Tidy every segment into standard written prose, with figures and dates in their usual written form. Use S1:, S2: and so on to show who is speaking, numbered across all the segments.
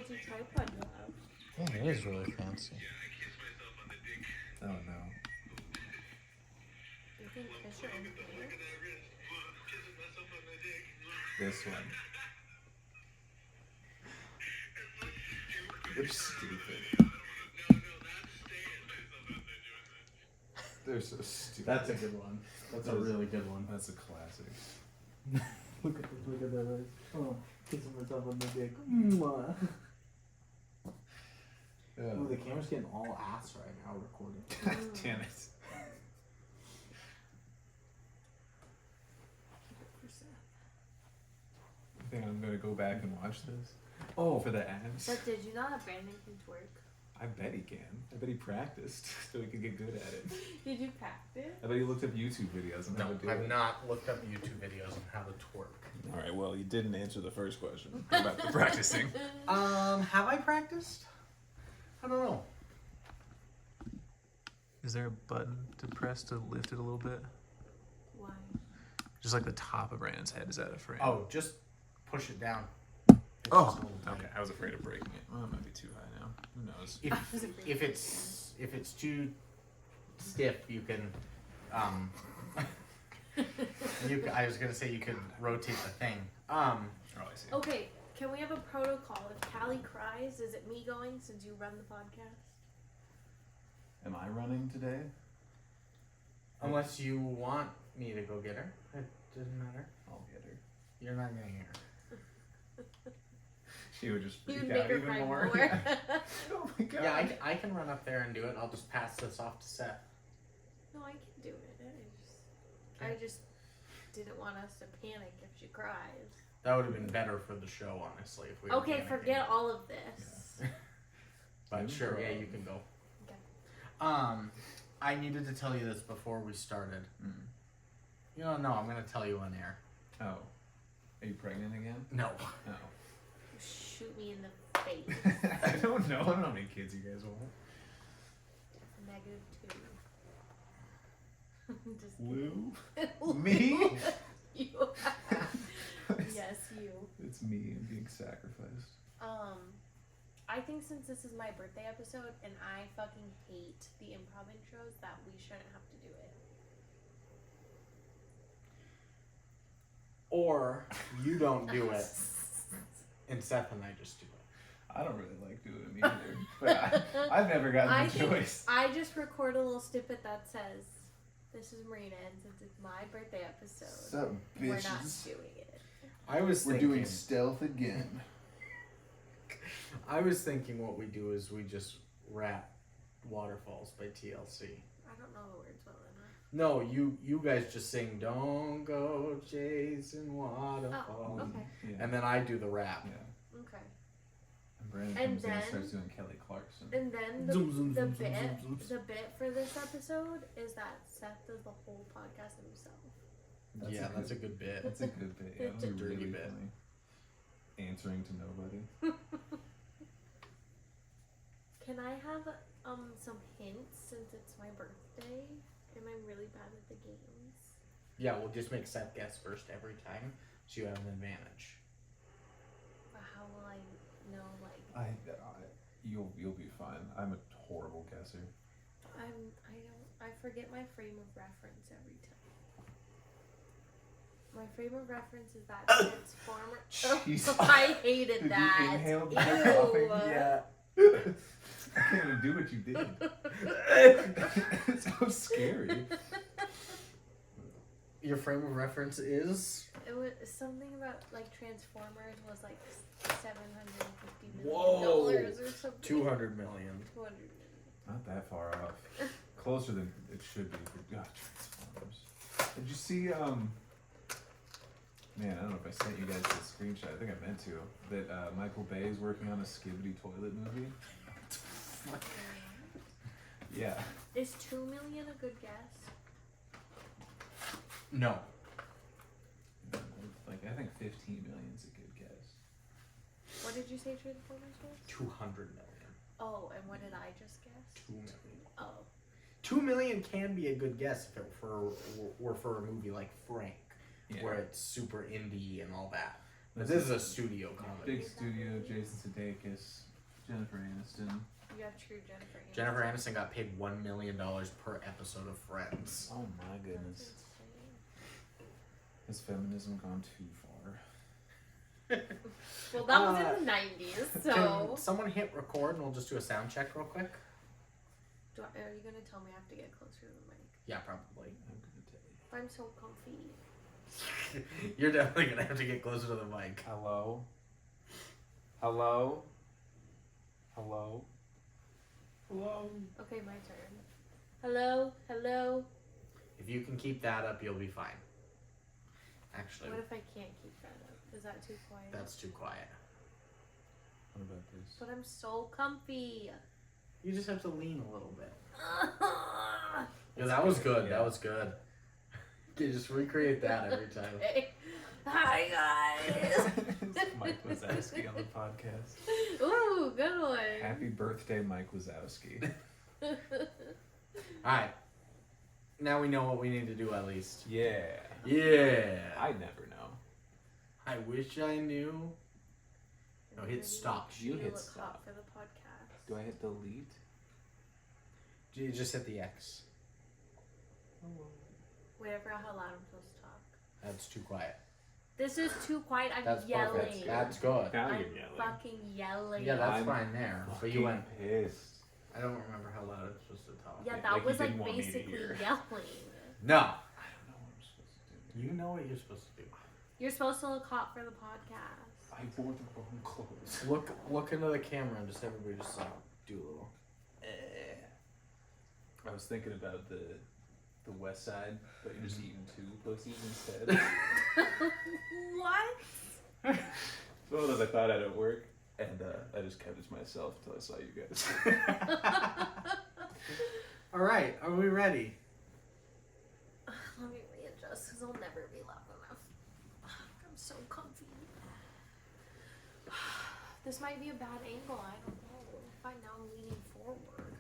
S1: fancy tripod you have.
S2: Yeah, it is really fancy. Oh no.
S1: You can kiss your own finger?
S2: This one. They're stupid. They're so stupid.
S3: That's a good one. That's a really good one.
S2: That's a classic.
S3: Look at that eyes. Oh, kissing myself on the dick. Mwah.
S2: Yeah.
S3: Ooh, the camera's getting all ass right now recording.
S2: God damn it. I think I'm gonna go back and watch this. Oh, for the ads.
S1: But did you not have Brandon can twerk?
S2: I bet he can. I bet he practiced so he could get good at it.
S1: Did you practice?
S2: I bet he looked up YouTube videos on how to do
S3: I've
S2: it.
S3: not looked up YouTube videos on how to twerk.
S2: All right, well, you didn't answer the first question about the practicing.
S3: Have I practiced? I don't know.
S2: Is there a button to press to lift it a little bit?
S1: Why?
S2: Just like the top of Brandon's head. Is that a frame?
S3: Oh, just push it down. It's
S2: Oh,
S3: just a little
S2: okay.
S3: tiny.
S2: I was afraid of breaking it. Well, it might be too high now. Who knows?
S3: If it's too stiff, you can I was gonna say you could rotate the thing.
S2: Oh, I see.
S1: Okay, can we have a protocol? If Callie cries, is it me going since you run the podcast?
S2: Am I running today?
S3: Unless you want me to go get her, it doesn't matter.
S2: I'll get her.
S3: You're not gonna hear her.
S2: She would just
S1: You
S2: freak
S1: would make
S2: out
S1: her
S2: even
S1: cry
S2: more.
S1: more.
S2: Oh my god.
S3: Yeah, I can run up there and do it. I'll just pass this off to Seth.
S1: No, I can do it. I just didn't want us to panic if she cries.
S3: That would have been better for the show, honestly. If we were
S1: Okay,
S3: panicking.
S1: forget all of this.
S3: But sure, yeah, you can go.
S1: Okay.
S3: I needed to tell you this before we started.
S2: Mm.
S3: You know, no, I'm gonna tell you on air.
S2: Oh. Are you pregnant again?
S3: No.
S2: No.
S1: Shoot me in the face.
S2: I don't know. I don't know how many kids you guys want.
S1: -2. Just
S2: Lou?
S1: kidding.
S2: Me?
S1: You. Yes, you.
S2: It's me being sacrificed.
S1: I think since this is my birthday episode and I fucking hate the improv intros, that we shouldn't have to do it.
S3: Or you don't do it, and Seth and I just do it.
S2: I don't really like doing it either. But I've never gotten the choice.
S1: I just record a little snippet that says, "This is Marina, and since it's my birthday episode,
S2: What's up,
S1: we're not
S2: bitches?
S1: doing it."
S2: We're doing stealth again.
S3: I was thinking what we do is we just rap Waterfalls by TLC.
S1: I don't know the words well enough.
S3: No, you guys just sing "Don't Go Chasing Waterfalls,"
S1: Oh, okay.
S2: Yeah.
S3: and then I do the rap.
S2: Yeah.
S1: Okay.
S2: And Brandon
S1: And
S2: comes in and
S1: then-
S2: starts doing Kelly Clarkson.
S1: And then the,
S3: Zoom, zoom,
S1: the
S3: zoom,
S1: bit
S3: zoom, zoom, zoom.
S1: the bit for this episode is that Seth does the whole podcast himself.
S3: That's a good bit.
S2: That's a good bit. Yeah,
S1: It's
S2: that
S1: a
S2: was
S3: dirty
S2: really
S3: bit.
S2: funny. Answering to nobody.
S1: Can I have some hints since it's my birthday and I'm really bad at the games?
S3: Yeah, we'll just make Seth guess first every time, so you have an advantage.
S1: But how will I know? Like
S2: You'll be fine. I'm a horrible guesser.
S1: I forget my frame of reference every time. My frame of reference is that Transformer.
S2: Jesus.
S1: I hated
S2: Did
S1: that.
S2: you inhale
S1: Ew.
S2: by coughing? Yeah. I can't even do what you did. It's so scary.
S3: Your frame of reference is?
S1: It was something about like Transformers was like $750 million
S3: Whoa.
S1: or something.
S3: 200 million.
S1: 200 million.
S2: Not that far off. Closer than it should be for Transformers. Did you see man, I don't know if I sent you guys the screenshot. I think I meant to. That Michael Bay is working on a Skibbity toilet movie. Yeah.
S1: Is 2 million a good guess?
S3: No.
S2: Like I think 15 million is a good guess.
S1: What did you say Transformers was?
S3: 200 million.
S1: Oh, and what did I just guess?
S3: 2 million.
S1: Oh.
S3: 2 million can be a good guess if it were for a movie like Frank,
S2: Yeah.
S3: where it's super indie and all that. This is a studio comedy.
S2: Big studio, Jason Sudeikis, Jennifer Aniston.
S1: You have true Jennifer Aniston.
S3: Jennifer Aniston got paid $1 million per episode of Friends.
S2: Oh my
S1: That's
S2: goodness.
S1: insane.
S2: Has feminism gone too far?
S1: Well, that was in the 90s, so.
S3: Can someone hit record and we'll just do a sound check real quick?
S1: Are you gonna tell me I have to get closer to the mic?
S3: Yeah, probably.
S2: I'm gonna tell you.
S1: I'm so comfy.
S3: You're definitely gonna have to get closer to the mic.
S2: Hello? Hello? Hello? Hello?
S1: Okay, my turn. Hello? Hello?
S3: If you can keep that up, you'll be fine. Actually,
S1: What if I can't keep that up? Is that too quiet?
S3: that's too quiet.
S2: What about this?
S1: But I'm so comfy.
S3: You just have to lean a little bit. Yeah, that was good.
S2: Yeah.
S3: That was good. Okay, just recreate that every time.
S1: Okay. Hi, guys.
S2: Mike Wazowski on the podcast.
S1: Ooh, good one.
S2: Happy birthday, Mike Wazowski.
S3: Alright. Now we know what we need to do at least.
S2: Yeah.
S3: Yeah.
S2: I never know.
S3: I wish I knew. No, hit stop.
S2: You
S1: You
S2: hit
S1: look
S2: stop.
S1: hot for the podcast.
S2: Do I hit delete?
S3: You just hit the X.
S1: Wait, I forgot how loud I'm supposed to talk.
S3: That's too quiet.
S1: This is too quiet. I'm
S3: That's
S1: yelling.
S3: perfect. That's good.
S2: Now
S1: I'm
S2: you're yelling.
S1: fucking yelling.
S3: Yeah, that's
S2: I'm
S3: fine there. But you went.
S2: pissed.
S3: I don't remember how loud I'm supposed to talk.
S1: Yeah,
S2: Like
S1: that
S2: you
S1: was
S2: didn't
S1: like
S2: want me to
S1: basically
S2: hear.
S1: yelling.
S3: No.
S2: I don't know what I'm supposed to do.
S3: You know what you're supposed to do.
S1: You're supposed to look hot for the podcast.
S2: I wore the wrong clothes.
S3: Look into the camera and just everybody just do a little.
S2: I was thinking about the West Side, but you're just eating two pussies instead.
S1: What?
S2: It's one of those I thought I'd at work, and I just kept it to myself until I saw you guys.
S3: All right, are we ready?
S1: Let me readjust because I'll never be loud enough. I'm so comfy. This might be a bad angle. I don't know. If I now I'm leaning forward,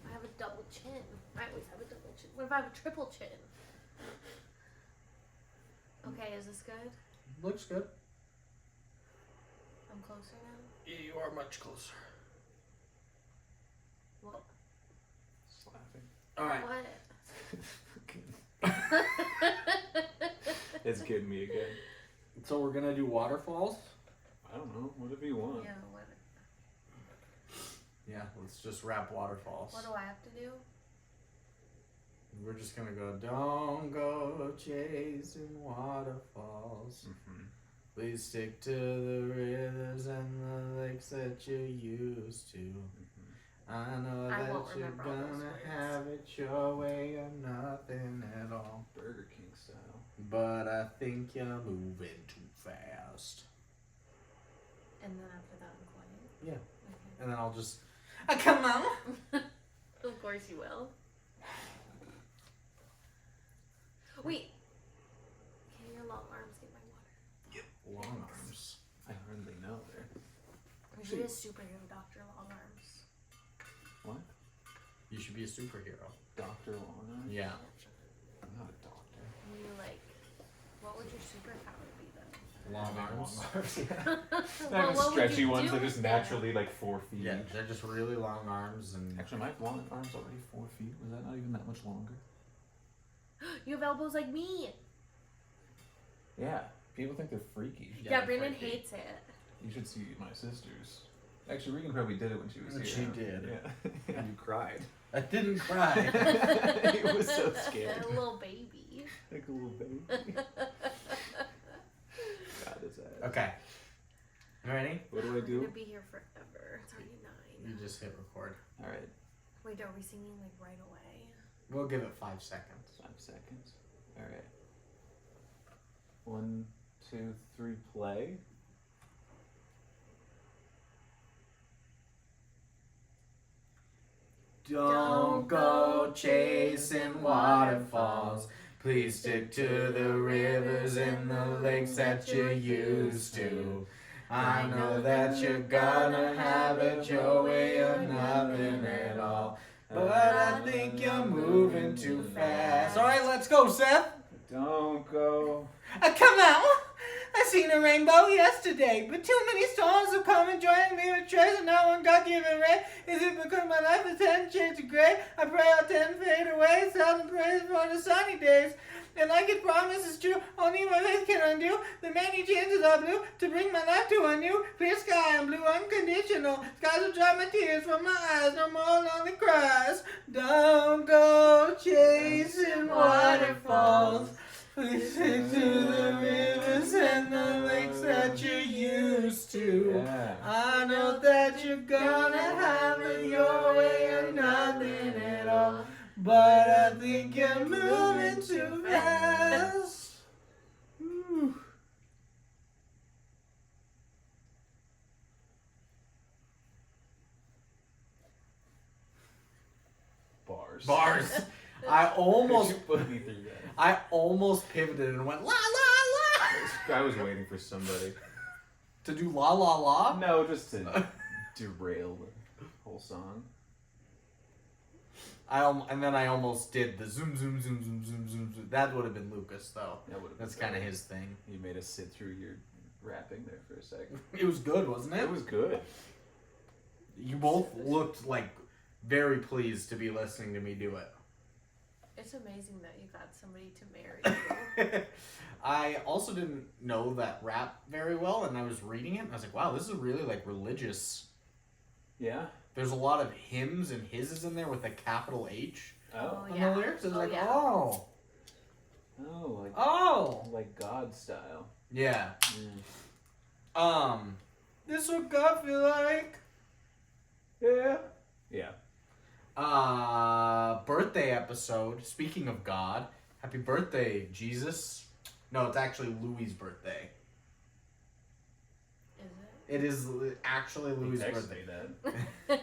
S1: I have a double chin. I always have a double chin. What if I have a triple chin? Okay, is this good?
S3: Looks good.
S1: I'm closer now.
S3: Yeah, you are much closer.
S1: What?
S2: Slapping.
S3: All right.
S1: What?
S2: It's getting me again.
S3: So we're gonna do waterfalls.
S2: I don't know. Whatever you want.
S1: Yeah. What?
S3: Yeah, let's just rap waterfalls.
S1: What do I have to do?
S3: We're just gonna go. Don't go chasing waterfalls.
S2: Mm-hmm.
S3: Please stick to the rivers and the lakes that you used to.
S2: Mm-hmm.
S3: I know
S1: I
S3: that
S1: won't
S3: you're
S1: remember all those
S3: gonna
S1: words.
S3: have it your way or nothing at all.
S2: Burger King style.
S3: But I think you're moving too fast.
S1: And then after that, I'm quiet.
S3: Yeah.
S1: Okay.
S3: And then I'll just. Come on!
S1: Of course you will. Wait. Can your long arms get my water?
S3: Long arms.
S2: I hardly know there.
S1: You should be a superhero, Dr. Long Arms.
S2: What?
S3: You should be a superhero.
S2: Dr. Longarm?
S3: Yeah.
S2: I'm not a doctor.
S1: You what would your superpower be then?
S3: Long arms.
S2: Not even
S1: what would
S2: stretchy
S1: you
S2: ones.
S1: do
S2: They're just
S1: with them?
S2: naturally like 4 feet.
S3: Yeah, they're just really long arms and.
S2: Actually, my long arms already 4 feet. Was that not even that much longer?
S1: You have elbows like me.
S2: Yeah. People think they're freaky.
S3: Yeah,
S1: Yeah,
S3: they're
S1: Brandon
S3: freaky.
S1: hates it.
S2: You should see my sisters. Actually, Regan probably did it when she was here.
S3: She did.
S2: Yeah. And you cried.
S3: I didn't cry.
S2: It was so scared.
S1: A little baby.
S2: Like a little baby. God, his ass.
S3: Okay. You ready?
S2: What do I
S1: We're
S2: do?
S1: gonna be here forever. It's already 9.
S3: You just hit record.
S2: Alright.
S1: Wait, are we singing right away?
S3: We'll give it 5 seconds.
S2: 5 seconds. Alright. 1, 2, 3, play.
S3: Don't go chasing waterfalls. Please stick to the rivers and the lakes that you used to. I know that you're gonna have it your way or nothing at all. But I think you're moving too fast. Alright, let's go, Seth.
S2: Don't go.
S3: Come on. I seen a rainbow yesterday, but too many storms have come and joined me with treasure no one got given ray. Is it because my life is 10 shades of gray? I pray all 10 fade away, seldom praise for the sunny days. And like it promises true, only my faith can undo the many chances are blue to bring my life to a new clear sky and blue unconditional. Skies will dry my tears from my eyes, no more lonely cries. Don't go chasing waterfalls. Please stick to the rivers and the lakes that you're used to.
S2: Yeah.
S3: I know that you're gonna have it your way or nothing at all. But I think you're moving too fast. Ooh. Bars. I almost
S2: You put me through that.
S3: I almost pivoted and went la la la
S2: I was waiting for somebody.
S3: to do la la la.
S2: No, just to derail the whole song.
S3: And then I almost did the zoom zoom zoom zoom zoom zoom zoom. That would have been Lucas though.
S2: That would have.
S3: That's kind of his thing.
S2: You made us sit through your rapping there for a second.
S3: It was good, wasn't it?
S2: It was good.
S3: You both looked like very pleased to be listening to me do it.
S1: It's amazing that you got somebody to marry you.
S3: I also didn't know that rap very well, and I was reading it, and I was like, wow, this is really like religious.
S2: Yeah.
S3: There's a lot of hymns and hisses in there with a capital H
S2: Oh.
S3: on
S1: yeah.
S3: the lyrics. I was like,
S1: yeah.
S3: oh.
S2: Oh, like God style.
S3: Yeah.
S2: Mm.
S3: This what God feel like.
S2: Yeah. Yeah.
S3: Birthday episode. Speaking of God, happy birthday, Jesus. No, it's actually Louis' birthday.
S1: Is
S3: It is actually Louis'
S2: He texted
S3: birthday.
S2: me that.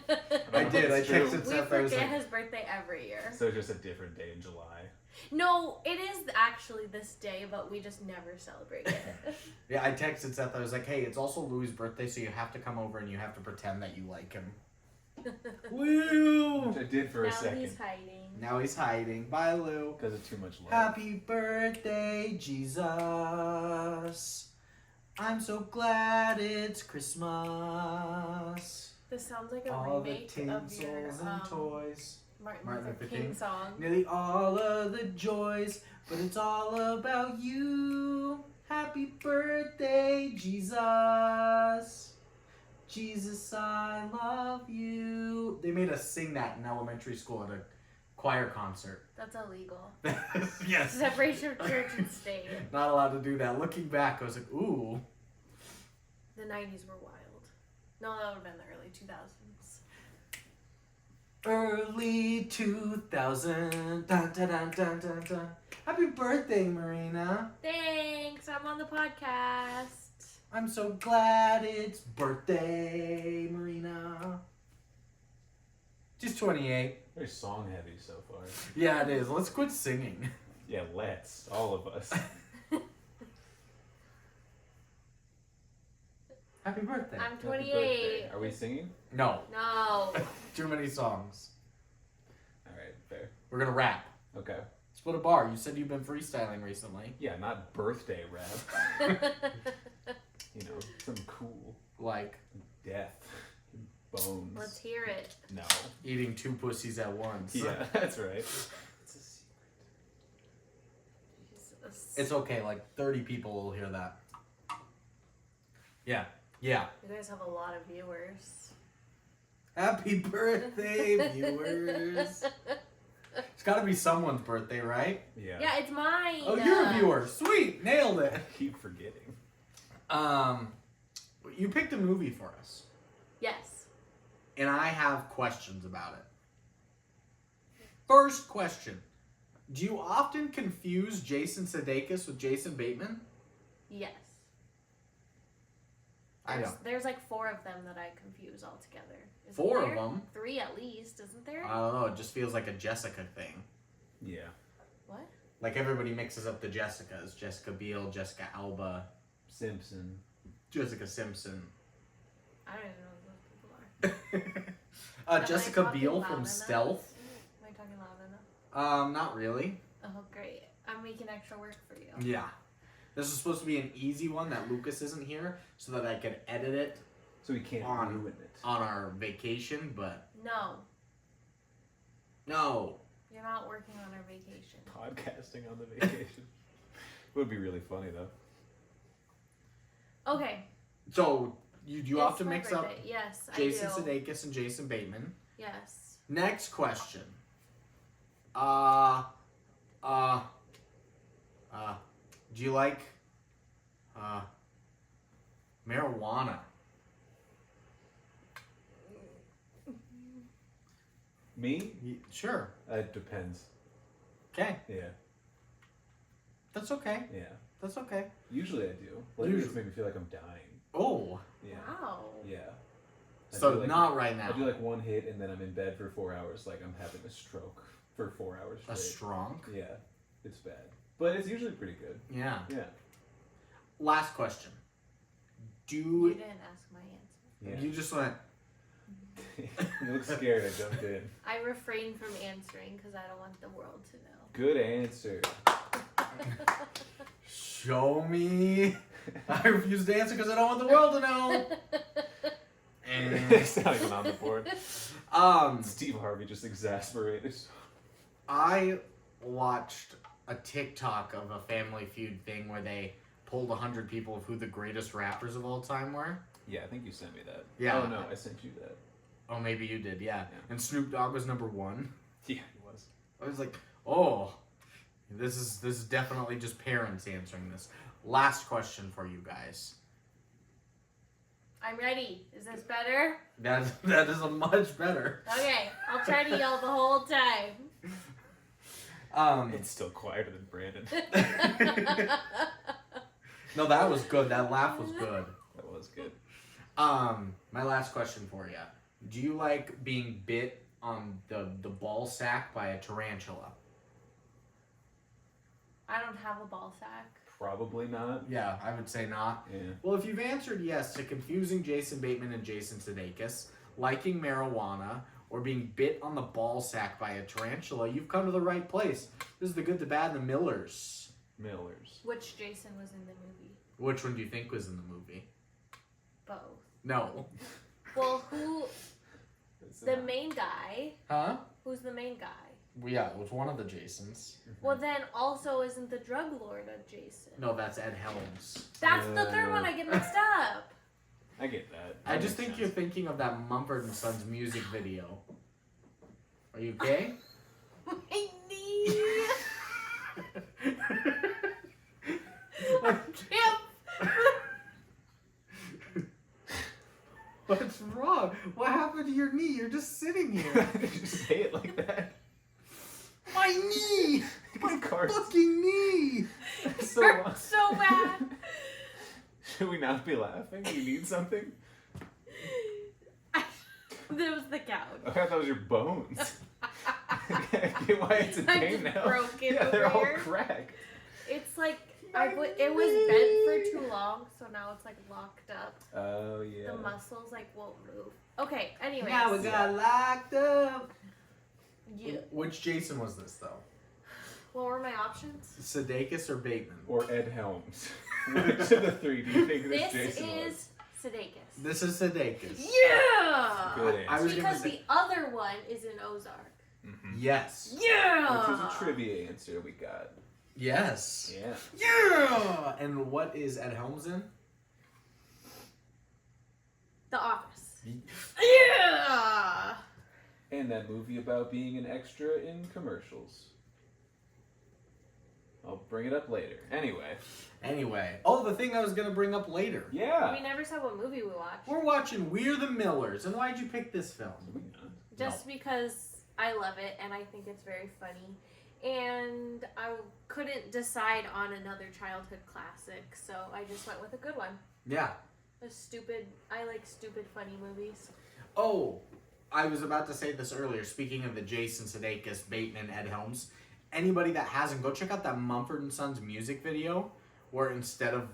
S3: I did. I
S2: It's true.
S3: texted
S1: it? We
S3: Seth. I was
S1: forget
S3: like,
S1: his birthday every year.
S2: So just a different day in July.
S1: No, it is actually this day, but we just never celebrate it.
S3: yeah, I texted Seth. I was like, hey, it's also Louis' birthday, so you have to come over and you have to pretend that you like him. Lou!
S2: Which I did for
S1: now
S2: a second.
S1: he's hiding.
S3: Now he's hiding. Bye, Lou.
S2: Because of too much love.
S3: Happy birthday, Jesus. I'm so glad it's Christmas.
S1: This sounds like a
S3: All the
S1: remake of your
S3: tinsels and toys.
S1: Martin Luther King song.
S3: Nearly all of the joys, but it's all about you. Happy birthday, Jesus. Jesus, I love you. They made us sing that in elementary school at a choir concert.
S1: That's illegal.
S3: Yes.
S1: Separation of church and state.
S3: Not allowed to do that. Looking back, I was like, ooh.
S1: The 90s were wild. No, that would have been the early 2000s.
S3: Early 2000. Dun, dun, dun, dun, dun, dun. Happy birthday, Marina.
S1: Thanks, I'm on the podcast.
S3: I'm so glad it's birthday, Marina. Just 28.
S2: Very song heavy so far.
S3: Yeah, it is. Let's quit singing.
S2: Yeah, let's. All of us.
S3: Happy birthday.
S1: I'm
S2: Happy
S1: 28.
S2: birthday. Are we singing?
S3: No.
S1: No.
S3: Too many songs.
S2: Alright, fair.
S3: We're gonna rap.
S2: Okay.
S3: Split a bar. You said you've been freestyling recently.
S2: Yeah, not birthday rap. You know, something cool.
S3: Like
S2: Death. Bones.
S1: Let's hear it.
S2: No.
S3: eating two pussies at once.
S2: Yeah, that's right. It's a secret.
S1: Jesus.
S3: It's okay. Like 30 people will hear that. Yeah. Yeah.
S1: You guys have a lot of viewers.
S3: Happy birthday, viewers. It's got to be someone's birthday, right?
S2: Yeah.
S1: Yeah, it's mine.
S3: Oh, you're a viewer. Sweet. Nailed it.
S2: I keep forgetting.
S3: You picked a movie for us.
S1: Yes.
S3: And I have questions about it. First question. Do you often confuse Jason Sudeikis with Jason Bateman?
S1: Yes.
S3: I don't.
S1: There's like 4 of them that I confuse altogether. Isn't
S3: 4
S1: there?
S3: of them?
S1: 3 at least, isn't there?
S3: I don't know. It just feels like a Jessica thing.
S2: Yeah.
S1: What?
S3: Like everybody mixes up the Jessicas. Jessica Biel, Jessica Alba,
S2: Simpson.
S3: Jessica Simpson.
S1: I don't even know who those people are. Am I
S3: Jessica
S1: talking
S3: Biel
S1: loud
S3: from
S1: enough?
S3: Stealth.
S1: Am I talking loud enough?
S3: Not really.
S1: Oh, great. I'm making extra work for you.
S3: Yeah. This is supposed to be an easy one that Lucas isn't here, so that I could edit it
S2: So we can't
S3: On-
S2: ruin it.
S3: on our vacation. But
S1: No,
S3: no,
S1: you're not working on our vacation.
S2: Podcasting on the vacation. It would be really funny though.
S1: Okay.
S3: so you have
S1: it's
S3: to
S1: my
S3: mix up
S1: birthday. Yes,
S3: Jason
S1: I do.
S3: Sudeikis and Jason Bateman.
S1: Yes.
S3: Next question. Do you like marijuana?
S2: Me?
S3: Sure.
S2: It depends.
S3: Okay.
S2: Yeah.
S3: That's okay.
S2: Yeah.
S3: That's okay.
S2: Usually I do. Lately it's made me feel like I'm dying.
S3: Oh.
S2: Yeah.
S1: Wow.
S2: Yeah. I
S3: So
S2: do, like,
S3: not right now.
S2: I do like one hit and then I'm in bed for 4 hours, like I'm having a stroke for 4 hours
S3: A
S2: straight.
S3: strong?
S2: Yeah. It's bad. But it's usually pretty good.
S3: Yeah.
S2: Yeah.
S3: Last question.
S1: You didn't ask my answer.
S2: Yeah.
S3: You just went,
S2: You look scared, I jumped in.
S1: I refrain from answering because I don't want the world to know.
S2: Good answer.
S3: show me. I refuse to answer because I don't want the world to know. And
S2: It's not even on the board. Steve Harvey just exasperated.
S3: I watched a TikTok of a Family Feud thing where they pulled 100 people of who the greatest rappers of all time were.
S2: Yeah, I think you sent me that.
S3: Yeah.
S2: Oh no, I sent you that.
S3: Oh, maybe you did, yeah.
S2: Yeah.
S3: And Snoop Dogg was number 1.
S2: Yeah, he was.
S3: I was like, oh, this is definitely just parents answering this. Last question for you guys.
S1: I'm ready. Is this better?
S3: That is a much better.
S1: Okay, I'll try to yell the whole time.
S2: It's still quieter than Brandon.
S3: No, that was good. That laugh was good.
S2: That was good.
S3: My last question for you. Do you like being bit on the ball sack by a tarantula?
S1: I don't have a ball sack.
S2: Probably not.
S3: Yeah, I would say not.
S2: Yeah.
S3: Well, if you've answered yes to confusing Jason Bateman and Jason Sudeikis, liking marijuana, or being bit on the ball sack by a tarantula, you've come to the right place. This is The Good, the Bad, and the Millers.
S2: Millers.
S1: Which Jason was in the movie?
S3: Which one do you think was in the movie?
S1: Both.
S3: No.
S1: Well, the main guy?
S3: Huh?
S1: Who's the main guy?
S3: Well, yeah, it was one of the Jasons.
S1: Well, then also isn't the drug lord a Jason?
S3: No, that's Ed Helms.
S1: That's the third one I get mixed up.
S2: I get that.
S3: I just think you're thinking of that Mumford & Sons music video. Are you okay?
S1: My knee. I can't.
S3: What's wrong? What happened to your knee? You're just sitting here.
S2: Just say it like that.
S3: My knee! My
S2: Cards.
S3: fucking knee!
S2: So,
S1: Hurts so bad.
S2: should we not be laughing? You need something?
S1: That was the couch.
S2: Oh, I thought that was your bones. I get why it's in
S1: I'm
S2: pain
S1: just
S2: now.
S1: broken
S2: Yeah, they're
S1: over
S2: all
S1: here.
S2: cracked.
S1: It's like it was bent for too long, so now it's like locked up.
S2: Oh yeah.
S1: The muscles like won't move. Okay. Anyways.
S3: Now we got locked up.
S1: Yeah.
S3: Which Jason was this, though?
S1: What were my options?
S3: Sudeikis or Bateman?
S2: Or Ed Helms. Which of the three do you think
S1: This
S2: Jason
S1: is Sudeikis.
S3: This is Sudeikis.
S1: Yeah.
S2: Good
S3: I
S2: answer.
S3: was gonna
S1: Because
S3: say
S1: the other one is in Ozark.
S2: Mhm.
S3: yes.
S1: Yeah.
S2: Which is a trivia answer we got.
S3: Yes.
S2: Yeah.
S3: Yeah. And what is Ed Helms in?
S1: The Office. Yeah.
S2: And that movie about being an extra in commercials. I'll bring it up later. Anyway.
S3: Oh, the thing I was gonna bring up later.
S2: Yeah.
S1: We never said what movie we watched.
S3: We're watching We're the Millers, and why'd you pick this film?
S1: Just because I love it and I think it's very funny. And I couldn't decide on another childhood classic, so I just went with a good one.
S3: Yeah.
S1: I like stupid, funny movies.
S3: Oh, I was about to say this earlier. Speaking of the Jason Sudeikis, Bateman, Ed Helms, anybody that hasn't, go check out that Mumford & Sons music video, where instead of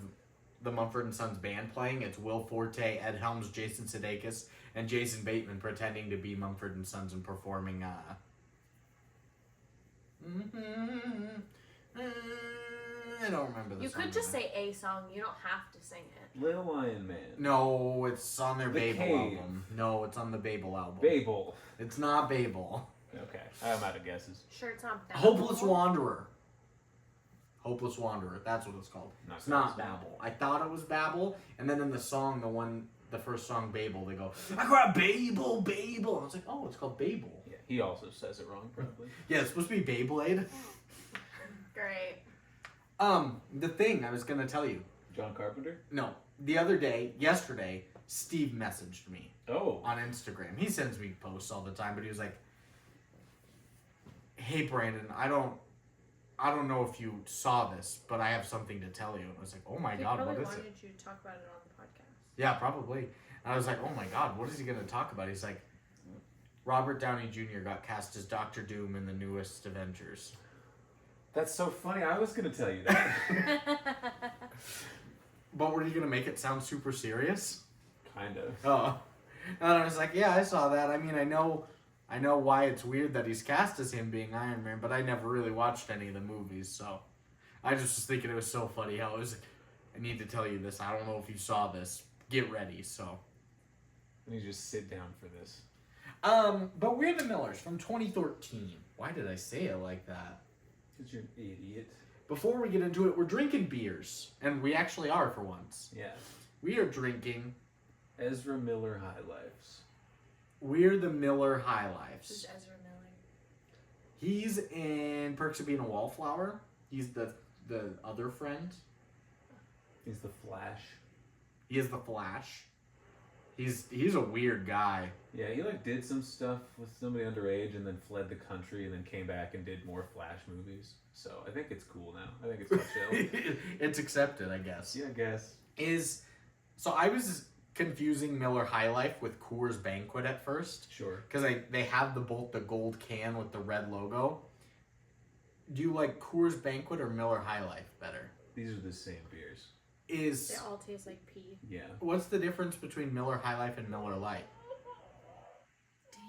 S3: the Mumford & Sons band playing, it's Will Forte, Ed Helms, Jason Sudeikis, and Jason Bateman pretending to be Mumford & Sons and performing I don't remember the
S1: You
S3: song.
S1: could just say a song. You don't have to sing it.
S2: Little Lion Man.
S3: No, it's on their
S2: The
S3: Babel
S2: Cave.
S3: album. No, it's on the Babel album.
S2: Babel.
S3: It's not Babel.
S2: Okay, I'm out of guesses.
S1: Sure, it's not Babel.
S3: Hopeless Wanderer. Hopeless Wanderer. That's what it's called. It's not
S2: close.
S3: Babel. I thought it was Babel, and then in the song, the first song, Babel, they go, I got Babel, Babel. I was like, oh, it's called Babel.
S2: Yeah, he also says it wrong, probably.
S3: Yeah, it's supposed to be Beyblade.
S1: Great.
S3: The thing I was gonna tell you.
S2: John Carpenter?
S3: No, yesterday, Steve messaged me
S2: Oh.
S3: on Instagram. He sends me posts all the time, but he was like, hey, Brandon, I don't know if you saw this, but I have something to tell you. And I was like, oh my God, what is it?
S1: He wanted you to talk about it on the podcast.
S3: Yeah, probably. And I was like, oh my God, what is he going to talk about? He's like, Robert Downey Jr. got cast as Doctor Doom in the newest Avengers.
S2: That's so funny. I was going to tell you that.
S3: But were you going to make it sound super serious?
S2: Kind of.
S3: Oh. And I was like, yeah, I saw that. I mean, I know why it's weird that he's cast as him being Iron Man, but I never really watched any of the movies, so I just was thinking it was so funny how it was, I need to tell you this. I don't know if you saw this. Get ready, so.
S2: And you just sit down for this.
S3: But We're the Millers from 2013. Why did I say it like that?
S2: Because you're an idiot.
S3: Before we get into it, we're drinking beers, and we actually are for once.
S2: Yeah.
S3: We are drinking
S2: Ezra Miller High Lifes.
S3: We're the Miller High Lifes.
S1: Who's Ezra Miller?
S3: He's in Perks of Being a Wallflower. He's the other friend.
S2: He's the Flash.
S3: He is the Flash. He's a weird guy.
S2: Yeah, he did some stuff with somebody underage and then fled the country and then came back and did more Flash movies. So I think it's cool now. I think it's chill.
S3: It's accepted, I guess.
S2: Yeah, I guess.
S3: So I was confusing Miller High Life with Coors Banquet at first.
S2: Sure.
S3: Because they have both the gold can with the red logo. Do you like Coors Banquet or Miller High Life better?
S2: These are the same beers.
S1: They all taste like pee.
S2: Yeah.
S3: What's the difference between Miller High Life and Miller Lite?
S1: Damn.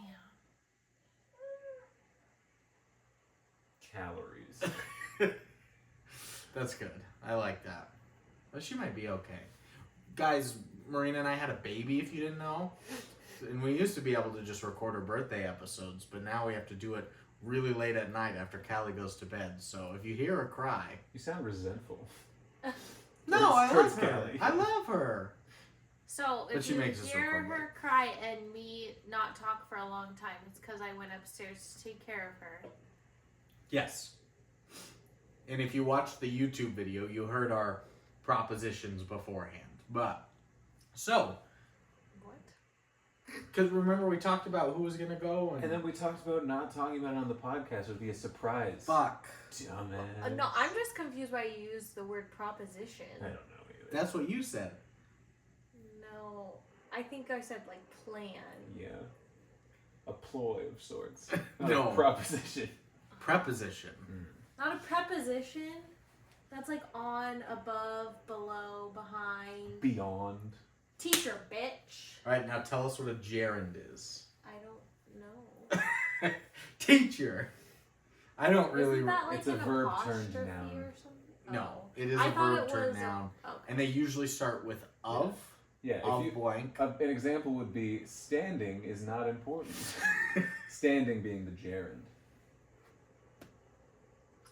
S2: Calories.
S3: That's good. I like that. But she might be okay. Guys, Marina and I had a baby, if you didn't know. And we used to be able to just record her birthday episodes, but now we have to do it really late at night after Callie goes to bed. So if you hear her cry...
S2: You sound resentful.
S3: No, I love
S2: towards
S3: her.
S2: Callie.
S3: I love her.
S1: So
S3: But
S1: if
S3: she
S1: you
S3: makes us
S1: hear
S3: record
S1: her cry and me not talk for a long time, it's because I went upstairs to take care of her.
S3: Yes. And if you watched the YouTube video, you heard our propositions beforehand. But, so...
S1: What?
S3: Because remember we talked about who was going to go?
S2: And then we talked about not talking about it on the podcast would be a surprise.
S3: Fuck.
S2: Dumbass.
S1: No, I'm just confused why you used the word proposition.
S2: I don't know either.
S3: That's what you said.
S1: No, I think I said plan.
S2: Yeah. A ploy of sorts.
S3: No.
S2: A proposition.
S3: Preposition.
S1: Not a preposition. That's on, above, below, behind.
S2: Beyond.
S1: Teacher, bitch.
S3: Alright, now tell us what a gerund is.
S1: I don't know.
S3: Teacher. I don't really...
S1: Isn't that
S2: It's a
S1: an
S2: verb
S1: apostrophe
S2: turned noun.
S1: or something?
S3: No,
S1: Oh.
S3: it is
S1: I
S3: a
S1: thought
S3: verb
S1: it
S3: turned
S1: was
S3: noun.
S1: Okay.
S3: And they usually start with of.
S2: Yeah.
S3: Of blank.
S2: An example would be standing is not important. Standing being the gerund.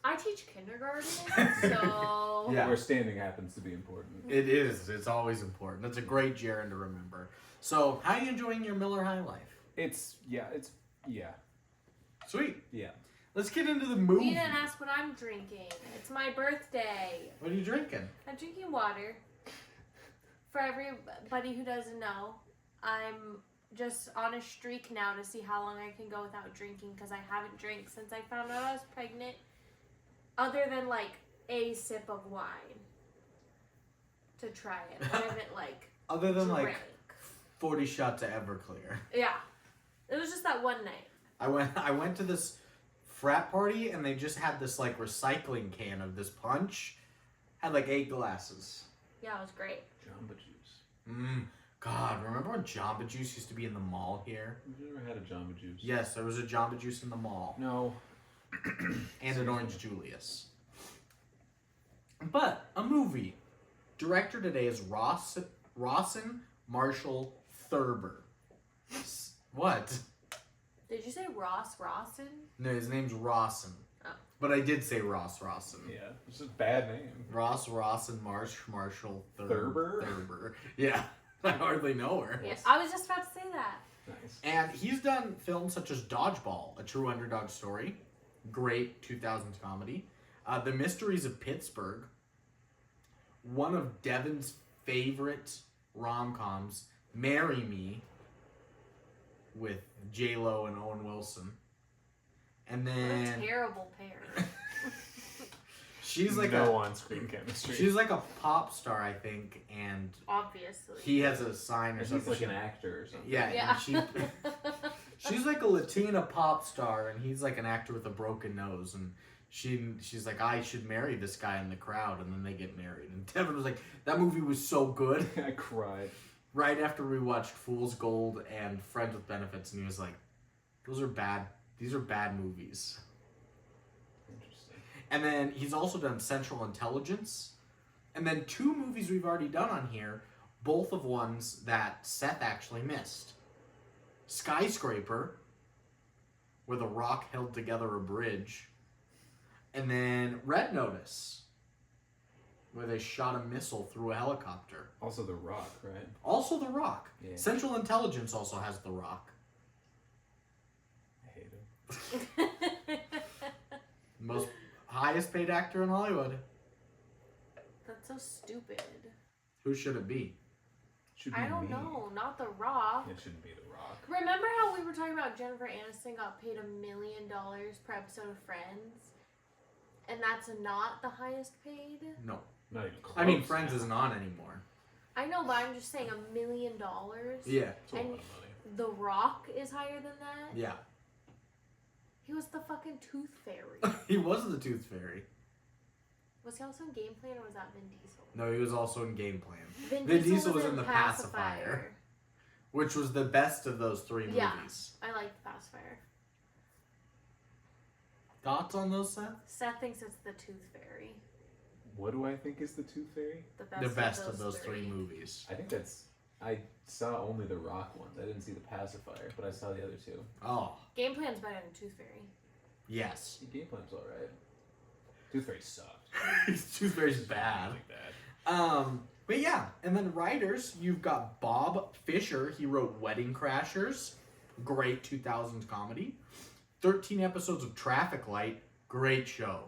S1: I teach kindergarten, so...
S3: Yeah.
S2: Where standing happens to be important.
S3: It is. It's always important. It's a great gerund to remember. So, how are you enjoying your Miller High Life?
S2: Yeah.
S3: Sweet.
S2: Yeah.
S3: Let's get into the movie.
S1: You didn't ask what I'm drinking. It's my birthday.
S3: What are you drinking?
S1: I'm drinking water. For everybody who doesn't know, I'm just on a streak now to see how long I can go without drinking because I haven't drank since I found out I was pregnant. Other than a sip of wine to try it. I haven't
S3: Other than
S1: drank.
S3: 40 shots of Everclear.
S1: Yeah. It was just that one night.
S3: I went to this frat party and they just had this recycling can of this punch. Had 8 glasses.
S1: Yeah, it was great.
S2: Jamba Juice.
S3: God, remember when Jamba Juice used to be in the mall here?
S2: Have you ever had a Jamba Juice?
S3: Yes, there was a Jamba Juice in the mall.
S2: No.
S3: And an Orange Julius. But a movie. Director today is Rawson Marshall Thurber. What?
S1: Did you say Ross Rawson?
S3: No, his name's Rawson.
S1: Oh.
S3: But I did say Ross Rawson.
S2: Yeah, it's a bad name.
S3: Ross Rawson Marshall
S2: Thurber?
S3: Thurber. Yeah, I hardly know her.
S1: Yeah, I was just about to say that.
S2: Nice.
S3: And he's done films such as Dodgeball, a true underdog story, great 2000s comedy, The Mysteries of Pittsburgh, one of Devin's favorite rom-coms, Marry Me, with J-Lo and Owen Wilson. And
S1: What
S3: then
S1: a terrible pair.
S3: she's like
S2: no on-screen chemistry.
S3: she's like a pop star, I think, and
S1: Obviously.
S3: he has a sign or
S2: He's
S3: something.
S2: like an actor or something.
S3: Yeah,
S1: Yeah.
S3: and she's like a Latina pop star, and he's like an actor with a broken nose, and she's like, I should marry this guy in the crowd, and then they get married. And Devin was like, that movie was so good.
S2: I cried.
S3: Right after we watched Fool's Gold and Friends with Benefits, and he was like, those are bad. These are bad movies.
S2: Interesting.
S3: And then he's also done Central Intelligence, and then 2 movies we've already done on here, both of ones that Seth actually missed. Skyscraper, where The Rock held together a bridge, and then Red Notice, where they shot a missile through a helicopter.
S2: Also The Rock, right?
S3: Also The Rock.
S2: Yeah.
S3: Central Intelligence also has The Rock.
S2: I hate him.
S3: Most highest paid actor in Hollywood.
S1: That's so stupid.
S3: Who should it be?
S2: Should be
S1: I don't
S2: me.
S1: know. Not The Rock.
S2: It shouldn't be The Rock.
S1: Remember how we were talking about Jennifer Aniston got paid $1 million per episode of Friends? And that's not the highest paid?
S3: No.
S2: Not even close.
S3: I mean, Friends
S2: now.
S3: isn't on anymore.
S1: I know, but I'm just saying $1 million.
S3: Yeah.
S2: It's a lot of money.
S1: The Rock is higher than that?
S3: Yeah.
S1: He was the fucking Tooth Fairy.
S3: He was the Tooth Fairy.
S1: Was he also in Game Plan or was that Vin Diesel?
S3: No, he was also in Game Plan.
S1: Vin
S3: Diesel was in The Pacifier. Which was the best of those 3 movies.
S1: Yeah. I like The Pacifier.
S3: Thoughts on those, Seth?
S1: Seth thinks it's the Tooth Fairy.
S2: What do I think is the Tooth Fairy?
S1: The
S3: best of those 3 movies.
S2: I think that's... I saw only the Rock ones. I didn't see the Pacifier, but I saw the other 2.
S3: Oh,
S1: Game Plan's better than Tooth Fairy.
S3: yes.
S2: Game Plan's alright. Tooth Fairy sucked.
S3: Tooth Fairy's bad.
S2: Really bad.
S3: But yeah, and then writers, you've got Bob Fisher. He wrote Wedding Crashers, great 2000s comedy. 13 episodes of Traffic Light, great show.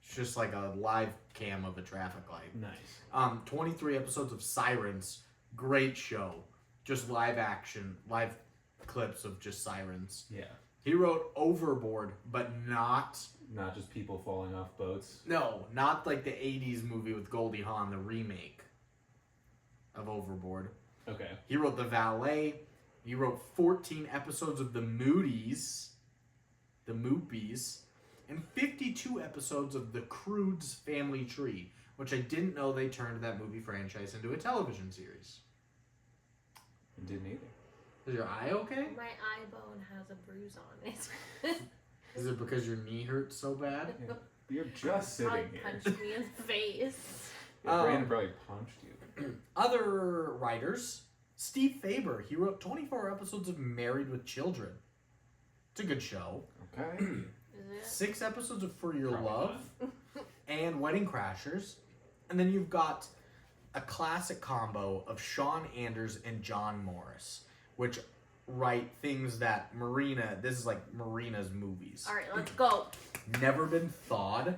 S3: It's just like a live cam of a traffic light.
S2: Nice.
S3: 23 episodes of Sirens, great show. Just live action, live clips of just sirens.
S2: Yeah.
S3: He wrote Overboard, but not
S2: Not just people falling off boats.
S3: not like the 80s movie with Goldie Hawn, the remake of Overboard.
S2: Okay.
S3: He wrote The Valet. He wrote 14 episodes of The Moopies, and 52 episodes of The Croods Family Tree, which I didn't know they turned that movie franchise into a television series.
S2: Didn't either.
S3: Is your eye okay?
S1: My eye bone has a bruise on it.
S3: Is it because your knee hurts so bad?
S2: Yeah. You're just sitting
S1: Probably
S2: here.
S1: punched me in the face.
S2: Your brain probably punched you.
S3: Other writers, Steve Faber. He wrote 24 episodes of Married with Children. It's a good show.
S2: Okay.
S1: Is it?
S3: 6 episodes of For Your
S2: Probably
S3: Love and Wedding Crashers. And then you've got a classic combo of Sean Anders and John Morris, which write things that Marina, this is like Marina's movies.
S1: Alright, let's go.
S3: Never Been Thawed.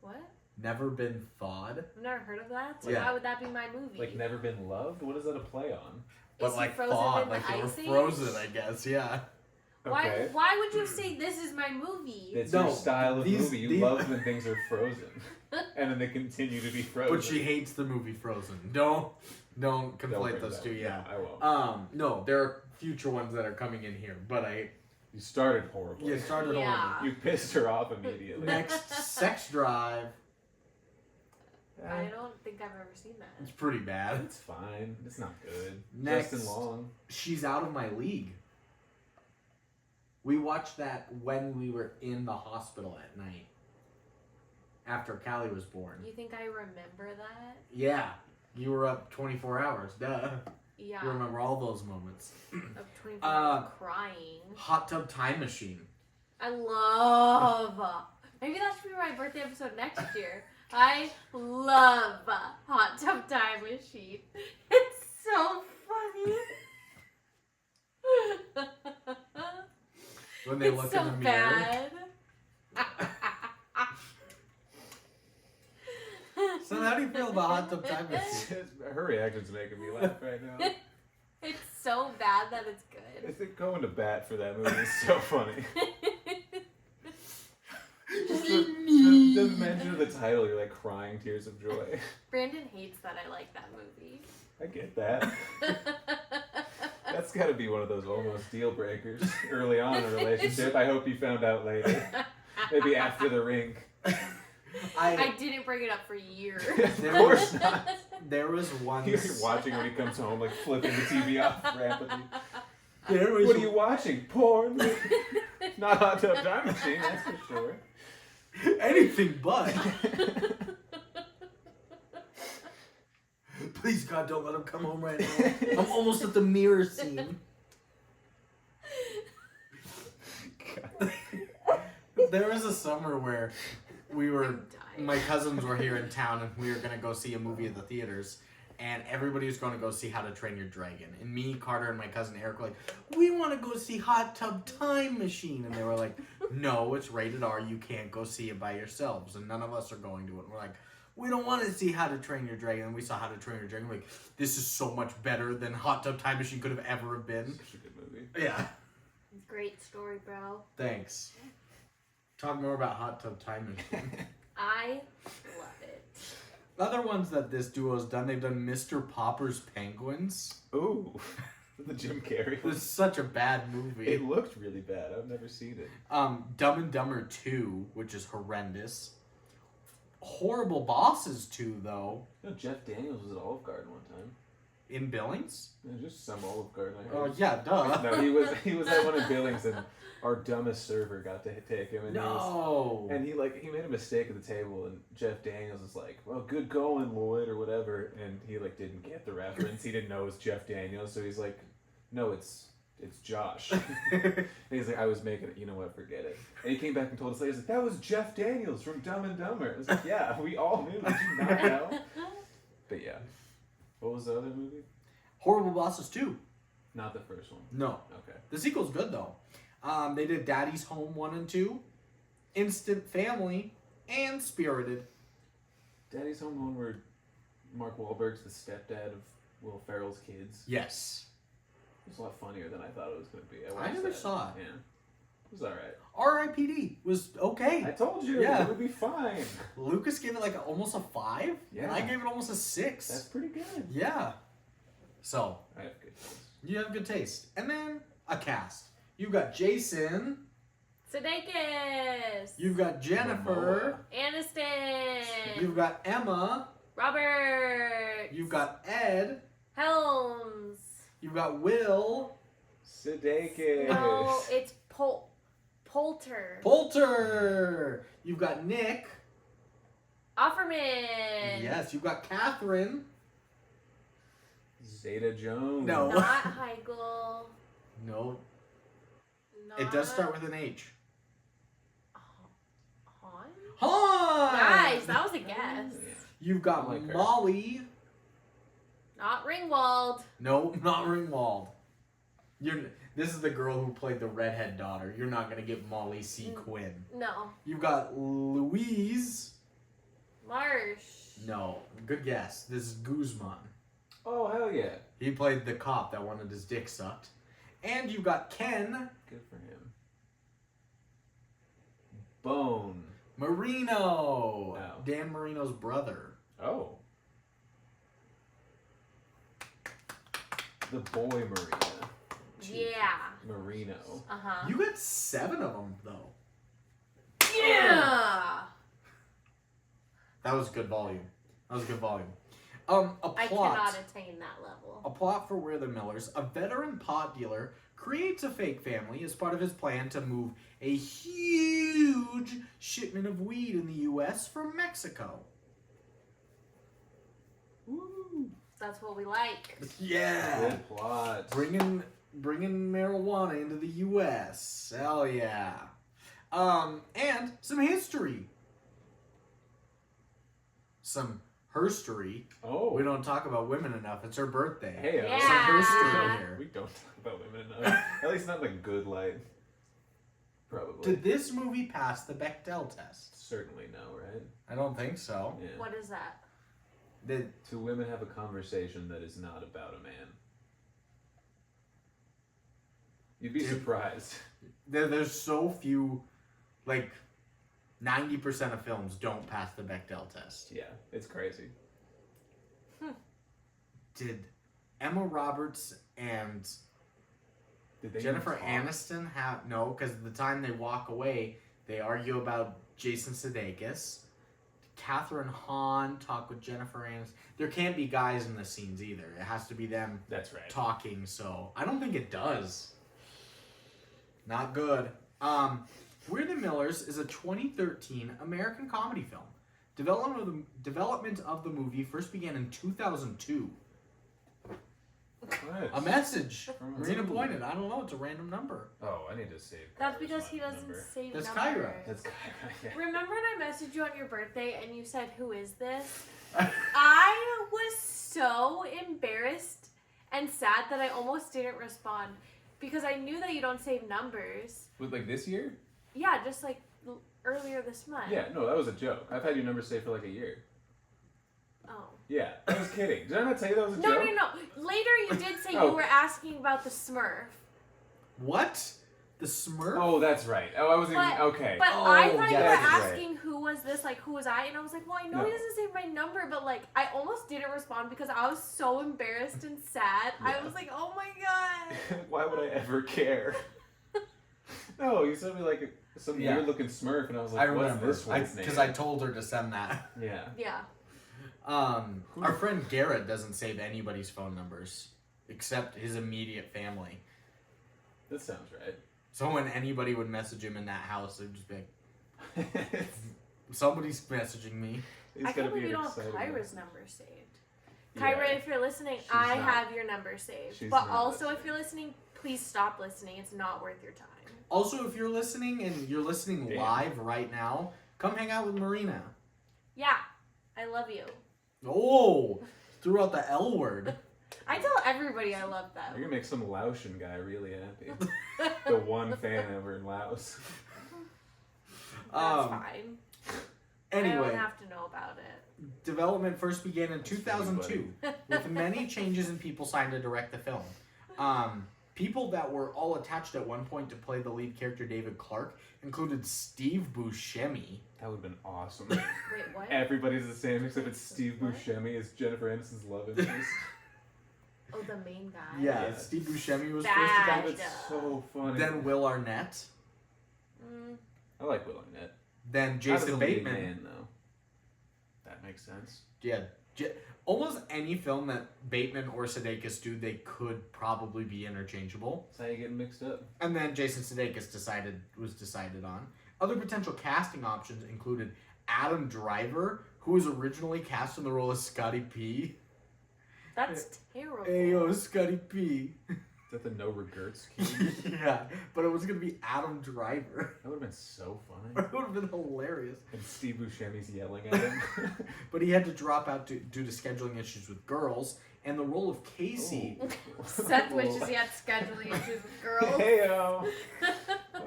S1: What?
S3: Never Been Thawed.
S1: I've never heard of that. So
S3: Yeah.
S1: why would that be my movie?
S2: Like Never Been Loved? What is that a play on?
S3: But
S1: Is he
S3: like
S1: frozen
S3: thawed,
S1: in the
S3: like they were
S1: ice age?
S3: frozen, I guess, yeah.
S2: Okay.
S1: Why would you say this is my movie?
S2: It's
S3: No,
S2: your style of
S3: these-
S2: movie. You
S3: these-
S2: love when things are frozen. And then they continue to be frozen.
S3: But she hates the movie Frozen. Don't
S2: Don't
S3: conflate
S2: bring
S3: those
S2: that
S3: two,
S2: up.
S3: yeah.
S2: No, I won't.
S3: No, there are future ones that are coming in here, but
S2: You started horribly.
S3: you started
S1: Yeah.
S3: over.
S2: You pissed her off immediately.
S3: Next, Sex Drive.
S1: I don't think I've ever seen that.
S3: It's pretty bad.
S2: It's fine. It's not good.
S3: Next.
S2: Justin Long.
S3: She's Out of My League. We watched that when we were in the hospital at night. after Callie was born.
S1: You think I remember that?
S3: Yeah. You were up 24 hours. Duh.
S1: Yeah.
S3: You remember all those moments.
S1: Of 24 hours crying.
S3: Hot Tub Time Machine.
S1: I love. Maybe that should be my birthday episode next year. I love Hot Tub Time Machine. It's so funny.
S3: When they
S1: it's
S3: look
S1: so
S3: in the mirror.
S1: bad.
S3: So how do you feel about Hot Tub Time Machine?
S2: Her reaction's making me laugh right now.
S1: It's so bad that it's good.
S2: I think going to bat for that movie is so funny. Just the mention of the title, you're like crying tears of joy.
S1: Brandon hates that I like that movie.
S2: I get that. That's got to be one of those almost deal breakers early on in a relationship. I hope you found out later. Maybe after the rink.
S1: I didn't bring it up for years.
S2: Of course not.
S3: There was once.
S2: You're watching when he comes home, like flipping the TV off rapidly.
S3: There was
S2: What are you watching? Porn? Not Hot Tub Time Machine, that's for sure.
S3: Anything but. Please, God, don't let him come home right now. I'm almost at the mirror scene. There was a summer where my cousins were here in town and we were going to go see a movie at the theaters. And everybody was going to go see How to Train Your Dragon. And me, Carter, and my cousin Eric were like, we want to go see Hot Tub Time Machine. And they were like, no, it's rated R. You can't go see it by yourselves. And none of us are going to it. And we're like, we don't want to see How to Train Your Dragon. And we saw How to Train Your Dragon. We're like, this is so much better than Hot Tub Time Machine could have ever been.
S2: Such a good movie.
S3: Yeah.
S1: Great story, bro.
S3: Thanks. Talk more about Hot Tub Time Machine.
S1: I love it.
S3: Other ones that this duo has done, they've done Mr. Popper's Penguins.
S2: Ooh. The Jim Carrey.
S3: It was such a bad movie.
S2: It looked really bad. I've never seen it.
S3: Dumb and Dumber 2, which is horrendous. Horrible Bosses 2, though.
S2: No, Jeff Daniels was at Olive Garden one time.
S3: In Billings?
S2: Yeah, just some Olive Garden. I
S3: Oh,
S2: heard.
S3: yeah, duh.
S2: No, he was at one of Billings, and our dumbest server got to take him, and he made a mistake at the table, and Jeff Daniels was like, "Well, good going, Lloyd," or whatever, and he like didn't get the reference. He didn't know it was Jeff Daniels, so he's like, "No, it's Josh." And he's like, "I was making it. You know what? Forget it." And he came back and told us later, he's like, "That was Jeff Daniels from Dumb and Dumber." I was like, "Yeah, we all knew. Did you not know?" But yeah, what was the other movie?
S3: Horrible Bosses 2.
S2: Not the first one.
S3: No.
S2: Okay.
S3: The sequel's good, though. They did Daddy's Home 1 and 2, Instant Family, and Spirited.
S2: Daddy's Home Alone, where Mark Wahlberg's the stepdad of Will Ferrell's kids.
S3: Yes.
S2: It was a lot funnier than I thought it was going to be.
S3: I never saw it.
S2: Yeah. It was alright.
S3: R.I.P.D. was okay.
S2: I told you.
S3: Yeah.
S2: It would be fine.
S3: Lucas gave it like almost a 5,
S2: Yeah.
S3: and I gave it almost a 6.
S2: That's pretty good.
S3: Yeah. So,
S2: I have good taste.
S3: you have good taste. And then, a cast. You've got Jason.
S1: Sudeikis.
S3: You've got Jennifer.
S1: Aniston.
S3: You've got Emma.
S1: Robert.
S3: You've got Ed.
S1: Helms.
S3: You've got Will.
S2: Sudeikis.
S1: No, it's Poulter.
S3: Poulter. You've got Nick.
S1: Offerman.
S3: Yes, you've got Catherine.
S2: Zeta Jones.
S3: No.
S1: Not Heigl.
S3: No,
S1: Not
S3: it does start with an H.
S1: Han?
S3: Han!
S1: Nice, that was a guess.
S2: Yeah.
S3: You've got
S2: I like her.
S3: Molly.
S1: Not Ringwald.
S3: No, not Ringwald. This is the girl who played the redhead daughter. You're not going to get Molly C. Quinn.
S1: No.
S3: You've got Louise.
S1: Marsh.
S3: No, good guess. This is Guzman.
S2: Oh, hell yeah.
S3: He played the cop that wanted his dick sucked. And you've got Ken.
S2: Good for him. Bone.
S3: Marino.
S2: Oh.
S3: Dan Marino's brother.
S2: Oh. The boy Marina.
S1: Yeah.
S2: Marino.
S1: Uh-huh.
S3: You got 7 of them, though.
S1: Yeah.
S3: That was good volume.
S1: I cannot attain that level.
S3: A plot for We're the Millers. A veteran pot dealer creates a fake family as part of his plan to move a huge shipment of weed in the U.S. from Mexico.
S2: Woo!
S1: That's what we like.
S3: Yeah.
S2: Good plot.
S3: Bringing marijuana into the U.S. Hell yeah. And some history. Some herstory.
S2: Oh.
S3: We don't talk about women enough. It's her birthday.
S2: Hey,
S1: Yeah.
S3: Some herstory here.
S2: We don't talk about women enough. At least not in the good light. Probably.
S3: Did this movie pass the Bechdel test?
S2: Certainly no, right?
S3: I don't think so.
S2: Yeah.
S1: What is that?
S2: Two women have a conversation that is not about a man. You'd be surprised.
S3: There's so few, like 90% of films don't pass the Bechdel test.
S2: Yeah, it's crazy.
S3: Did Emma Roberts and
S2: Did they
S3: Jennifer
S2: even talk?
S3: Aniston have... No, because the time they walk away, they argue about Jason Sudeikis. Catherine Hahn talk with Jennifer Aniston. There can't be guys in the scenes either. It has to be them
S2: That's right.
S3: talking, so I don't think it does. Not good. We're the Millers is a 2013 American comedy film. Development of the movie first began in 2002.
S2: What?
S3: A message.
S2: From
S3: Marina
S2: who?
S3: pointed. I don't know. It's a random number.
S2: Oh, I need to save.
S1: That's
S2: Kyra's
S1: because he
S2: phone
S1: doesn't
S2: number.
S1: save
S3: That's
S1: numbers.
S3: Kyra.
S2: That's Kyra. Yeah.
S1: Remember when I messaged you on your birthday and you said, "Who is this?" I was so embarrassed and sad that I almost didn't respond because I knew that you don't save numbers.
S2: With like this year?
S1: Yeah, just like earlier this month.
S2: Yeah, no, that was a joke. I've had your number saved for like a year.
S1: Oh.
S2: Yeah, I was kidding. Did I not tell you that was a
S1: No,
S2: joke?
S1: no. Later you did say
S2: Oh.
S1: you were asking about the Smurf.
S3: What? The Smurf?
S2: Oh, that's right. Oh, I wasn't even. Okay.
S1: But
S3: Oh,
S1: I thought you were
S2: that's right.
S1: asking who was this, like who was I, and I was like, well, I know
S2: No.
S1: he doesn't save my number, but like I almost didn't respond because I was so embarrassed and sad.
S2: Yeah.
S1: I was like, oh my god.
S2: Why would I ever care? No, you sent me like some
S3: Yeah.
S2: weird looking Smurf, and I was
S3: I
S2: like, what's
S3: remember.
S2: this one's name?
S3: Because I told her to send that.
S2: Yeah.
S1: Yeah.
S3: Our friend Garrett doesn't save anybody's phone numbers except his immediate family.
S2: That sounds right.
S3: So when anybody would message him in that house, they'd just be like, somebody's messaging me.
S2: It's
S1: I
S2: gotta
S1: can't believe
S2: be
S1: you don't have
S2: exciting.
S1: Kyra's number saved.
S2: Yeah.
S1: Kyra, if you're listening,
S2: She's
S1: I
S2: not.
S1: have your number saved.
S2: She's
S1: But
S2: not
S1: also,
S2: listening.
S1: if you're listening, please stop listening. It's not worth your time.
S3: Also, if you're listening and you're listening
S2: Damn.
S3: live right now, come hang out with Marina.
S1: Yeah, I love you.
S3: Oh, threw out the L word.
S1: I tell everybody I love
S2: You're
S1: them.
S2: gonna make some Laotian guy really happy. The one fan over in Laos.
S1: That's fine. I
S3: Anyway,
S1: don't have to know about it.
S3: development first began in 2002 with many changes in people signed to direct the film. People that were all attached at one point to play the lead character David Clark included Steve Buscemi.
S2: That would have been awesome.
S1: Wait, what?
S2: Everybody's the same except it's Steve
S1: What?
S2: Buscemi as Jennifer Aniston's love interest.
S1: Oh, the main guy.
S3: Yeah,
S2: Yeah.
S3: Steve Buscemi was
S1: Bad.
S3: first
S2: God,
S3: attached.
S2: that's so funny.
S3: Then Will Arnett.
S1: Mm,
S2: I like Will Arnett.
S3: Then
S2: Not as
S3: Jason
S2: a lead
S3: Bateman.
S2: man, though. That makes sense.
S3: Yeah, almost any film that Bateman or Sudeikis do, they could probably be interchangeable.
S2: That's how you get mixed up.
S3: And then Jason Sudeikis was decided on. Other potential casting options included Adam Driver, who was originally cast in the role of Scotty P.
S1: that's terrible.
S3: Ayo, Scotty P.
S2: Is that the no regrets key?
S3: Yeah, but it was gonna be Adam Driver.
S2: That would have been so funny.
S3: It would have been hilarious.
S2: And Steve Buscemi's yelling at him.
S3: But he had to drop out due to scheduling issues with girls, and the role of Casey.
S2: Ooh.
S1: Seth wishes he had scheduling issues with girls.
S2: Heyo.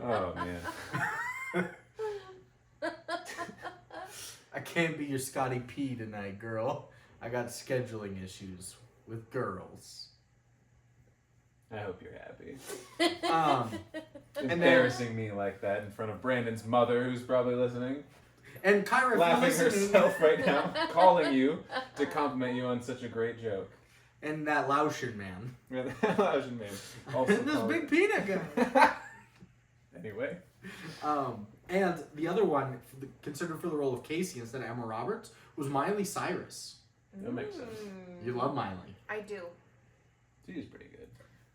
S2: Oh man.
S3: I can't be your Scotty P tonight, girl. I got scheduling issues with girls.
S2: I hope you're happy.
S3: then-
S2: Embarrassing me like that in front of Brandon's mother, who's probably listening,
S3: And Kyra, if
S2: laughing
S3: you're listening,
S2: herself right now, calling you to compliment you on such a great joke.
S3: and that Laotian man.
S2: Laotian man. Also
S3: And this
S2: called-
S3: big peanut guy.
S2: Anyway.
S3: And the other one, considered for the role of Casey instead of Emma Roberts, was Miley Cyrus.
S2: That makes sense.
S3: You love Miley.
S1: I do.
S2: She's pretty good.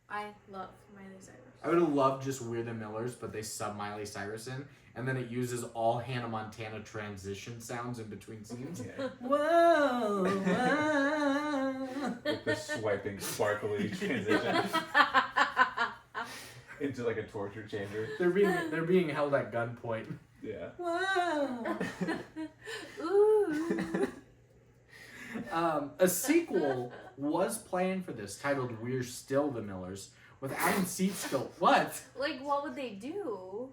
S1: I love Miley Cyrus.
S3: I would have loved just We're the Millers, but they sub Miley Cyrus in, and then it uses all Hannah Montana transition sounds in between scenes.
S2: Yeah.
S3: Whoa, whoa.
S2: Like the swiping, sparkly transition into like a torture chamber.
S3: They're being held at gunpoint.
S2: Yeah.
S3: Whoa.
S1: Ooh.
S3: A sequel was planned for this, titled We're Still the Millers, with Adam Seatskill. What?
S1: Like, what would they do?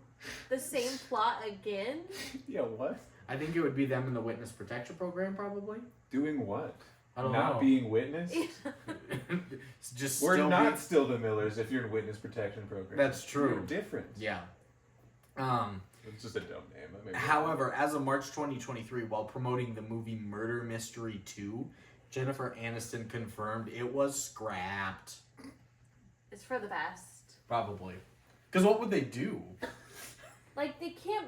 S1: The same plot again?
S2: Yeah, what?
S3: I think it would be them in the witness protection program, probably.
S2: Doing what?
S3: I don't
S2: Not
S3: know.
S2: being witnessed?
S3: It's just
S2: We're
S3: still
S2: not still the Millers if you're in witness protection program.
S3: That's true.
S2: You're different.
S3: Yeah.
S2: It's just a dumb name. That made me
S3: However, as of March 2023, while promoting the movie Murder Mystery 2, Jennifer Aniston confirmed it was scrapped.
S1: It's for the best.
S3: Probably. Because what would they do?
S1: Like, they can't,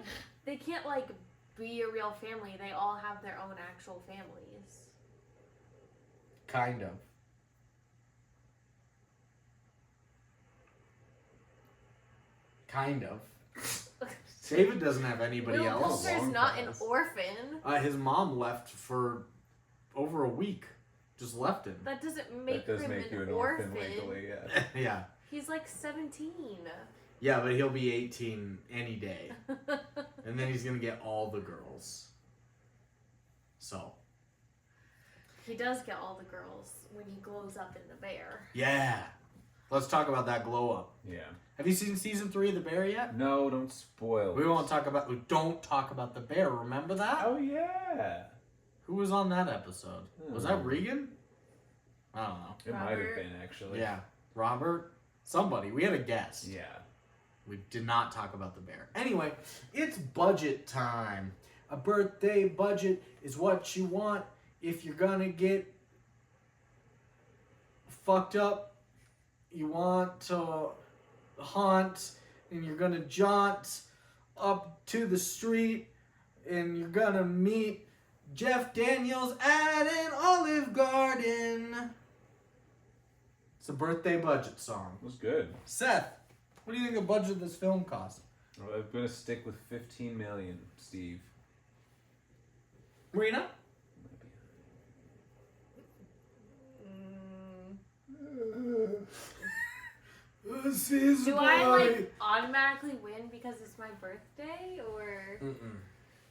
S1: like, be a real family. They all have their own actual families.
S3: Kind of. Kind of. David doesn't have anybody
S1: Will
S3: else.
S1: Poulter's
S2: Long
S1: not an
S2: pause.
S1: orphan.
S3: His mom left for over a week. Just left him.
S1: That doesn't make
S2: That does
S1: him
S2: make you
S1: an
S2: an orphan
S1: orphan.
S2: legally, yeah.
S3: Yeah.
S1: He's like 17.
S3: Yeah, but he'll be 18 any day. And then he's going to get all the girls. So.
S1: He does get all the girls when he glows up in the bear.
S3: Yeah. Let's talk about that glow up.
S2: Yeah.
S3: Have you seen season 3 of The Bear yet?
S2: No, don't spoil it.
S3: We don't talk about The Bear. Remember that?
S2: Oh, yeah.
S3: Who was on that episode? Was that Regan? I don't know.
S2: It might have
S1: Robert.
S2: been, actually.
S3: Yeah. Robert? Somebody. We had a guest.
S2: Yeah.
S3: We did not talk about The Bear. Anyway, it's budget time. A birthday budget is what you want if you're gonna get fucked up. You want to haunt and you're gonna jaunt up to the street and you're gonna meet Jeff Daniels at an Olive Garden. It's a birthday budget song.
S2: It was good.
S3: Seth, what do you think the budget of this film cost?
S2: Well, I'm going to stick with $15 million, Steve.
S3: Marina?
S1: Do I like automatically win because it's my birthday, or?
S3: Mm-mm.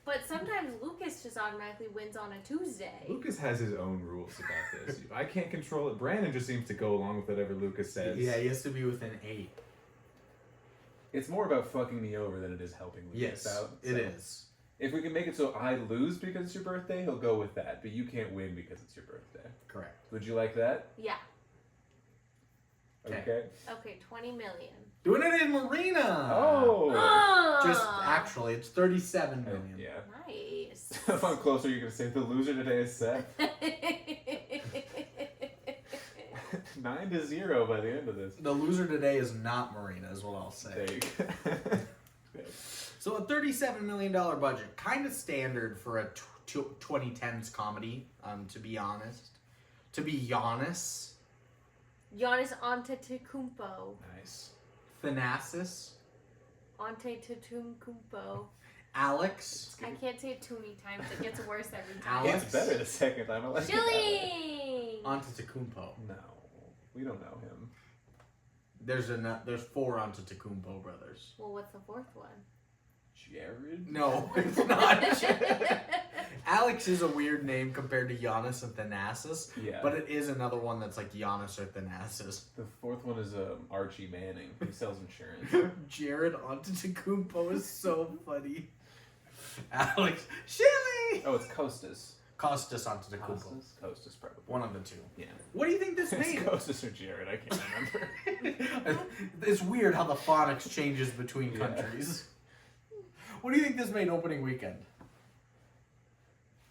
S1: But sometimes Lucas just automatically wins on a Tuesday.
S2: Lucas has his own rules about this. I can't control it. Brandon just seems to go along with whatever Lucas says.
S3: Yeah, he has to be within 8.
S2: It's more about fucking me over than it is helping Lucas out.
S3: It is.
S2: If we can make it so I lose because it's your birthday, he'll go with that. But you can't win because it's your birthday.
S3: Correct.
S2: Would you like that?
S1: Yeah.
S3: Okay.
S1: Okay, 20 million.
S3: Doing it in Marina!
S2: Oh!
S3: Just, actually, it's 37 million.
S2: Yeah.
S1: Nice.
S2: If I'm closer, you're going to say the loser today is Seth. 9-0 by the end of this.
S3: The loser today is not Marina, is what I'll say.
S2: There you go. Good.
S3: So a $37 million budget, kind of standard for a 2010s comedy, to be honest. To be honest.
S1: Giannis Antetokounmpo.
S2: Nice.
S3: Thanasis.
S1: Antetokounmpo.
S3: Alex.
S1: I can't say it too many times. It gets worse every
S3: Alex.
S1: time.
S2: It's better the second time. I like it that way.
S1: Chilling.
S3: Antetokounmpo.
S2: No. We don't know him.
S3: There's 4 Antetokounmpo brothers.
S1: Well, what's the fourth one?
S2: Jared?
S3: No, it's not. Alex is a weird name compared to Giannis and Thanasis,
S2: Yeah.
S3: but it is another one that's like Giannis or Thanasis.
S2: The fourth one is Archie Manning. He sells insurance.
S3: Jared Antetokounmpo is so funny. Alex Shilly.
S2: Oh, it's Costas.
S3: Costas Antetokounmpo.
S2: Costas, probably.
S3: One of the two.
S2: Yeah.
S3: What do you think this
S2: It's
S3: made?
S2: Costas or Jared. I can't remember.
S3: It's weird how the phonics changes between
S2: Yeah.
S3: countries. What do you think this made opening weekend?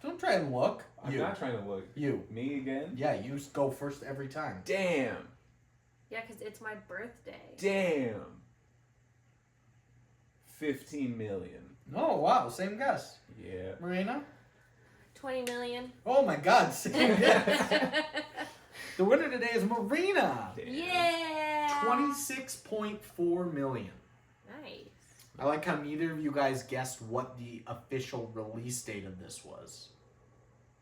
S3: Don't try and look.
S2: I'm not trying to look.
S3: You.
S2: Me again?
S3: Yeah, you go first every time.
S2: Damn.
S1: Yeah, because it's my birthday.
S2: Damn. 15 million.
S3: Oh, wow. Same guess.
S2: Yeah.
S3: Marina?
S1: $20 million.
S3: Oh my God! Same guess. The winner today is Marina.
S1: Yeah.
S3: 26.4 million.
S1: Nice.
S3: I like how neither of you guys guessed what the official release date of this was.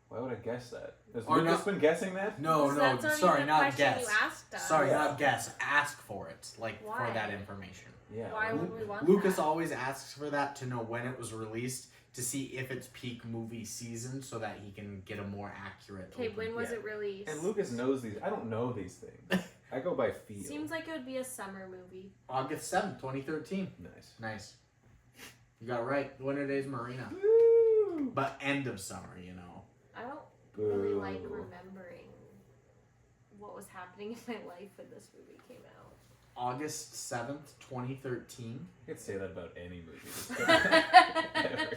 S2: Why would I guess that? Has
S3: Or
S2: Lucas
S3: not-
S2: been guessing that?
S3: No,
S1: That's not
S3: sorry,
S1: even a
S3: not
S1: question
S3: guess.
S1: You asked us.
S3: Sorry, not guess. Ask for it, like
S1: Why?
S3: for that information.
S2: Yeah.
S1: Why would we want
S3: Lucas
S1: that?
S3: always asks for that to know when it was released, to see if it's peak movie season, so that he can get a more accurate.
S1: Okay, when was
S2: Yeah.
S1: it released?
S2: And Lucas knows these. I don't know these things. I go by feel.
S1: Seems like it would be a summer movie.
S3: August 7th, 2013.
S2: Nice.
S3: Nice. You got it right. The winner today is Marina.
S2: Woo!
S3: But end of summer, you know.
S1: I don't really like
S2: Boo.
S1: remembering what was happening in my life when this movie came out.
S3: August 7th, 2013.
S2: I could say that about any movie. that's come out. Ever.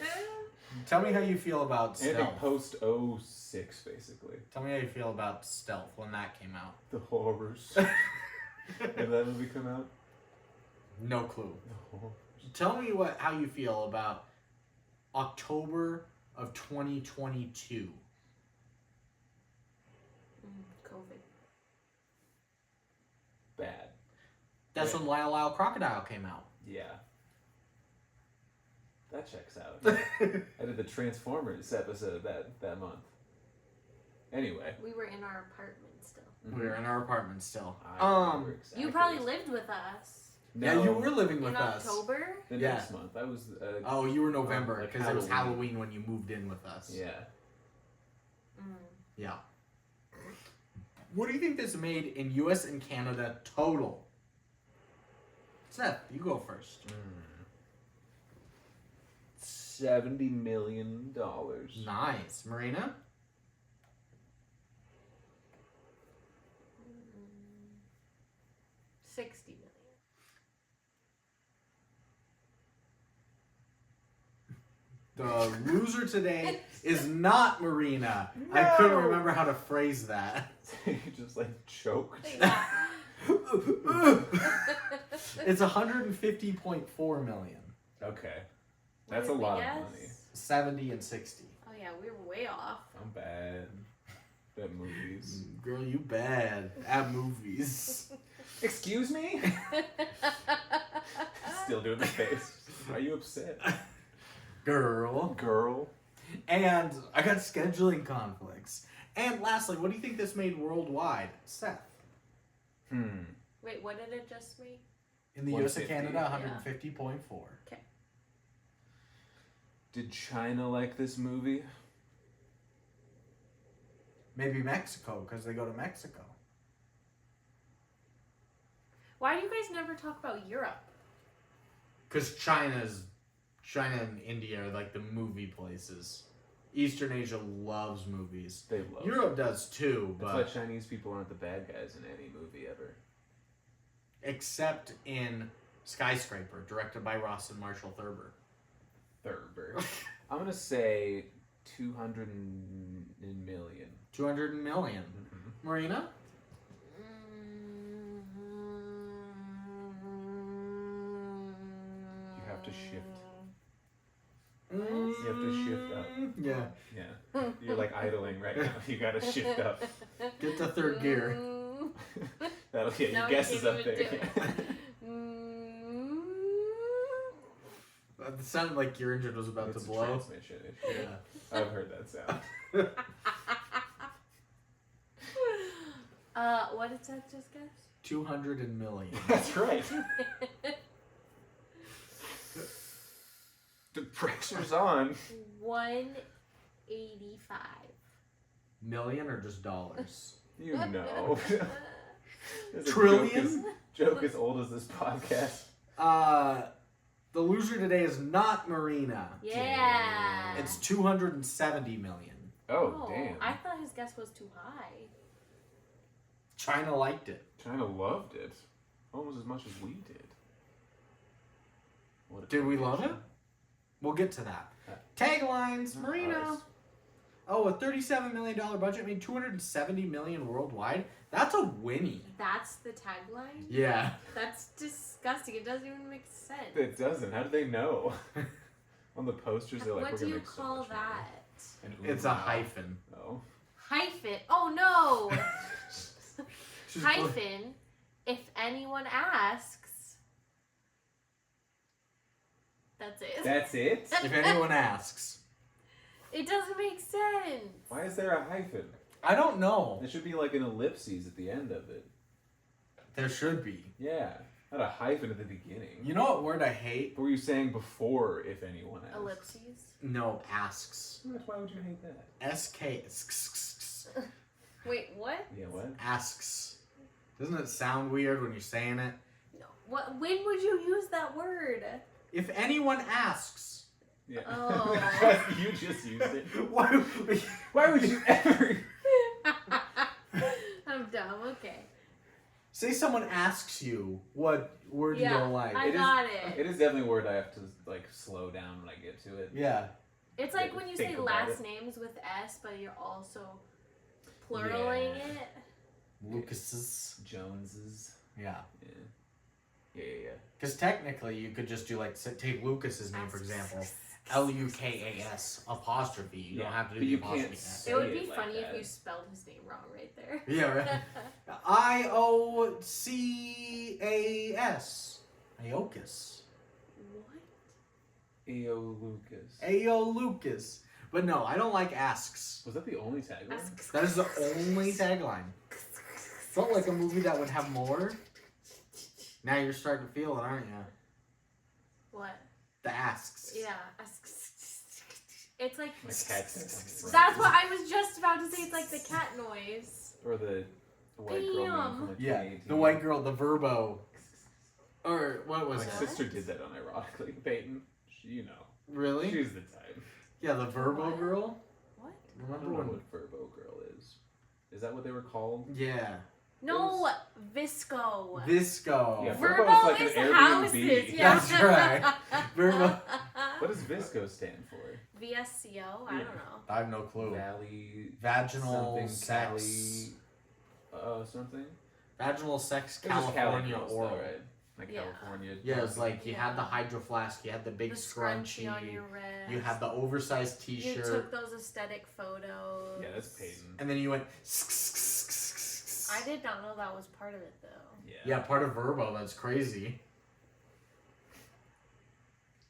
S3: Tell me how you feel about
S2: Anything
S3: Stealth.
S2: post 06, basically.
S3: Tell me how you feel about Stealth when that came out.
S2: The horrors. Did that movie come out?
S3: No clue.
S2: The horrors.
S3: Tell me how you feel about October of 2022.
S1: COVID.
S2: Bad.
S3: That's when Lyle Lyle Crocodile came out.
S2: Yeah. That checks out. I did the Transformers episode that month. Anyway.
S1: We were in our apartment still.
S3: We were in our apartment still.
S2: I remember exactly.
S1: You probably lived with us.
S3: Yeah,
S2: No,
S3: you were living with
S1: In
S3: us.
S1: October?
S2: the
S3: Yeah.
S2: next month. I was.
S3: Oh, you were November
S2: Like
S3: because it was
S2: Halloween.
S3: Halloween when you moved in with us.
S2: Yeah.
S3: Yeah. What do you think this made in U.S. and Canada total? Seth, you go first.
S2: $70 million.
S3: Nice. Marina?
S1: $60 million.
S3: The loser today is not Marina. I couldn't
S2: No.
S3: remember how to phrase that.
S2: You just like choked.
S1: Yeah.
S3: It's 150.4 million.
S2: Okay.
S1: What
S2: That's
S1: did
S2: a
S1: we
S2: lot
S1: guess?
S2: of money.
S3: 70 and 60.
S1: Oh yeah, we were way off.
S2: I'm bad at movies.
S3: Girl, you bad at movies.
S2: Excuse me? Still doing the face. Are you upset?
S3: Girl.
S2: Girl.
S3: And I got scheduling conflicts. And lastly, what do you think this made worldwide? Seth.
S1: Wait, what did it just make?
S3: In the US and
S2: 150.
S3: Canada, 150.4.
S1: Okay.
S2: Did China like this movie?
S3: Maybe Mexico, because they go to Mexico.
S1: Why do you guys never talk about Europe?
S3: Because China and India are like the movie places. Eastern Asia loves movies.
S2: They love
S3: Europe does too,
S2: That's
S3: but
S2: why Chinese people aren't the bad guys in any movie ever.
S3: except in Skyscraper, directed by Ross and Marshall Thurber.
S2: I'm gonna say 200 million.
S3: 200 million. Marina?
S2: You have to shift.
S1: What?
S2: You have to shift up.
S3: Yeah.
S2: Yeah. You're like idling right now. You gotta shift up.
S3: Get to third gear.
S2: That'll get your
S1: No,
S2: guesses
S1: you
S2: up
S1: can't
S2: there.
S1: even do it.
S3: It sounded like your engine was about
S2: It's
S3: to
S2: a
S3: blow.
S2: transmission issue.
S3: Yeah.
S2: I've heard that sound.
S1: What did that just guess?
S3: 200 million.
S2: That's right. The pressure's on.
S1: 185.
S3: Million or just dollars?
S2: You know. There's a
S3: Trillion?
S2: Joke as old as this podcast.
S3: The loser today is not Marina.
S1: Yeah.
S3: It's 270 million.
S2: Oh, damn.
S1: I thought his guess was too high.
S3: China liked it.
S2: China loved it. Almost as much as we did. What a
S3: Did we love it?
S2: combination.
S3: We'll get to that. Taglines, Marina.
S2: Nice.
S3: Oh, a $37 million budget made $270 million worldwide. That's a winnie.
S1: That's the tagline?
S3: Yeah.
S1: That's disgusting. It doesn't even make sense.
S2: It doesn't. How do they know? On the posters, they're like,
S1: What
S2: we're
S1: do
S2: gonna
S1: you
S2: make so
S1: call
S2: much
S1: that?
S3: It's a hyphen.
S2: Oh.
S1: Hyphen. Oh no. Hyphen. If anyone asks. That's it.
S2: That's it?
S3: If anyone asks.
S1: It doesn't make sense.
S2: Why is there a hyphen?
S3: I don't know.
S2: There should be like an ellipses at the end of it.
S3: There should be.
S2: Yeah. Not a hyphen at the beginning.
S3: You know what word I hate?
S2: What were you saying before, if anyone asks?
S1: Ellipses.
S3: No, asks.
S2: Why would you hate that?
S3: SK.
S1: Wait, what?
S2: Yeah, what?
S3: Asks. Doesn't it sound weird when you're saying it?
S1: No. What? When would you use that word?
S3: If anyone asks.
S2: Yeah.
S1: Oh.
S2: You just used it.
S3: Why
S2: would you ever?
S1: I'm dumb. Okay.
S3: Say someone asks you what word you don't like.
S1: I got it.
S2: It is definitely a word I have to like slow down when I get to it.
S3: Yeah.
S1: It's like when you
S2: Think
S1: say
S2: about
S1: last
S2: it.
S1: names with S, but you're also pluraling
S2: Yeah.
S1: it.
S3: Lucas's.
S2: Joneses.
S3: Yeah.
S2: Yeah.
S3: Because technically you could just do like, take Lucas's name for example. Lukas apostrophe. You don't have to do
S2: but
S3: the
S2: you
S3: apostrophe.
S2: can't
S3: S.
S1: It would be
S2: Say it like
S1: funny
S2: that.
S1: if you spelled his name wrong right there.
S3: Yeah, right. IOCAS. Iocus.
S1: What?
S2: A.O. Lucas.
S3: Ayo Lucas. But no, I don't like asks.
S2: Was that the only tagline?
S3: That is the only tagline. Felt like a movie that would have more. Now you're starting to feel it, aren't you?
S1: What?
S3: The asks.
S1: Yeah. It's like.
S2: My cat's
S1: That's what I was just about to say. It's like the cat noise.
S2: Or the white girl name from like
S3: Yeah,
S2: 2018.
S3: the white girl, the Verbo. Or what was
S2: My
S3: it?
S2: sister did that unironically. Peyton, you know.
S3: Really?
S2: She's the type.
S3: Yeah, the Verbo
S1: What?
S3: girl.
S1: What?
S2: I don't
S3: Remember
S2: know
S3: when?
S2: what Verbo Girl is. Is that what they were called?
S3: Yeah.
S1: No, Visco.
S3: Visco.
S2: Yeah,
S1: Verbo
S2: Verbo's like an
S1: is
S2: Airbnb.
S1: houses. Yeah.
S3: That's right. Verbo.
S2: What does Visco stand for?
S1: VSCO? I don't know.
S3: I have no clue.
S2: Valley
S3: Vaginal
S2: something
S3: sex.
S2: Something.
S3: Vaginal sex
S2: It was just
S3: California
S2: Cali Girls,
S3: oral.
S2: though, right? Like
S1: Yeah.
S2: California.
S3: Yeah, it's like you
S1: Yeah.
S3: had the hydro flask, you had the big
S1: The
S3: scrunchie,
S1: on your wrist.
S3: you had the oversized
S1: You
S3: T-shirt,
S1: took those aesthetic photos.
S2: Yeah, that's Peyton.
S3: and then you went.
S1: I did not know that was part of it though.
S3: Yeah, part of Verbo. That's crazy.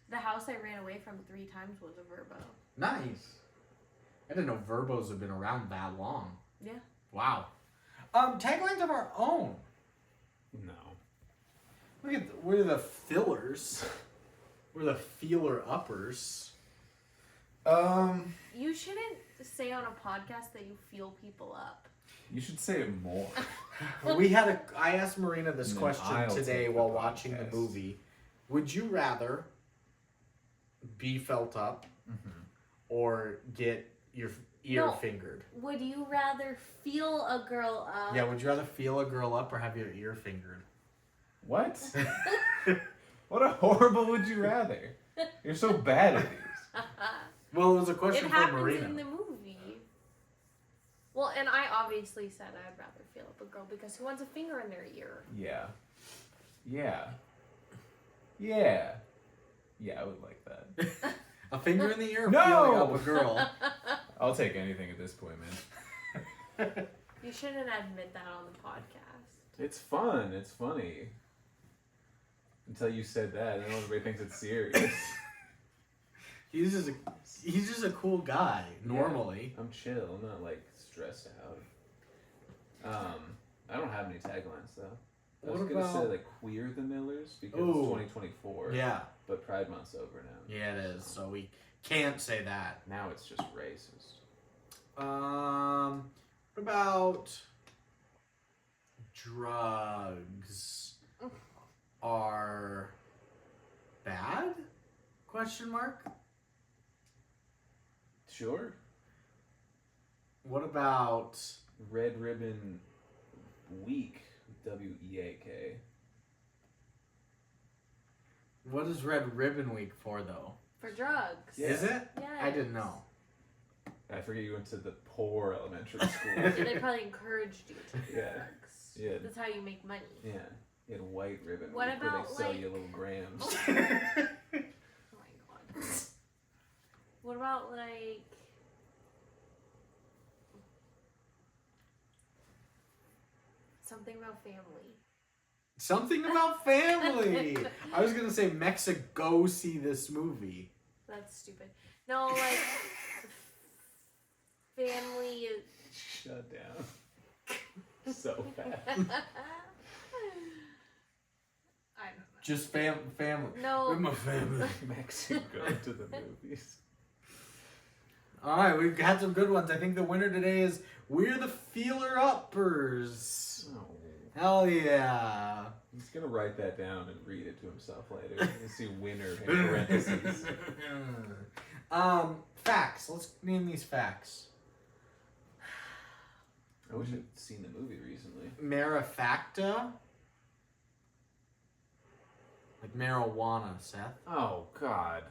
S1: The house I ran away from 3 times was a Verbo.
S3: Nice. I didn't know Verbos have been around that long.
S1: Yeah.
S3: Wow. Taglines of our own.
S2: No.
S3: Look at we're the fillers. We're the feeler uppers.
S1: You shouldn't say on a podcast that you feel people up.
S2: You should say it more.
S3: I asked Marina this
S2: And then
S3: question
S2: I'll
S3: today
S2: take the
S3: while watching the
S2: podcast.
S3: movie. Would you rather be felt up or get your ear
S1: No.
S3: fingered?
S1: Would you rather feel a girl up?
S3: Yeah, would you rather feel a girl up or have your ear fingered?
S2: What? What a horrible would you rather? You're so bad at these.
S3: Well, it was a question
S1: It
S3: for
S1: happens
S3: Marina.
S1: in the movie. Well, and I obviously said I'd rather feel up a girl because who wants a finger in their ear?
S2: Yeah. Yeah. Yeah. Yeah, I would like that.
S3: A finger in the ear or
S2: No!
S3: feeling up a girl?
S2: I'll take anything at this point, man.
S1: You shouldn't admit that on the podcast.
S2: It's fun. It's funny. Until you said that, then everybody thinks it's serious.
S3: He's just a cool guy, normally.
S2: I'm chill. I'm not like stressed out. I don't have any taglines though. I was
S3: What
S2: gonna say
S3: about-
S2: like queer the Millers because
S3: Ooh.
S2: it's 2024.
S3: Yeah.
S2: But Pride Month's over now.
S3: Yeah, it is. So we can't say that.
S2: Now it's just racist.
S3: What about drugs are bad? Question mark.
S2: Sure.
S3: What about
S2: Red Ribbon Week. WEAK.
S3: what is Red Ribbon Week for though?
S1: For drugs.
S2: Yeah.
S3: Is it?
S1: Yes.
S3: I didn't know.
S2: I forget you went to the poor elementary school.
S1: They probably encouraged you to do
S2: Yeah.
S1: drugs.
S2: Yeah.
S1: That's how you make money.
S2: Yeah. You had White Ribbon
S1: What
S2: Week where
S1: about,
S2: they sell
S1: like-
S2: you little grams.
S1: Oh my god. What about like something about family.
S3: Something about family. I was gonna say Mexico. Go see this movie.
S1: That's stupid. No, like family is.
S2: Shut down. So fast.
S1: I don't know.
S3: Just family.
S1: No.
S3: With my family.
S2: Mexico to the movies.
S3: All right, we've got some good ones. I think the winner today is We're the Feeler Uppers.
S2: Oh.
S3: Hell yeah.
S2: He's gonna write that down and read it to himself later. You see winner in parentheses.
S3: Facts. Let's name these facts.
S2: I wish I'd seen the movie recently.
S3: Marifacta. Like marijuana, Seth.
S2: Oh God.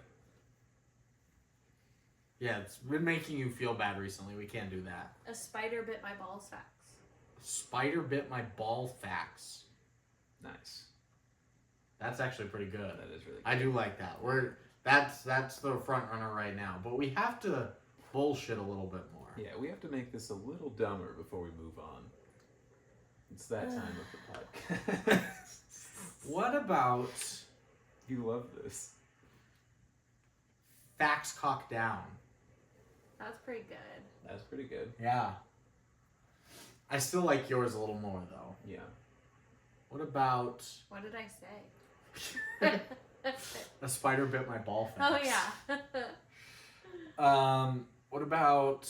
S3: Yeah, it's been making you feel bad recently. We can't do that.
S1: A spider bit my balls facts.
S3: Spider bit my ball facts.
S2: Nice.
S3: That's actually pretty good.
S2: That is really good.
S3: I do like that. That's the front runner right now. But we have to bullshit a little bit more.
S2: Yeah, we have to make this a little dumber before we move on. It's that time of the podcast.
S3: What about
S2: You love this.
S3: facts cocked down?
S1: That's pretty good.
S2: That's pretty good.
S3: Yeah. I still like yours a little more though.
S2: Yeah.
S3: What about
S1: What did I say?
S3: a spider bit my ball
S1: Oh
S3: facts?
S1: yeah.
S3: What about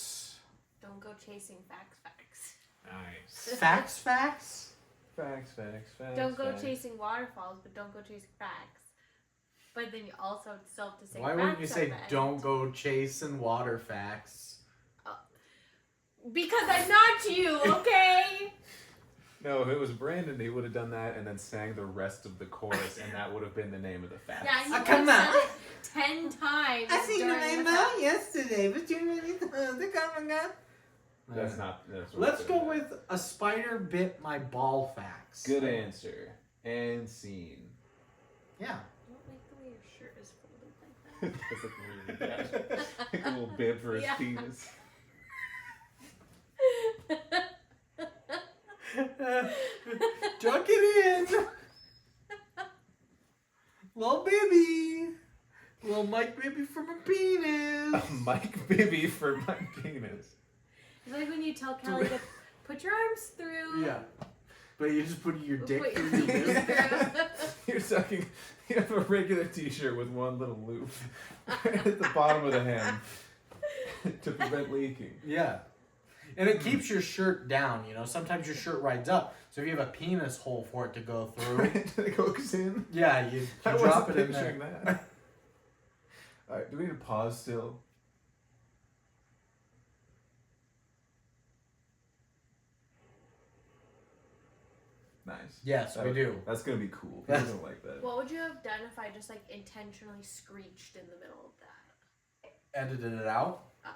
S1: Don't go chasing facts.
S2: Nice.
S3: facts?
S2: Facts.
S1: Don't go
S2: facts.
S1: chasing waterfalls, but don't go chasing facts. But then you also still have to say.
S3: Why wouldn't you
S1: facts
S3: say
S1: at the end.
S3: don't go chasing water facts?
S1: Because I'm not you, okay?
S2: No, if it was Brandon, he would have done that and then sang the rest of the chorus, and that would have been the name of the fact.
S1: Yeah, you
S3: come on.
S1: said it 10 times. during the fact.
S3: yesterday, but you really come again.
S2: That's not. That's what
S3: Let's
S2: it
S3: go
S2: is.
S3: with a spider bit my ball facts.
S2: Good answer. And scene.
S3: Yeah.
S1: I don't like the way your shirt is folded like
S2: That's like really bad. Like a little bib for his
S1: Yeah.
S2: penis.
S3: Duck it in. Little baby. Little Mike baby for my penis.
S2: Mike Bibby for my penis.
S1: It's like when you tell Kelly to put your arms through.
S3: Yeah. But you just put your dick
S1: Put
S3: through
S1: your
S3: your
S1: dick
S3: dick.
S1: through.
S2: You're sucking. You have a regular T-shirt with one little loop at the bottom of the hem to prevent leaking.
S3: Yeah. And it keeps your shirt down, you know. Sometimes your shirt rides up. So if you have a penis hole for it to go through,
S2: It goes in.
S3: yeah, you
S2: I
S3: drop
S2: wasn't
S3: it in
S2: picturing
S3: there.
S2: that. All right, do we need to pause still? Nice.
S3: Yes, we do.
S2: That's gonna be cool. People don't like that.
S1: What would you have done if I just like intentionally screeched in the middle of that?
S3: Edited it out,
S1: Oh.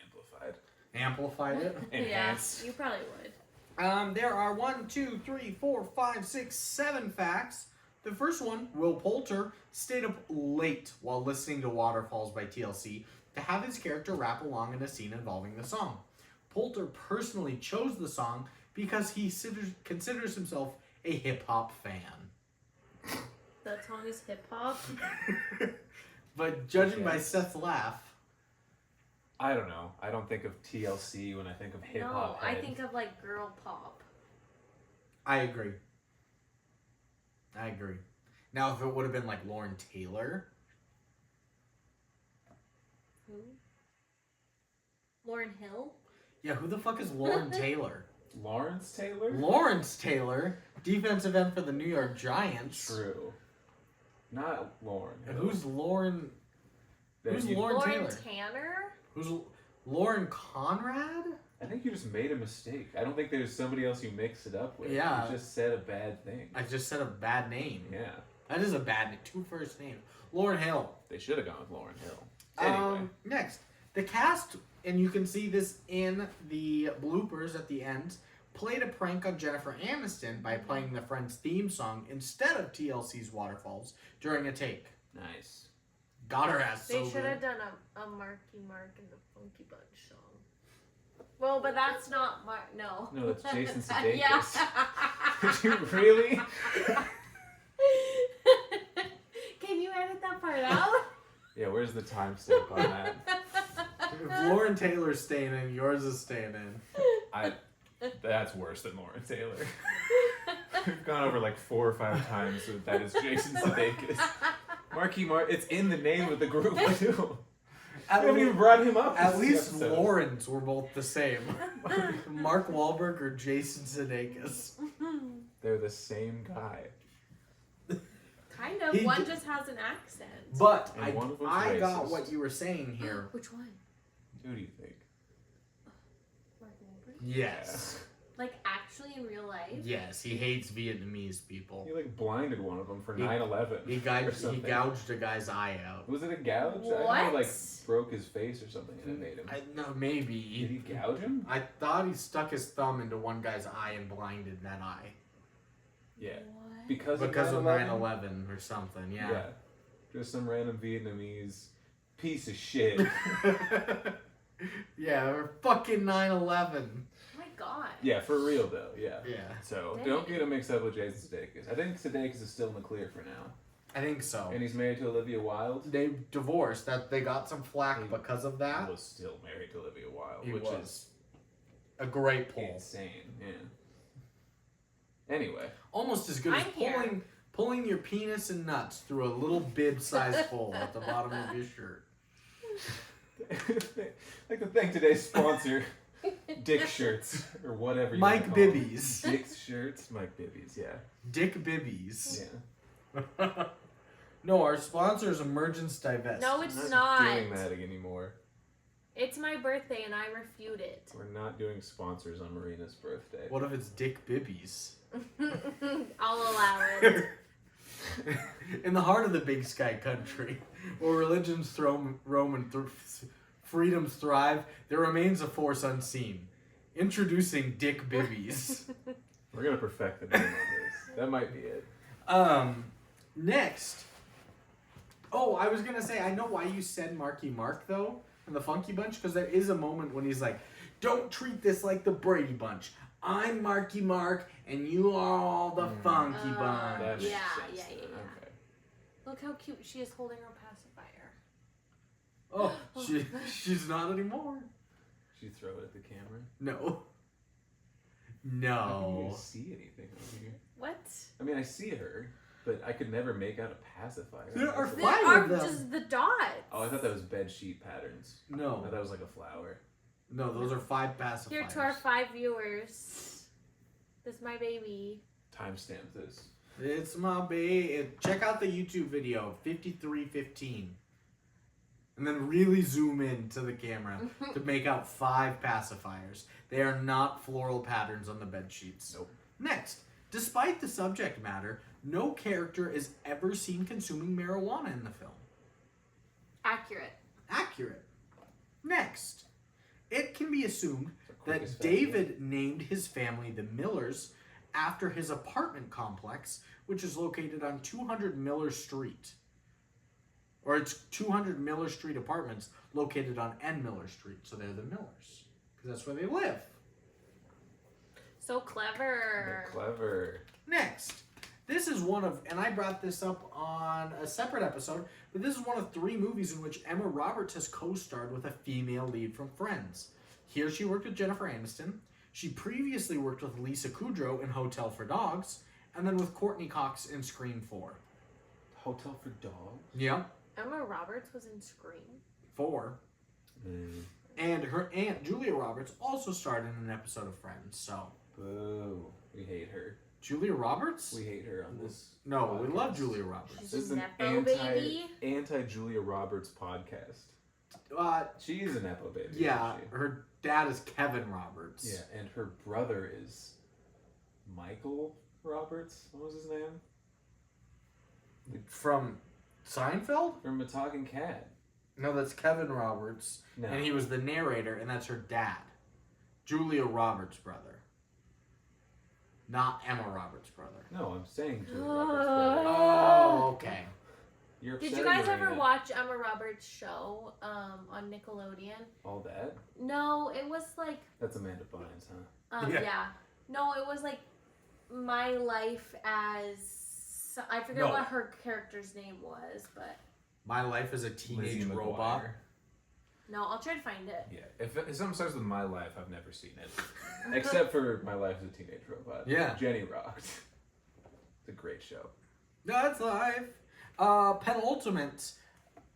S2: Amplified.
S3: amplified it.
S2: Enhanced.
S1: Yeah, you probably would.
S3: There are 1, 2, 3, 4, 5, 6, 7 facts. The first one, Will Poulter stayed up late while listening to Waterfalls by TLC to have his character rap along in a scene involving the song. Poulter personally chose the song because he considers himself a hip-hop fan.
S1: That song is hip hop.
S3: But judging
S2: Okay.
S3: by Seth's laugh,
S2: I don't know. I don't think of TLC when I think of hip
S1: No,
S2: hop.
S1: I think of like girl pop.
S3: I agree. Now, if it would have been like Lauren Taylor,
S1: Who? Lauren Hill?
S3: yeah, who the fuck is Lauren Taylor?
S2: Lawrence Taylor.
S3: Lawrence Taylor, defensive end for the New York Giants.
S2: True. Not Lauren.
S3: And who's Lauren?
S2: That
S3: Who's
S2: you-
S3: Lauren
S1: Lauren
S3: Taylor?
S1: Tanner?
S3: Who's Lauren Conrad?
S2: I think you just made a mistake. I don't think there's somebody else you mixed it up with.
S3: Yeah.
S2: You just said a bad thing.
S3: I just said a bad name.
S2: Yeah.
S3: That is a bad name. 2 first names. Lauren Hill.
S2: They should have gone with Lauren Hill. Anyway.
S3: Next, the cast, and you can see this in the bloopers at the end, played a prank on Jennifer Aniston by playing the Friends theme song instead of TLC's Waterfalls during a take.
S2: Nice.
S3: Got her ass so
S1: They should
S3: good.
S1: have done a Marky Mark and the Funky Bunch song. Well, but that's not no.
S2: No, that's Jason Sudeikis.
S1: Yeah.
S2: Did you really?
S1: Can you edit that part out?
S2: Yeah, where's the timestamp on that?
S3: If Lauren Taylor's staying in, yours is staying in.
S2: That's worse than Lauren Taylor. We've gone over like 4 or 5 times so that is Jason Sudeikis. Marky Mark, it's in the name of the group too. I haven't even brought him up.
S3: At least Lawrence were both the same. Mark Wahlberg or Jason Sudeikis.
S2: They're the same guy.
S1: Kind of. One just has an accent.
S3: But
S2: and
S3: I got what you were saying here.
S1: Which one?
S2: Who do you think?
S1: Mark Wahlberg?
S3: Yes.
S1: Like actually in real life?
S3: Yes, he hates Vietnamese people.
S2: He like blinded one of them for 9/11.
S3: He gouged a guy's eye out.
S2: Was it a gouge?
S1: What?
S2: I know he like broke his face or something and it made him.
S3: No, maybe.
S2: Did he gouge him?
S3: I thought he stuck his thumb into one guy's eye and blinded that eye.
S2: Yeah.
S1: What?
S2: Because of
S3: 9/11 or something, yeah.
S2: Just some random Vietnamese piece of shit.
S3: Yeah, or fucking 9/11.
S1: Oh my god.
S2: Yeah, for real though, yeah.
S3: Yeah.
S2: So, don't get him mixed up with Jason Sudeikis. I think Sudeikis is still in the clear for now.
S3: I think so.
S2: And he's married to Olivia Wilde.
S3: They divorced. That they got some flack because of that.
S2: He was still married to Olivia Wilde,
S3: He
S2: which
S3: was.
S2: is
S3: A great pull.
S2: insane. Yeah. Anyway.
S3: Almost as good as pulling your penis and nuts through a little bib-sized hole at the bottom of your shirt.
S2: Like to thank today's sponsor, Dick Shirts, or whatever you
S3: Mike
S2: want to call
S3: Bibbies.
S2: them. Dick's Shirts, Mike Bibbies, yeah.
S3: Dick Bibbies.
S2: Yeah.
S3: No, our sponsor is Emergence Divest.
S1: No, it's
S2: We're
S1: not.
S2: doing that anymore.
S1: It's my birthday and I refute it.
S2: We're not doing sponsors on Marina's birthday.
S3: What if it's Dick Bibbies?
S1: I'll allow it.
S3: In the heart of the Big Sky country, where religions roam and freedoms thrive, there remains a force unseen. Introducing Dick Bibbies.
S2: We're gonna perfect the name on this. That might be it.
S3: Next. Oh, I was gonna say, I know why you said Marky Mark though, in the Funky Bunch, because there is a moment when he's like, "Don't treat this like the Brady Bunch. I'm Marky Mark, and you are all the Funky Bunch."
S2: That makes
S1: Yeah.
S2: sense then. Okay.
S1: Look how cute she is holding her pacifier.
S3: Oh, she's not anymore.
S2: She throw it at the camera.
S3: No.
S2: How can you
S3: No.
S2: see anything over here?
S1: What?
S2: I mean, I see her, but I could never make out a pacifier.
S3: There are
S2: That's
S1: There
S3: Five
S1: are
S3: of them.
S1: just the dots.
S2: Oh, I thought that was bed sheet patterns. I
S3: No.
S2: thought that was like a flower.
S3: No, those are 5 pacifiers.
S1: Here to our 5 viewers. This is my baby.
S2: Timestamp this.
S3: It's my baby. Check out the YouTube video, 5315. And then really zoom in to the camera to make out 5 pacifiers. They are not floral patterns on the bed sheets.
S2: Nope.
S3: Next, despite the subject matter, no character is ever seen consuming marijuana in the film.
S1: Accurate.
S3: Accurate. Next, it can be assumed that
S2: quickest
S3: David named his family the Millers after his apartment complex, which is located on 200 Miller Street. Or it's 200 Miller Street apartments located on N Miller Street. So they're the Millers. Because that's where they live.
S1: So clever.
S2: They're clever.
S3: Next, this is one of, and I brought this up on a separate episode, but this is one of 3 movies in which Emma Roberts has co-starred with a female lead from Friends. Here she worked with Jennifer Aniston. She previously worked with Lisa Kudrow in Hotel for Dogs, and then with Courtney Cox in Scream 4.
S2: Hotel for Dogs?
S3: Yeah,
S1: Emma Roberts was in Scream.
S3: 4.
S2: Mm.
S3: And her aunt, Julia Roberts, also starred in an episode of Friends, so.
S2: Boo. We hate her.
S3: Julia Roberts?
S2: We hate her on this.
S3: No, we
S2: podcast.
S3: love Julia Roberts.
S1: She's
S2: This is
S1: a
S2: an
S1: Nepo baby.
S2: anti-Julia Roberts podcast. She is a Nepo baby.
S3: Yeah,
S2: isn't she?
S3: her dad is Kevin Roberts.
S2: Yeah, and her brother is Michael Roberts. What was his name?
S3: From Seinfeld?
S2: From A Talking Cat.
S3: No, that's Kevin Roberts.
S2: No.
S3: And he was the narrator, and that's her dad. Julia Roberts' brother. Not Emma Roberts' brother.
S2: No, I'm saying Julia Roberts' brother.
S3: Oh, okay.
S2: You're
S1: Did
S2: upset,
S1: you guys
S2: Marina.
S1: ever watch Emma Roberts' show on Nickelodeon?
S2: All that?
S1: No, it was like...
S2: That's Amanda Bynes, huh?
S1: Yeah. No, it was like My Life as... I forget what her character's name was, but...
S3: My Life as a Teenage
S2: Lizzie
S3: Robot.
S2: McGuire.
S1: No, I'll try to find it.
S4: Yeah, if something starts with My Life, I've never seen it.
S2: Except for My Life as a Teenage Robot.
S3: Yeah.
S2: Jenny rocked. It's a great show.
S3: That's life. Penultimate.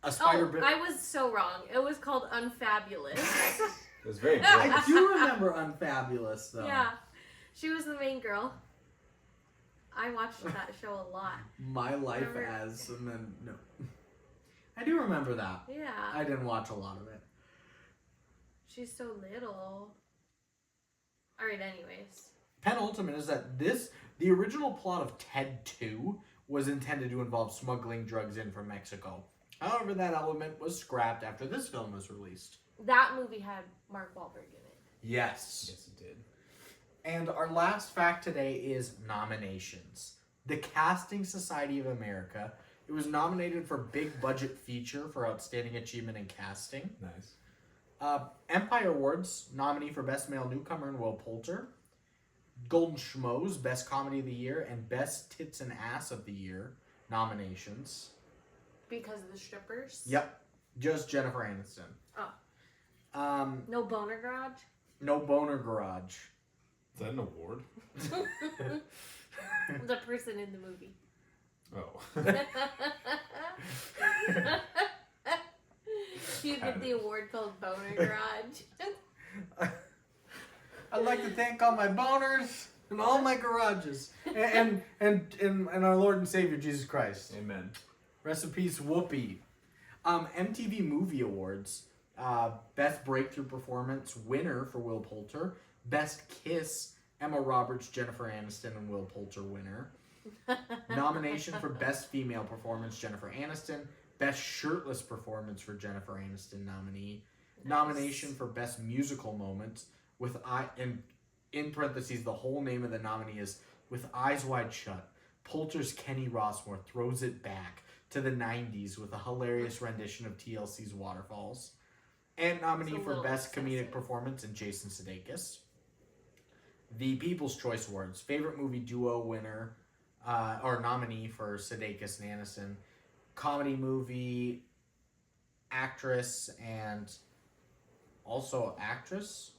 S3: A spider bit.
S1: I was so wrong. It was called Unfabulous.
S2: It was very good.
S3: I do remember Unfabulous, though.
S1: Yeah. She was the main girl. I watched that show a lot.
S3: My Life as, and then, no. I do remember that.
S1: Yeah.
S3: I didn't watch a lot of it.
S1: She's so little. Alright, anyways.
S3: Penultimate is that the original plot of Ted 2 was intended to involve smuggling drugs in from Mexico. However, that element was scrapped after this film was released.
S1: That movie had Mark Wahlberg in it.
S3: Yes.
S2: Yes, it did.
S3: And our last fact today is nominations. The Casting Society of America. It was nominated for Big Budget Feature for Outstanding Achievement in Casting.
S2: Nice.
S3: Empire Awards, nominee for Best Male Newcomer in Will Poulter. Golden Schmoes, Best Comedy of the Year, and Best Tits and Ass of the Year nominations.
S1: Because of the strippers?
S3: Yep. Just Jennifer Aniston.
S1: Oh. No Boner Garage?
S3: No Boner Garage.
S4: Is that an award?
S1: The person in the movie.
S4: Oh.
S1: You get the award called Boner Garage.
S3: I'd like to thank all my boners and all my garages. And our Lord and Savior Jesus Christ.
S2: Amen.
S3: Rest in peace, Whoopi. MTV Movie Awards. Best Breakthrough Performance winner for Will Poulter. Best Kiss, Emma Roberts, Jennifer Aniston, and Will Poulter winner. Nomination for Best Female Performance, Jennifer Aniston. Best Shirtless Performance for Jennifer Aniston nominee. Nice. Nomination for Best Musical Moment with and in parentheses the whole name of the nominee is With Eyes Wide Shut. Poulter's Kenny Rossmore throws it back to the 90s with a hilarious rendition of TLC's Waterfalls. And nominee for Best Comedic Performance in Jason Sudeikis. The People's Choice Awards. Favorite Movie Duo winner, or nominee for Sudeikis and Aniston. Comedy Movie Actress and also Actress.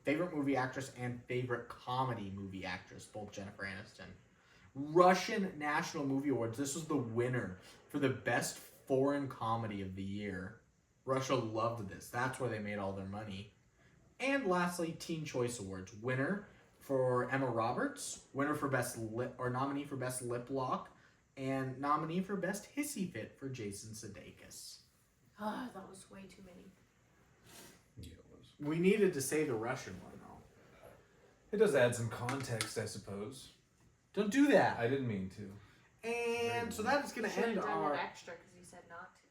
S3: Favorite Movie Actress and Favorite Comedy Movie Actress, both Jennifer Aniston. Russian National Movie Awards. This was the winner for the Best Foreign Comedy of the Year. Russia loved this. That's where they made all their money. And lastly, Teen Choice Awards. Winner for Emma Roberts. Winner for Best Lip, or nominee for Best Lip Lock. And nominee for Best Hissy Fit for Jason Sudeikis.
S1: Oh, that was way too many.
S2: Yeah, it was.
S3: We needed to say the Russian one, though.
S4: It does add some context, I suppose.
S3: Don't do that.
S4: I didn't mean to.
S3: And so that is going to end
S1: Done
S3: our...
S1: it extra because you said not to.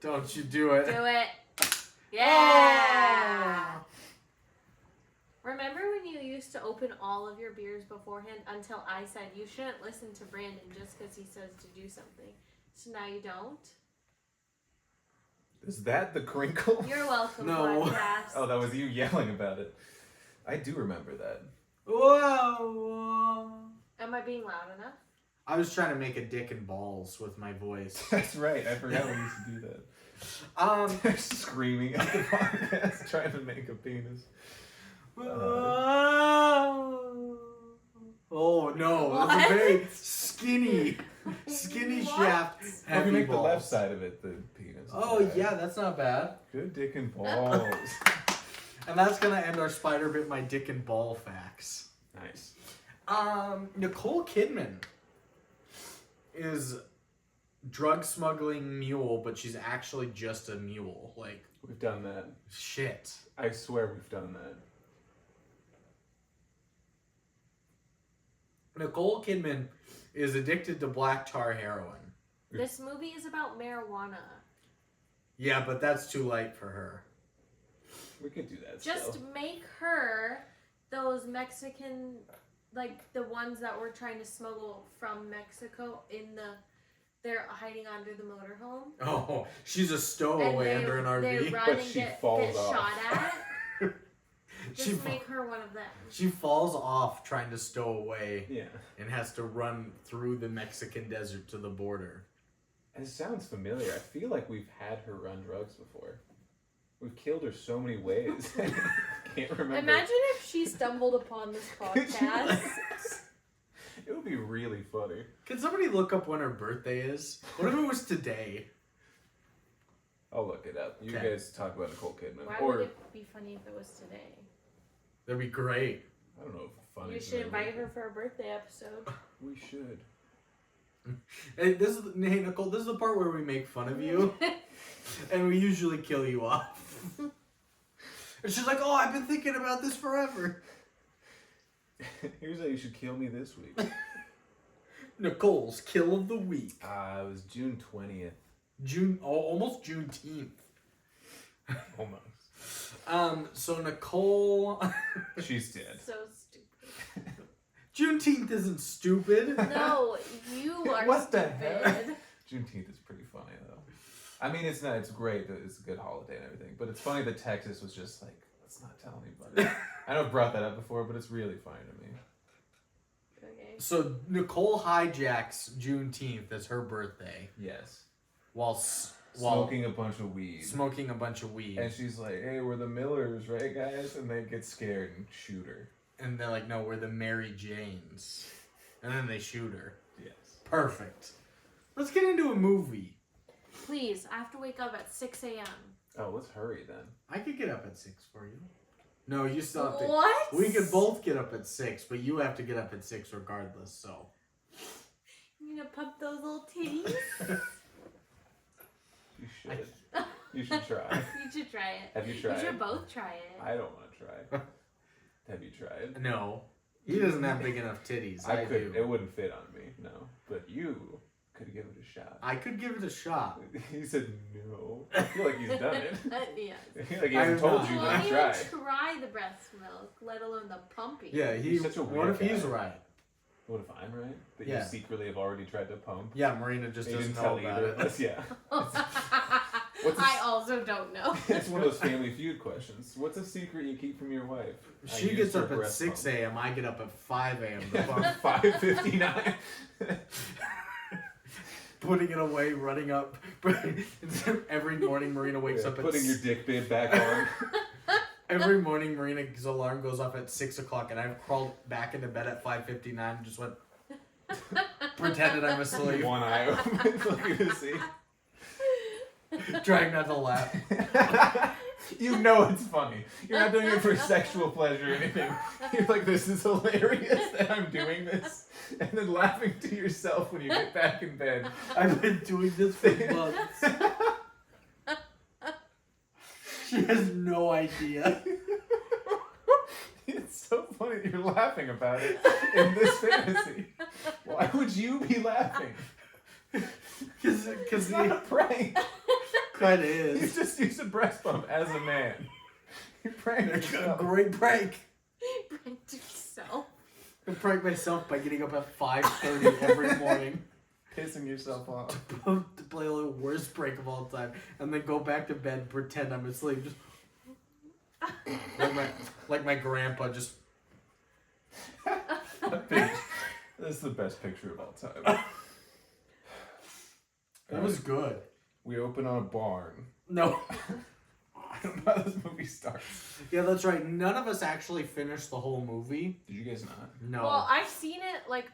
S3: Don't you do it.
S1: Do it. Yeah. Oh. Remember when you used to open all of your beers beforehand until I said you shouldn't listen to Brandon just because he says to do something. So now you don't?
S2: Is that the crinkle?
S1: You're welcome,
S3: No.
S1: podcast.
S2: Oh, that was you yelling about it. I do remember that.
S3: Whoa.
S1: Am I being loud enough?
S3: I was trying to make a dick and balls with my voice.
S2: That's right. I forgot we used to do that. Screaming at the podcast, trying to make a penis.
S3: Oh no,
S1: What?
S3: that's a very skinny shaft.
S2: If you
S3: Heavy
S2: make the
S3: balls.
S2: left side of it the penis.
S3: Oh
S2: Right.
S3: yeah, that's not bad.
S2: Good dick and balls.
S3: And that's gonna end our spider bit my dick and ball facts.
S2: Nice.
S3: Nicole Kidman is drug smuggling mule, but she's actually just a mule. Like,
S2: We've done that.
S3: shit.
S2: I swear we've done that.
S3: Nicole Kidman is addicted to black tar heroin.
S1: This movie is about marijuana.
S3: Yeah, but that's too light for her.
S2: We could do that
S1: Just
S2: still.
S1: make her those Mexican like the ones that we're trying to smuggle from Mexico they're hiding under the motorhome.
S3: Oh, she's a stowaway under an
S1: They
S3: RV.
S1: run
S2: But
S1: and
S2: she
S1: get
S2: falls off.
S1: shot at.
S3: She
S1: Just
S3: fa-
S1: make her one of them.
S3: She falls off trying to stow away
S2: Yeah.
S3: and has to run through the Mexican desert to the border.
S2: It sounds familiar. I feel like we've had her run drugs before. We've killed her so many ways. I can't remember.
S1: Imagine if she stumbled upon this
S2: Could you
S1: podcast.
S2: It would be really funny.
S3: Can somebody look up when her birthday is? What if it was today?
S2: I'll look it up. You
S3: Okay.
S2: guys talk about Nicole Kidman.
S1: Why
S2: Or,
S1: would it be funny if it was today?
S3: That'd be great.
S2: I don't know if funny.
S1: You should invite her for a birthday episode.
S2: We should.
S3: Hey, hey Nicole, this is the part where we make fun of you, and we usually kill you off. And she's like, "Oh, I've been thinking about this forever."
S2: Here's how you should kill me this week.
S3: Nicole's kill of the week.
S2: It was June 20th.
S3: Almost Juneteenth.
S2: Almost.
S3: So Nicole,
S2: She's dead.
S1: So stupid.
S3: Juneteenth isn't stupid.
S1: No, you are
S2: What the
S1: stupid.
S2: heck? Juneteenth is pretty funny, though. I mean, it's not. It's great. It's a good holiday and everything. But it's funny that Texas was just like, let's not tell anybody. I know I've brought that up before, but it's really funny to me.
S1: Okay.
S3: So Nicole hijacks Juneteenth as her birthday
S2: Yes.
S3: while
S2: Smoking a bunch of weed.
S3: smoking a bunch of weed.
S2: And she's like, hey, we're the Millers, right, guys? And they get scared and shoot her.
S3: And they're like, no, we're the Mary Janes. And then they shoot her.
S2: Yes.
S3: Perfect. Let's get into a movie.
S1: Please, I have to wake up at 6 a.m.
S2: Oh, let's hurry then.
S3: I could get up at 6 for you. No, you still have to.
S1: What?
S3: We could both get up at 6, but you have to get up at 6 regardless, so.
S1: You gonna pump those little titties?
S2: You should. You should try.
S1: You should try it.
S2: Have you tried?
S1: You should both try it.
S2: I don't want to try. Have you tried?
S3: No. He doesn't have big enough titties. I
S2: could.
S3: do.
S2: It wouldn't fit on me, no. But you could give it a shot.
S3: I could give it a shot.
S2: He said no. I feel like he's done it.
S1: Yes.
S2: I feel like he hasn't
S3: I'm
S2: told
S3: not.
S2: you
S1: You
S2: not
S1: won't
S2: to
S1: even
S2: try.
S1: try the breast milk, let alone the pumping.
S3: Yeah,
S2: You're such a
S3: what if
S2: weird
S3: he's
S2: guy.
S3: right?
S2: What if I'm right? That
S3: Yeah.
S2: you secretly have already tried to pump?
S3: Yeah, Marina just
S2: And you
S3: doesn't
S2: didn't
S3: know
S2: tell
S3: about
S2: either
S3: it.
S2: of us? Yeah. What's
S1: I also don't know.
S2: It's one of those Family Feud questions. What's a secret you keep from your wife? I
S3: She
S2: used
S3: gets
S2: her
S3: up at
S2: breast
S3: 6
S2: pump.
S3: a.m. I get up at 5 a.m. to pump.
S2: 5:59.
S3: Putting it away, running up. Every morning, Marina wakes up at
S2: putting your dick bib back on.
S3: Every morning, Marina's alarm goes off at 6 o'clock, and I've crawled back into bed at 5:59 and just went, pretended I'm asleep,
S2: One eye open, looking to see.
S3: trying not to laugh.
S2: You know it's funny. You're not doing it for sexual pleasure or anything. You're like, this is hilarious that I'm doing this. And then laughing to yourself when you get back in bed.
S3: I've been doing this for months. She has no idea.
S2: It's so funny that you're laughing about it in this fantasy. Why would you be laughing?
S3: Because
S2: It's not a prank.
S3: kind of
S2: You
S3: is.
S2: just used a breast pump as a man. You pranked
S3: A
S2: yourself.
S3: great prank.
S1: Pranked yourself.
S3: I prank myself by getting up at 5:30 every morning
S2: Pissing yourself off.
S3: to play a little worst prank of all time, and then go back to bed and pretend I'm asleep. Just like my grandpa, just
S2: This is the best picture of all time.
S3: it was good.
S2: We open on a barn.
S3: No,
S2: I don't know how this movie starts.
S3: yeah, that's right. None of us actually finished the whole movie.
S2: Did you guys not?
S3: No.
S1: Well, I've seen it like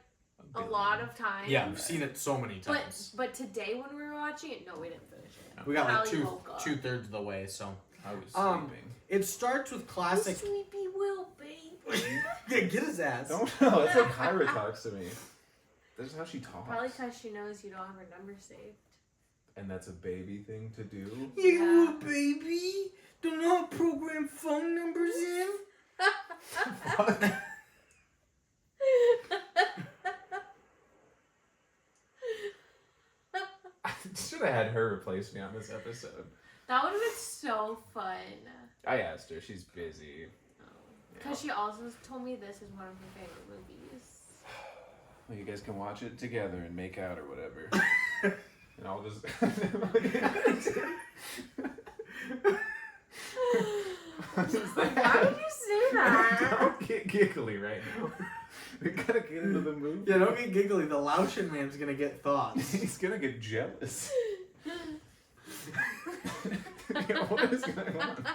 S1: a lot of times.
S3: Yeah, I've seen it so many times.
S1: But today when we were watching it, no, we didn't finish it.
S3: We got like
S1: Hallie woke up.
S3: 2/3 of the way, so.
S2: I was
S3: Um,
S2: sleeping.
S3: It starts with classic.
S1: Sleepy Will, babe.
S3: Yeah, get his ass.
S2: Don't know. That's how Kyra talks to me. That's how she talks.
S1: Probably because she knows you don't have her number saved.
S2: And that's a baby thing to do.
S3: You baby, don't know how to program phone numbers in.
S2: I should have had her replace me on this episode.
S1: That would have been so fun.
S2: I asked her. She's busy.
S1: Oh. Because she also told me this is one of her favorite movies.
S2: Well, you guys can watch it together and make out or whatever. And I'll just.
S1: Why did you say that?
S2: Don't get giggly right now. We gotta get into the movie.
S3: Yeah, don't get giggly. The Laotian man's gonna get thoughts.
S2: He's gonna get jealous. What is going on?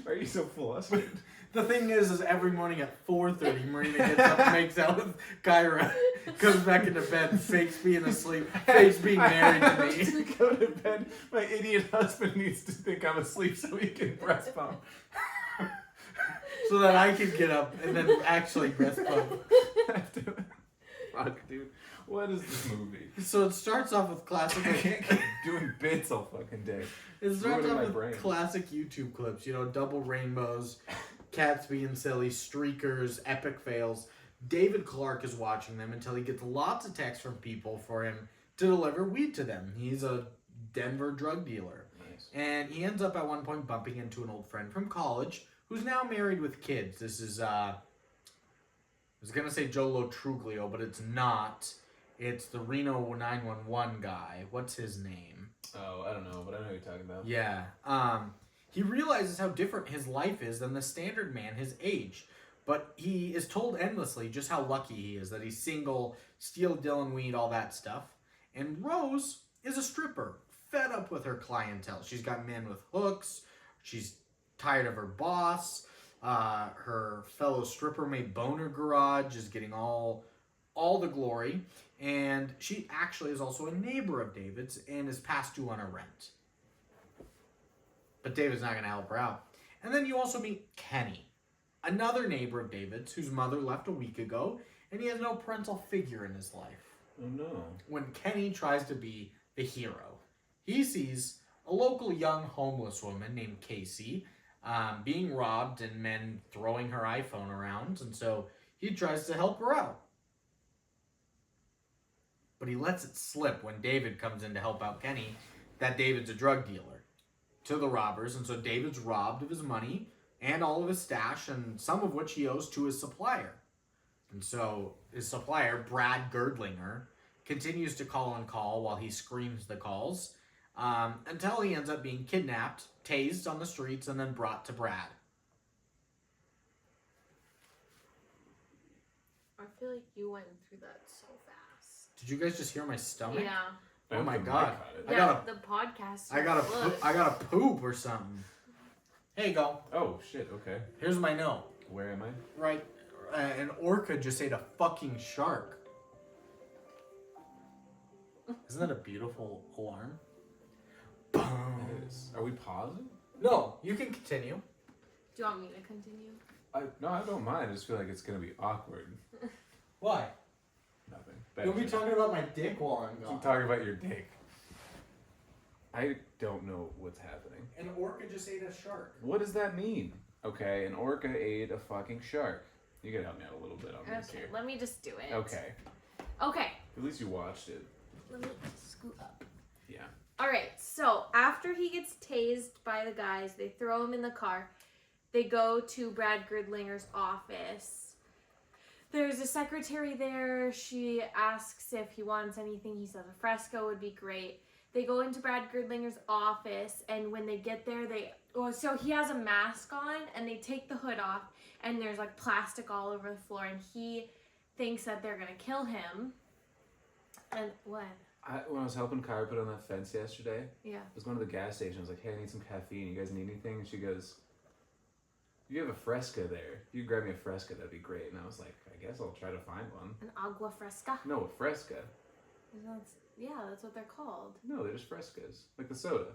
S2: Why are you so flustered?
S3: The thing is every morning at 4:30, Marina gets up and makes out with Kyra, comes back into bed, fakes being asleep, fakes being married to me.
S2: To go to bed, my idiot husband needs to think I'm asleep so he can breast pump.
S3: So that I can get up and then actually breast pump.
S2: Fuck, dude. What is this movie?
S3: So it starts off with classic.
S2: I can't keep doing bits all fucking day.
S3: It starts
S2: Ruining
S3: off
S2: my
S3: with
S2: brain.
S3: classic YouTube clips. You know, double rainbows, cats being silly, streakers, epic fails. David Clark is watching them until he gets lots of texts from people for him to deliver weed to them. He's a Denver drug dealer.
S2: Nice.
S3: And he ends up at one point bumping into an old friend from college who's now married with kids. This is, I was going to say Joe Lo Truglio, but it's not. It's the Reno 911 guy. What's his name?
S2: Oh, I don't know, but I know who you're talking about.
S3: Yeah. He realizes how different his life is than the standard man his age. But he is told endlessly just how lucky he is, that he's single, steal Dylan weed, all that stuff. And Rose is a stripper, fed up with her clientele. She's got men with hooks. She's tired of her boss. Her fellow stripper mate Boner Garage is getting all the glory. And she actually is also a neighbor of David's and is past due on her rent. But David's not going to help her out. And then you also meet Kenny, another neighbor of David's whose mother left a week ago, and he has no parental figure in his life.
S2: Oh no.
S3: When Kenny tries to be the hero, he sees a local young homeless woman named Casey being robbed and men throwing her iPhone around, and so he tries to help her out. But he lets it slip when David comes in to help out Kenny that David's a drug dealer to the robbers, and so David's robbed of his money and all of his stash, and some of which he owes to his supplier. And so his supplier, Brad Girdlinger, continues to call on call while he screams the calls, until he ends up being kidnapped, tased on the streets, and then brought to Brad.
S1: I feel like you went through that so fast.
S3: Did you guys just hear my stomach?
S1: Yeah.
S3: Oh my
S2: The mic
S3: God.
S2: caught it.
S3: I
S1: Yeah,
S3: gotta-
S1: the podcast.
S3: I gotta poop or something. Here you go.
S2: Oh shit, okay.
S3: Here's my note.
S2: Where am I?
S3: Right, an orca just ate a fucking shark. Isn't that a beautiful alarm? Boom.
S2: It is. Are we pausing?
S3: No, you can continue.
S1: Do you want me to continue?
S2: No, I don't mind. I just feel like it's gonna be awkward.
S3: Why?
S2: Nothing.
S3: You'll be talking about my dick while I'm
S2: Keep
S3: gone.
S2: talking about your dick. I don't know what's happening.
S3: An orca just ate a shark.
S2: What does that mean? Okay, an orca ate a fucking shark. You gotta help me out a little bit on this
S1: Okay,
S2: here.
S1: let me just do it.
S2: Okay.
S1: Okay,
S2: At least you watched it.
S1: let me scoot up.
S2: Yeah.
S1: Alright, so after he gets tased by the guys, they throw him in the car. They go to Brad Girdlinger's office. There's a secretary there. She asks if he wants anything. He says a fresco would be great. They go into Brad Girdlinger's office, and when they get there, so he has a mask on, and they take the hood off, and there's like plastic all over the floor, and he thinks that they're gonna kill him. And what?
S2: When I was helping Kyra put on that fence yesterday,
S1: Yeah.
S2: I was going to the gas station. I was like, hey, I need some caffeine. You guys need anything? And she goes, you have a Fresca there. If you grab me a Fresca, that'd be great. And I was like, I guess I'll try to find one.
S1: An agua fresca?
S2: No, a Fresca.
S1: That's what they're called.
S2: No, they're just Frescas. Like the soda.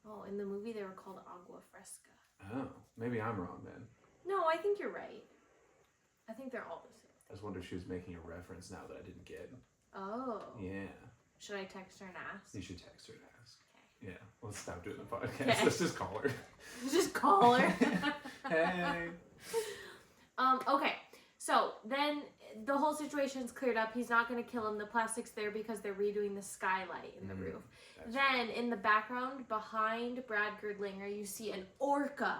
S1: Oh, in the movie they were called agua fresca.
S2: Oh, maybe I'm wrong then.
S1: No, I think you're right. I think they're all the same.
S2: I just wonder if she was making a reference now that I didn't get.
S1: Oh.
S2: Yeah.
S1: Should I text her and ask?
S2: You should text her and ask.
S1: Okay.
S2: Yeah, let's stop doing the podcast.
S1: Okay.
S2: Let's just call her.
S1: Just call her.
S2: Hey.
S1: Okay. So then the whole situation's cleared up. He's not going to kill him. The plastic's there because they're redoing the skylight in the roof.
S2: That's
S1: Then in the background behind Brad Girdlinger, you see an orca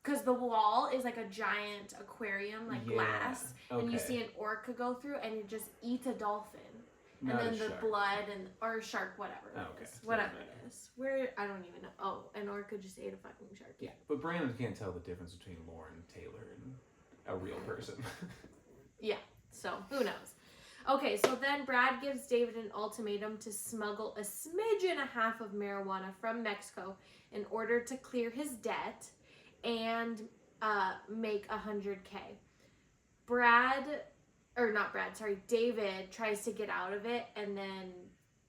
S1: because the wall is like a giant aquarium, like glass, and you see an orca go through, and it just eats a dolphin.
S2: Not
S1: and then
S2: a
S1: the
S2: shark.
S1: blood or a shark, whatever it is. Whatever
S2: Yeah.
S1: it is. Where, I don't even know. Oh, an orca just ate a fucking shark.
S2: Yeah, but Brandon can't tell the difference between Lauren Taylor and a real person.
S1: Yeah, so who knows? Okay, so then Brad gives David an ultimatum to smuggle a smidge and a half of marijuana from Mexico in order to clear his debt and make $100K. David tries to get out of it, and then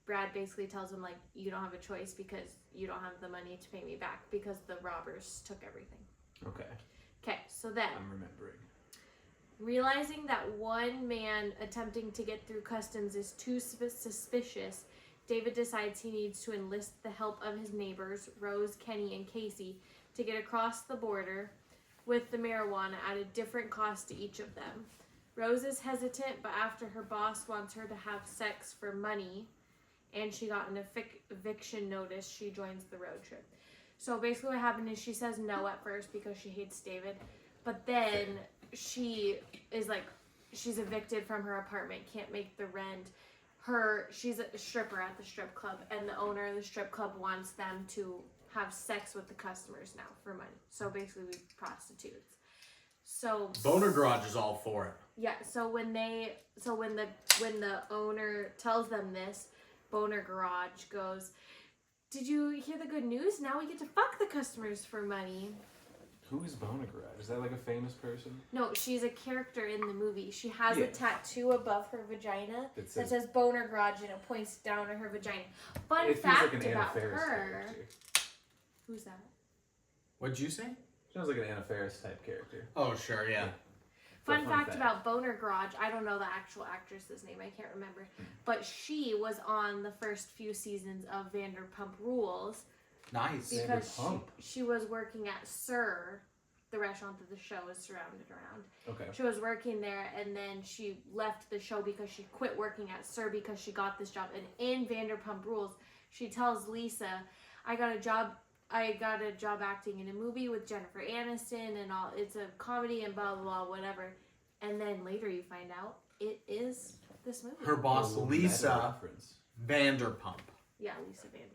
S1: Brad basically tells him, like, you don't have a choice because you don't have the money to pay me back because the robbers took everything. Okay, so then
S2: I'm remembering.
S1: realizing that one man attempting to get through customs is too suspicious, David decides he needs to enlist the help of his neighbors, Rose, Kenny, and Casey, to get across the border with the marijuana at a different cost to each of them. Rose is hesitant, but after her boss wants her to have sex for money, and she got an eviction notice, she joins the road trip. So basically what happened is she says no at first because she hates David, but then she is like, she's evicted from her apartment, can't make the rent. She's a stripper at the strip club, and the owner of the strip club wants them to have sex with the customers now for money. So basically prostitutes. So
S3: Boner Garage is all for it.
S1: yeah, when the owner tells them this, Boner Garage goes, "Did you hear the good news? Now we get to fuck the customers for money."
S2: Who is Boner Garage? Is that like a famous person?
S1: No, she's a character in the movie. She has a tattoo above her vagina that says Boner Garage, and it points down at her vagina. Fun fact
S2: like an
S1: about
S2: Anna Faris
S1: her.
S2: character.
S1: Who's that?
S3: What'd you say?
S2: Sounds like an Anna Faris type character.
S3: Oh, sure, yeah.
S1: Fun fact about Boner Garage, I don't know the actual actress's name, I can't remember, but she was on the first few seasons of Vanderpump Rules.
S3: Nice.
S1: Because she was working at Sir, the restaurant that the show is surrounded around.
S2: Okay.
S1: She was working there, and then she left the show because she quit working at Sir because she got this job. And in Vanderpump Rules, she tells Lisa, I got a job acting in a movie with Jennifer Aniston and all. It's a comedy and blah, blah, blah, whatever. And then later you find out it is this movie.
S3: Her boss, Lisa Vanderpump.
S1: Yeah, Lisa Vanderpump.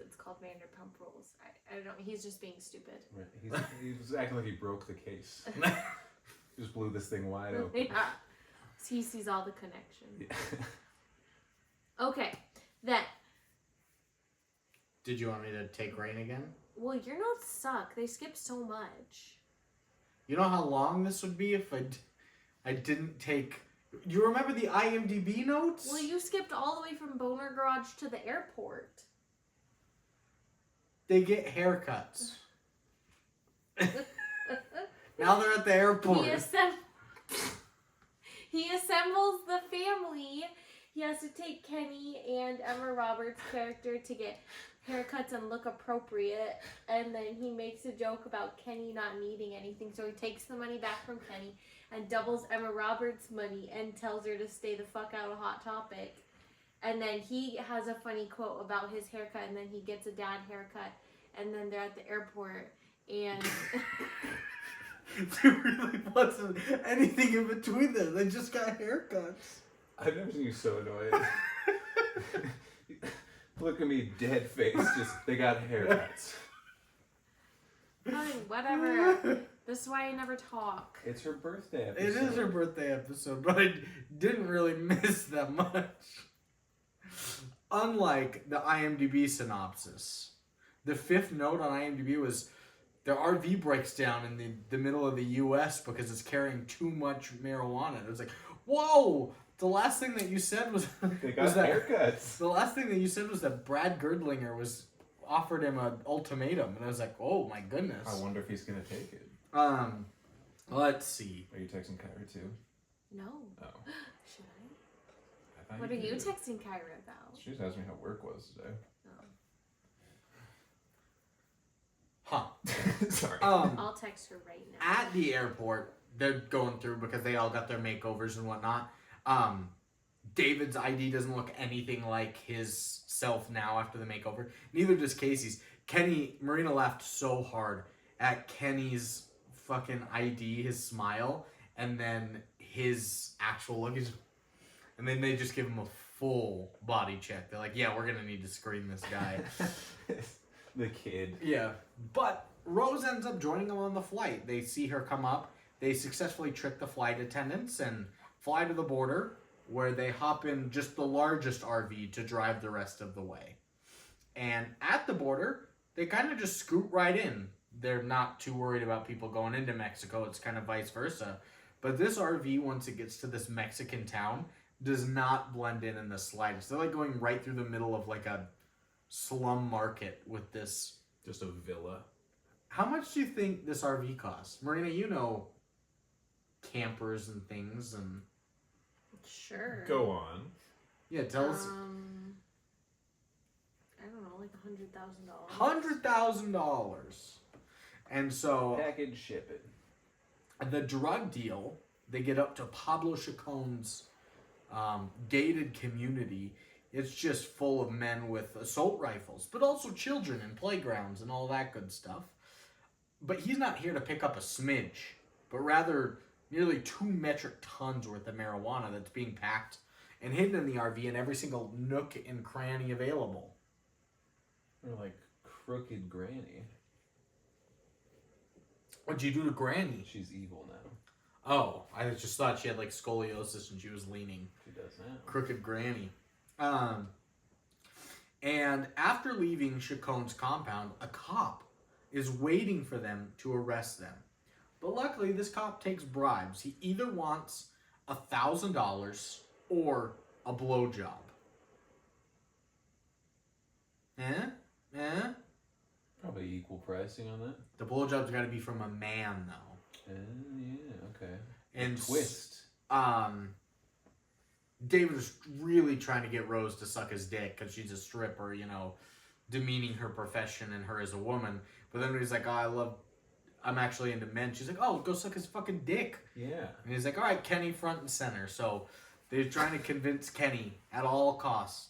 S1: It's called Vanderpump Rules. I don't know. He's just being stupid.
S2: Right. He's acting like he broke the case. Just blew this thing wide open.
S1: Yeah. He sees all the connections.
S2: Yeah.
S1: Okay, then.
S3: Did you want me to take Rain again?
S1: Well, your notes suck. They skip so much.
S3: You know how long this would be if I didn't take... You remember the IMDb notes?
S1: Well, you skipped all the way from Boner Garage to the airport.
S3: They get haircuts. Now they're at the airport.
S1: He assembles the family. He has to take Kenny and Emma Roberts' character to get haircuts and look appropriate. And then he makes a joke about Kenny not needing anything. So he takes the money back from Kenny and doubles Emma Roberts' money and tells her to stay the fuck out of Hot Topic. And then he has a funny quote about his haircut, and then he gets a dad haircut, and then they're at the airport, and...
S3: There really wasn't anything in between them. They just got haircuts.
S2: I've never seen you so annoyed. Look at me, dead face. They got haircuts.
S1: Fine, whatever. This is why I never talk.
S2: It's her birthday episode.
S3: It is her birthday episode, but I didn't really miss that much. Unlike the IMDb synopsis, the fifth note on IMDb was their RV breaks down in the middle of the U.S. because it's carrying too much marijuana. It was like, whoa! The last thing that you said was
S2: they got haircuts.
S3: The last thing that you said was that Brad Girdlinger offered him an ultimatum, and I was like, oh my goodness.
S2: I wonder if he's gonna take it.
S3: Let's see.
S2: Are you texting Kyra too?
S1: No.
S2: Oh.
S1: Should I?
S2: I
S1: What are you texting Kyra about?
S2: She just asked me how work was today.
S1: Oh.
S3: Huh.
S2: Sorry.
S1: I'll text her right now.
S3: At the airport, they're going through because they all got their makeovers and whatnot. David's ID doesn't look anything like his self now after the makeover. Neither does Casey's. Marina laughed so hard at Kenny's fucking ID, his smile, and then his actual look is, and then they just give him a full body check. They're like, yeah, we're gonna need to screen this guy.
S2: The kid.
S3: Yeah, but Rose ends up joining them on the flight. They see her come up. They successfully trick the flight attendants and fly to the border, where they hop in just the largest RV to drive the rest of the way. And at the border, they kind of just scoot right in. They're not too worried about people going into Mexico. It's kind of vice versa. But this RV, once it gets to this Mexican town, does not blend in the slightest. They're like going right through the middle of like a slum market with this.
S4: Just a villa.
S3: How much do you think this RV costs? Marina, you know campers and things and...
S1: Sure.
S4: Go on.
S3: Yeah, tell us.
S1: I don't know, like $100,000.
S3: $100,000. And so
S2: Package shipping.
S3: the drug deal, they get up to Pablo Chacon's gated community. It's just full of men with assault rifles, but also children and playgrounds and all that good stuff. But he's not here to pick up a smidge, but rather nearly 2 metric tons worth of marijuana that's being packed and hidden in the RV in every single nook and cranny available.
S2: Or like crooked granny.
S3: What'd you do to Granny?
S2: She's evil now.
S3: Oh, I just thought she had like scoliosis and she was leaning.
S2: She does now.
S3: Crooked Granny. And after leaving Chacon's compound, a cop is waiting for them to arrest them. But luckily, this cop takes bribes. He either wants $1,000 or a blowjob.
S2: Probably equal pricing on that.
S3: The blowjob's got to be from a man, though.
S2: Yeah, okay.
S3: And
S2: Twist.
S3: David was really trying to get Rose to suck his dick because she's a stripper, you know, demeaning her profession and her as a woman. But then he's like, oh, I'm actually into men. She's like, oh, go suck his fucking dick.
S2: Yeah.
S3: And he's like, all right, Kenny front and center. So they're trying to convince Kenny at all costs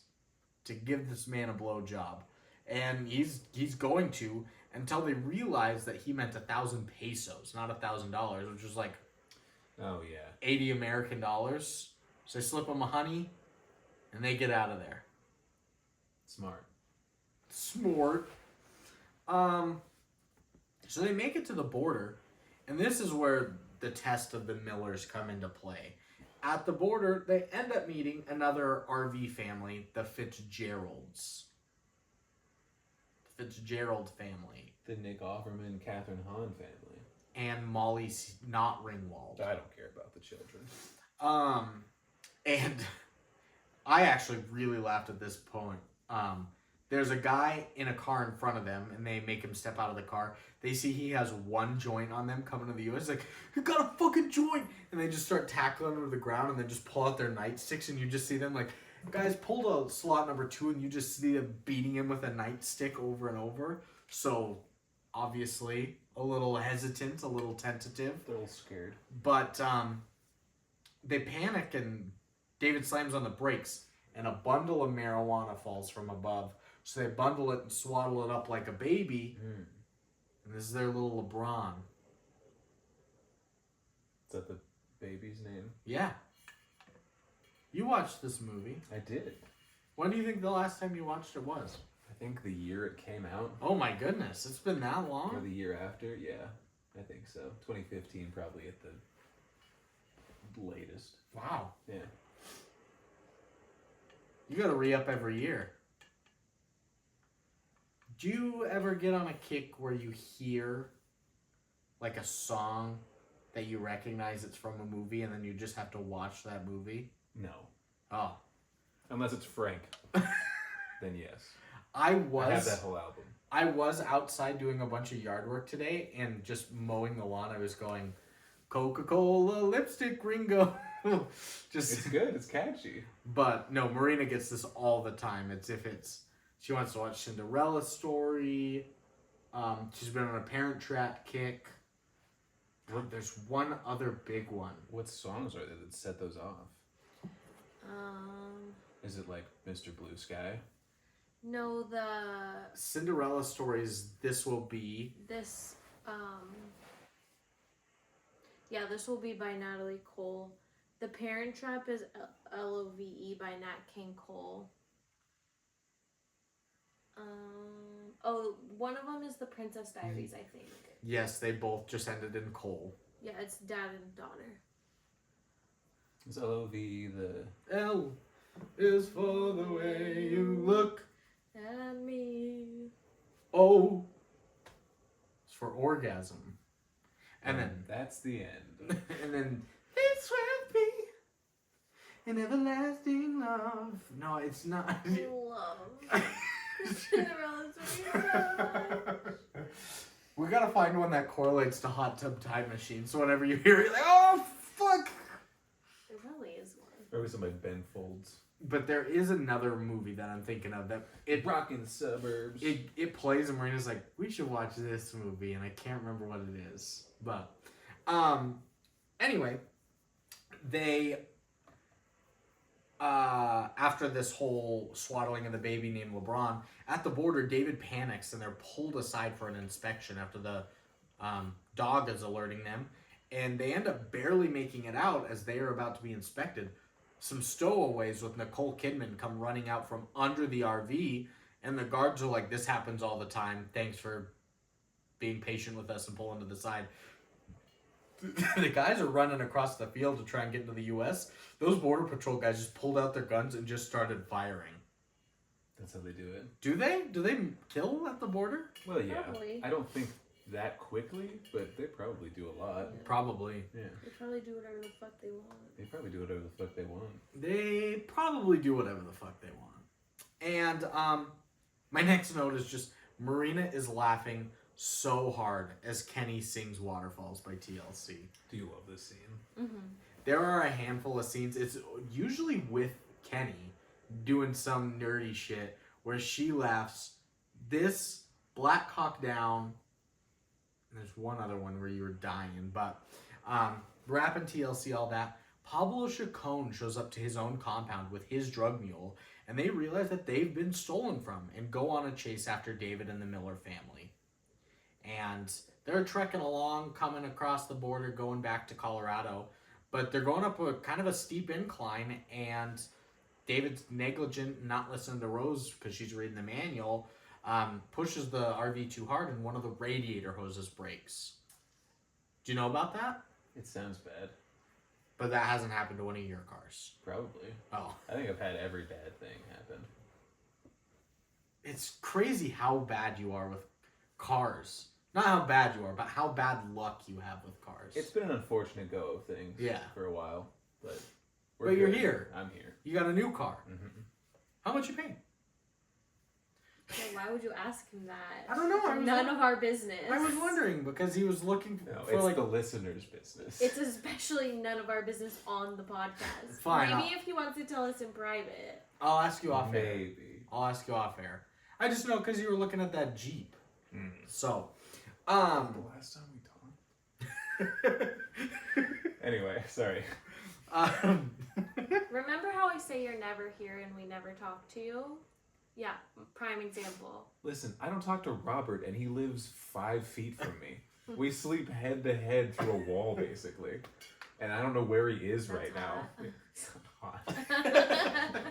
S3: to give this man a blowjob. And he's going to until they realize that he meant 1,000 pesos, not $1,000, which was like
S2: Oh, yeah.
S3: 80 American dollars. So they slip him a honey, and they get out of there.
S2: Smart.
S3: Smart. So they make it to the border, and this is where the test of the Millers come into play. At the border, they end up meeting another RV family, the Fitzgeralds. The Fitzgerald family.
S2: The Nick Offerman, Catherine Hahn family.
S3: And Molly not Ringwald.
S2: I don't care about the children.
S3: And I actually really laughed at this point. There's a guy in a car in front of them, and they make him step out of the car. They see he has one joint on them coming to the U.S. Like, you got a fucking joint! And they just start tackling him to the ground, and then just pull out their nightsticks, and you just see them like, guys, pulled a slot number 2, and you just see them beating him with a nightstick over and over. So, obviously, a little hesitant, a little tentative.
S2: They're all scared.
S3: But they panic, and David slams on the brakes, and a bundle of marijuana falls from above. So they bundle it and swaddle it up like a baby.
S2: Mm.
S3: And this is their little LeBron.
S2: Is that the baby's name?
S3: Yeah. You watched this movie.
S2: I did.
S3: When do you think the last time you watched it was?
S2: I think the year it came out.
S3: Oh my goodness, it's been that long?
S2: Or the year after, yeah. I think so. 2015 probably at the latest.
S3: Wow.
S2: Yeah.
S3: You gotta re-up every year. Do you ever get on a kick where you hear like a song that you recognize it's from a movie and then you just have to watch that movie?
S2: No.
S3: Oh.
S2: Unless it's Frank. Then yes.
S3: I
S2: have that whole album.
S3: I was outside doing a bunch of yard work today and just mowing the lawn. I was going, Coca-Cola lipstick Ringo.
S2: It's good. It's catchy.
S3: But no, Marina gets this all the time. She wants to watch Cinderella Story. She's been on a Parent Trap kick. There's one other big one.
S2: What songs are there that set those off? Is it like Mr. Blue Sky?
S1: No, the
S3: Cinderella Story's This Will Be.
S1: this Yeah, this will be by Natalie Cole. The Parent Trap is Love by Nat King Cole. One of them is The Princess Diaries, I think.
S3: Yes, they both just ended in Cole.
S1: Yeah, it's dad and daughter.
S2: Is LOVE the...
S3: L is for the way you look
S1: at me.
S3: O is for orgasm. And then
S2: that's the end.
S3: and then it's with me an everlasting love. No, it's not.
S1: Love.
S3: We gotta find one that correlates to Hot Tub Time Machine. So whenever you hear it, you're like, oh fuck.
S1: It really is one.
S2: Or was it by Ben Folds?
S3: But there is another movie that I'm thinking of that
S2: Rockin' Suburbs.
S3: It plays and Marina's like, we should watch this movie, and I can't remember what it is. But anyway, they after this whole swaddling of the baby named LeBron, at the border, David panics and they're pulled aside for an inspection after the dog is alerting them, and they end up barely making it out as they are about to be inspected. Some stowaways with Nicole Kidman come running out from under the RV, and the guards are like, this happens all the time. Thanks for being patient with us and pulling to the side. The guys are running across the field to try and get into the U.S. Those Border Patrol guys just pulled out their guns and just started firing.
S2: That's how they do it.
S3: Do they? Do they kill at the border?
S2: Well, yeah.
S1: Probably.
S2: I don't think that quickly, but they probably do a lot.
S1: Yeah.
S3: Probably.
S2: Yeah.
S1: They probably do whatever the fuck they want.
S2: They probably do whatever the fuck they want.
S3: They probably do whatever the fuck they want. And my next note is just Marina is laughing so hard as Kenny sings Waterfalls by TLC.
S2: Do you love this scene?
S1: Mm-hmm.
S3: There are a handful of scenes. It's usually with Kenny doing some nerdy shit where she laughs. This, Black Hawk Down, and there's one other one where you were dying, but rapping TLC, all that. Pablo Chacon shows up to his own compound with his drug mule, and they realize that they've been stolen from and go on a chase after David and the Miller family. And they're trekking along, coming across the border, going back to Colorado, but they're going up a kind of a steep incline, and David's negligent, not listening to Rose because she's reading the manual, pushes the RV too hard, and one of the radiator hoses breaks. Do you know about that?
S2: It sounds bad.
S3: But that hasn't happened to one of your cars.
S2: Probably.
S3: Oh.
S2: I think I've had every bad thing happen.
S3: It's crazy how bad you are with cars. Not how bad you are, but how bad luck you have with cars.
S2: It's been an unfortunate go of things for a while, but
S3: But you're here.
S2: I'm here.
S3: You got a new car.
S2: Mm-hmm.
S3: How much you paying?
S1: So why would you ask him that?
S3: I don't know.
S1: None of our business.
S3: I was wondering because he was looking for
S2: it's
S3: like
S2: the listener's business.
S1: It's especially none of our business on the podcast.
S3: Fine.
S1: Maybe if he wants to tell us in private.
S3: I'll ask you off air.
S2: Maybe.
S3: I'll ask you off air. I just know because you were looking at that Jeep.
S2: Mm.
S3: So,
S2: The last time we talked. Anyway, sorry.
S1: Remember how I say you're never here and we never talk to you? Yeah, prime example.
S2: Listen, I don't talk to Robert, and he lives 5 feet from me. We sleep head to head through a wall, basically. And I don't know where he is right now. It's not hot.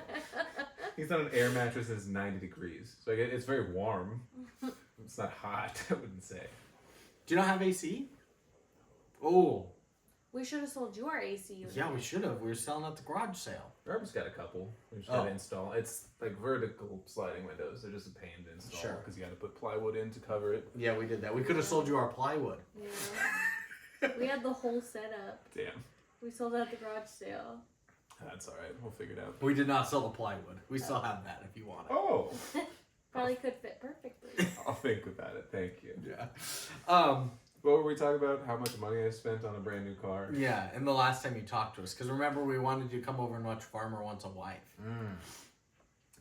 S2: He's on an air mattress that's 90 degrees. So it's very warm. It's not hot, I wouldn't say.
S3: do you not have AC? Oh.
S1: We should have sold you our AC unit.
S3: Yeah, we should have. We were selling at the garage sale.
S2: Robert's got a couple. We just got to install. It's like vertical sliding windows. They're just a pain to install.
S3: Sure.
S2: Because you got to put plywood in to cover it.
S3: Yeah, we did that. We could have sold you our plywood.
S1: Yeah. We had the whole setup.
S2: Damn.
S1: We sold it at the garage sale.
S2: That's alright. We'll figure it out.
S3: We did not sell the plywood. We still have that if you want it.
S2: Oh!
S1: Probably could fit perfectly.
S2: I'll think about it. Thank you.
S3: Yeah.
S2: What were we talking about? How much money I spent on a brand new car?
S3: Yeah, and the last time you talked to us. Because remember, we wanted you to come over and watch Farmer Wants a Wife.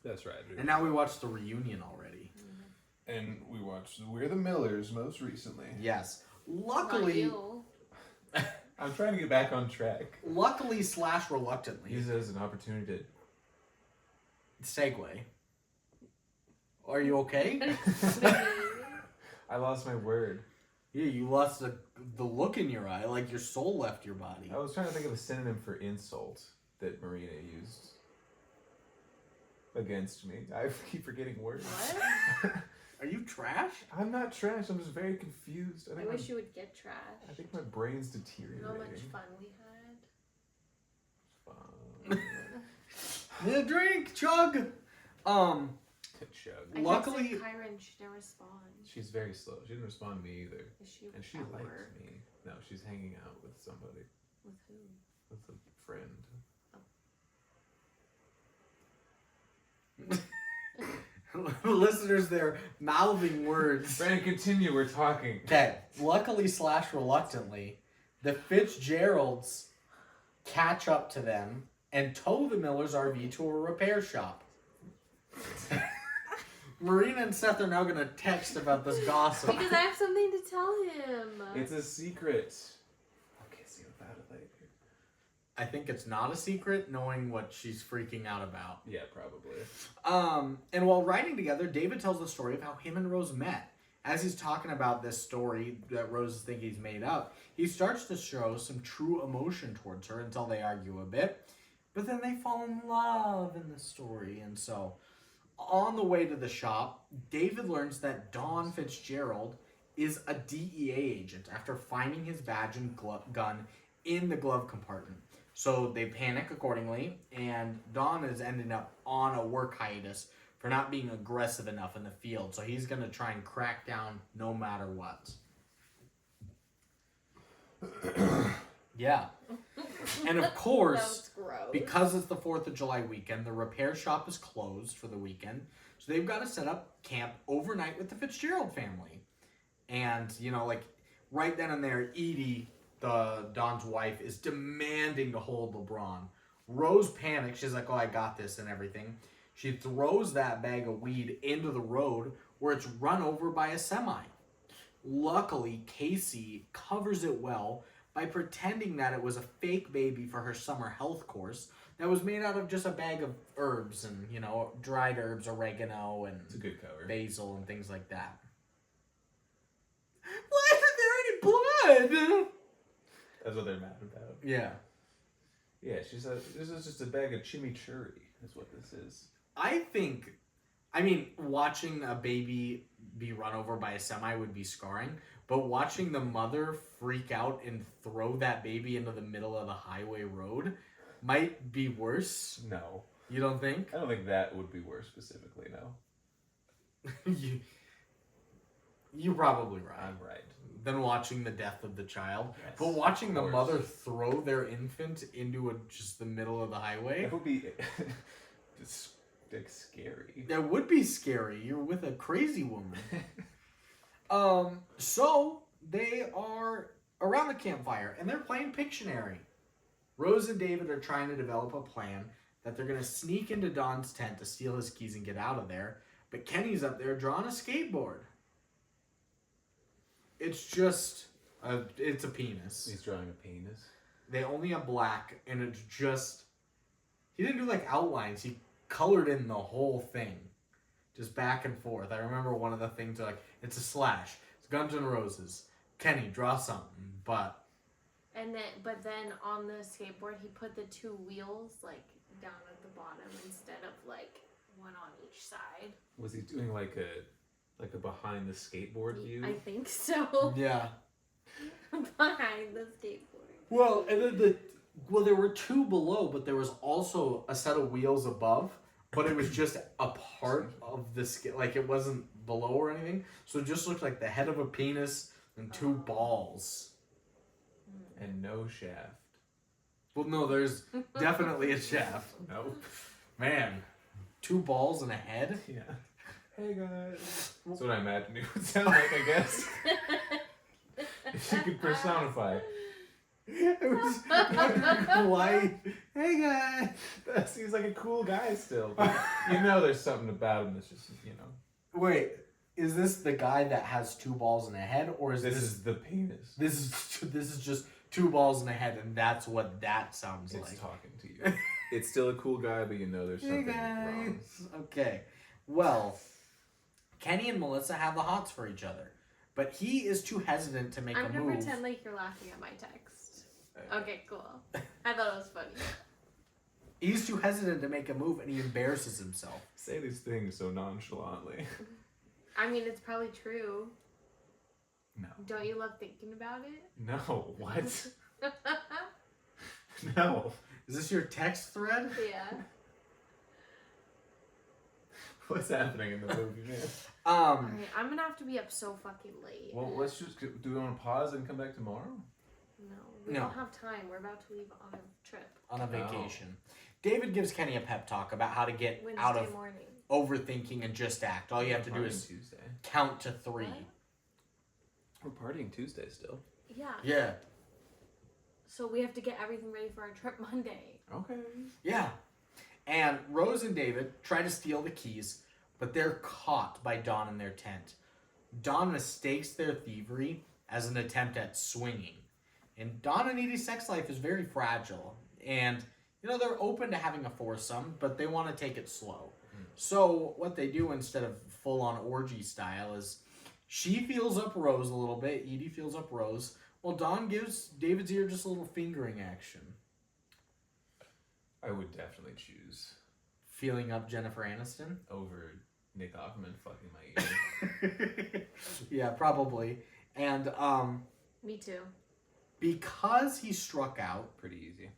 S2: That's right.
S3: And now we watched the reunion already.
S4: And we watched We're the Millers most recently.
S3: Yes.
S1: Not
S3: Luckily,
S1: you.
S2: I'm trying to get back on track.
S3: luckily / reluctantly,
S2: Use it as an opportunity
S3: segue. Are you okay?
S2: I lost my word.
S3: Yeah, you lost the look in your eye, like your soul left your body.
S2: I was trying to think of a synonym for insult that Marina used against me. I keep forgetting words.
S1: What?
S3: Are you trash?
S2: I'm not trash. I'm just very confused.
S1: I wish you would get trash.
S2: I think my brain's
S1: You
S2: deteriorating.
S1: know how much fun we had?
S2: Fun.
S3: Yeah, drink, chug.
S2: Chug.
S1: I
S3: Luckily,
S1: texted Kyron, she didn't respond.
S2: She's very slow. She didn't respond to me either.
S1: Is she
S2: And she
S1: at
S2: liked
S1: work?
S2: me. No, she's hanging out with somebody.
S1: With who?
S2: With a friend.
S3: listeners, they're mouthing words.
S2: Brandon, continue. We're talking.
S3: Okay. Luckily / reluctantly, the Fitzgeralds catch up to them and tow the Miller's RV to a repair shop. Marina and Seth are now going to text about this gossip.
S1: Because I have something to tell him.
S2: It's a secret. I'll kiss you about it later.
S3: I think it's not a secret, knowing what she's freaking out about.
S2: Yeah, probably.
S3: And while riding together, David tells the story of how him and Rose met. As he's talking about this story that Rose thinks he's made up, he starts to show some true emotion towards her until they argue a bit. But then they fall in love in the story. And so, on the way to the shop, David learns that Don Fitzgerald is a DEA agent after finding his badge and gun in the glove compartment. So they panic accordingly, and Don is ending up on a work hiatus for not being aggressive enough in the field. So he's going to try and crack down no matter what. Yeah. And of course, because it's the 4th of July weekend, the repair shop is closed for the weekend. So they've got to set up camp overnight with the Fitzgerald family. And, you know, like, right then and there, Edie, Don's wife, is demanding to hold LeBron. Rose panics. She's like, oh, I got this and everything. She throws that bag of weed into the road where it's run over by a semi. Luckily, Casey covers it well by pretending that it was a fake baby for her summer health course that was made out of just a bag of herbs and, you know, dried herbs, oregano, and
S2: It's a good cover.
S3: basil and things like that. Why isn't there any blood?
S2: That's what they're mad about.
S3: Yeah.
S2: Yeah, she said, this is just a bag of chimichurri, is what this is.
S3: I mean, watching a baby be run over by a semi would be scarring, but watching the mother freak out and throw that baby into the middle of the highway road might be worse.
S2: No.
S3: You don't think?
S2: I don't think that would be worse specifically, no.
S3: You're probably right.
S2: I'm right.
S3: Than watching the death of the child.
S2: Yes,
S3: but watching the
S2: course.
S3: mother throw their infant into just the middle of the highway,
S2: That would be it's like scary.
S3: that would be scary. You're with a crazy woman. So they are around the campfire and they're playing Pictionary. Rose and David are trying to develop a plan that they're going to sneak into Don's tent to steal his keys and get out of there. But Kenny's up there drawing a skateboard. It's just it's a penis.
S2: He's drawing a penis.
S3: They only have black, and it's just... He didn't do, like, outlines. He colored in the whole thing. Just back and forth. I remember one of the things, like, it's a slash. It's Guns N' Roses. Kenny, draw something. But
S1: then on the skateboard, he put the 2 wheels, like, down at the bottom instead of, like, one on each side.
S2: Was he doing like a behind the skateboard view?
S1: I think so.
S3: yeah.
S1: Behind the skateboard.
S3: Well, and then there were 2 below, but there was also a set of wheels above. But it was just a part of the skate. Like, it wasn't below or anything. So it just looked like the head of a penis and 2 balls.
S2: And no shaft.
S3: Well, no, there's definitely a shaft.
S2: No.
S3: Man, 2 balls and a head?
S2: Yeah. Hey guys. That's what I imagined it would sound like, I guess. If you could personify.
S3: Why? Hey guys.
S2: That seems like a cool guy still. But you know there's something about him that's just, you know.
S3: Wait, is this the guy that has 2 balls and a head, or is
S2: This is the penis.
S3: this is just 2 balls and a head, and that's what that sounds
S2: It's
S3: like?
S2: talking to you. It's still a cool guy, but you know there's
S3: Hey
S2: something
S3: guys.
S2: wrong.
S3: Okay. Well, Kenny and Melissa have the hots for each other. but he is too hesitant to make
S1: I'm
S3: a
S1: gonna
S3: move.
S1: pretend like you're laughing at my text. Okay, cool. I thought it was funny.
S3: He's too hesitant to make a move, and he embarrasses himself.
S2: Say these things so nonchalantly.
S1: I mean, it's probably true.
S2: No.
S1: Don't you love thinking about it?
S2: No. What? No.
S3: Is this your text thread?
S1: Yeah.
S2: What's happening in the movie, man?
S1: Alright, I'm gonna have to be up so fucking late.
S2: Well, let's just. Do we want to pause and come back tomorrow?
S1: No, we
S3: No.
S1: don't have time. We're about to leave on a trip.
S3: On a vacation. David gives Kenny a pep talk about how to get
S1: Wednesday
S3: out of
S1: morning.
S3: overthinking and just act. All you have to do
S2: Partying
S3: is
S2: Tuesday.
S3: count to 3.
S1: What?
S2: We're partying Tuesday still.
S1: Yeah.
S3: Yeah.
S1: So we have to get everything ready for our trip Monday.
S2: Okay.
S3: Yeah. And Rose and David try to steal the keys, but they're caught by Dawn in their tent. Dawn mistakes their thievery as an attempt at swinging. And Dawn and Edie's sex life is very fragile. And, you know, they're open to having a foursome, but they want to take it slow. So what they do instead of full-on orgy style is she feels up Rose a little bit, Edie feels up Rose, while Dawn gives David's ear just a little fingering action.
S2: I would definitely choose
S3: Feeling up Jennifer Aniston?
S2: over Nick Offerman fucking my ear.
S3: Yeah, probably. And
S1: Me too.
S3: because he struck out,
S2: Pretty easy.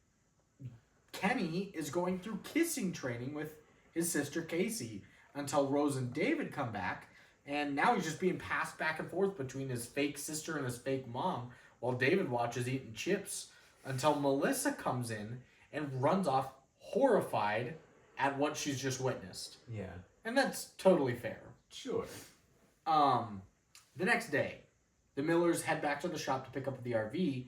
S3: Kenny is going through kissing training with his sister Casey until Rose and David come back, and now he's just being passed back and forth between his fake sister and his fake mom while David watches eating chips until Melissa comes in and runs off horrified at what she's just witnessed.
S2: Yeah.
S3: And that's totally fair.
S2: Sure.
S3: The next day, the Millers head back to the shop to pick up the RV,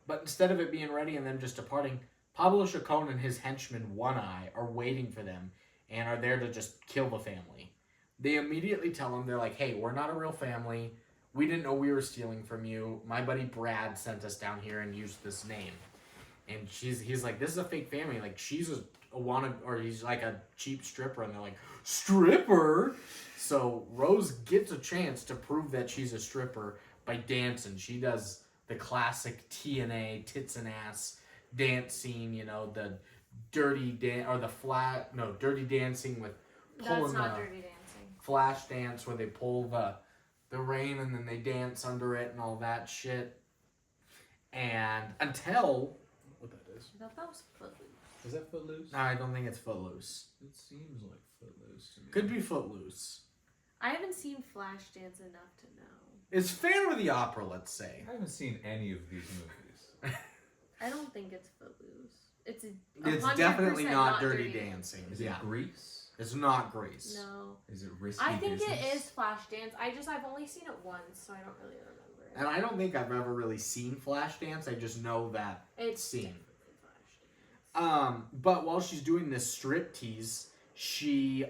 S3: but instead of it being ready and them just departing, Pablo Chacon and his henchman One Eye are waiting for them and are there to just kill the family. They immediately tell them, they're like, hey, we're not a real family. We didn't know we were stealing from you. My buddy Brad sent us down here and used this name. And he's like, this is a fake family. Like, she's he's like a cheap stripper. And they're like, stripper? So Rose gets a chance to prove that she's a stripper by dancing. She does the classic TNA, tits and ass dance scene, you know, the dirty dirty dancing with pulling
S1: That's not
S3: the
S1: dirty dancing.
S3: flash dance where they pull the rein and then they dance under it and all that shit. And until what that is?
S1: I thought that was Footloose.
S2: Is that Footloose?
S3: No, I don't think it's Footloose.
S2: It seems like Footloose to me.
S3: Could be Footloose.
S1: I haven't seen Flashdance enough to know.
S3: It's Phantom of the Opera, let's say.
S2: I haven't seen any of these movies.
S1: I don't think it's Footloose. It's
S3: It's
S1: 100%
S3: definitely not Dirty Dancing.
S2: Is it Grease?
S3: It's not Grease.
S1: No.
S2: Is it Risky
S1: I think
S2: Business?
S1: it is Flashdance. I've only seen it once, so I don't really remember it.
S3: And I don't think I've ever really seen Flashdance. I just know that
S1: It's
S3: scene.
S1: definitely Flashdance.
S3: But while she's doing this strip tease, she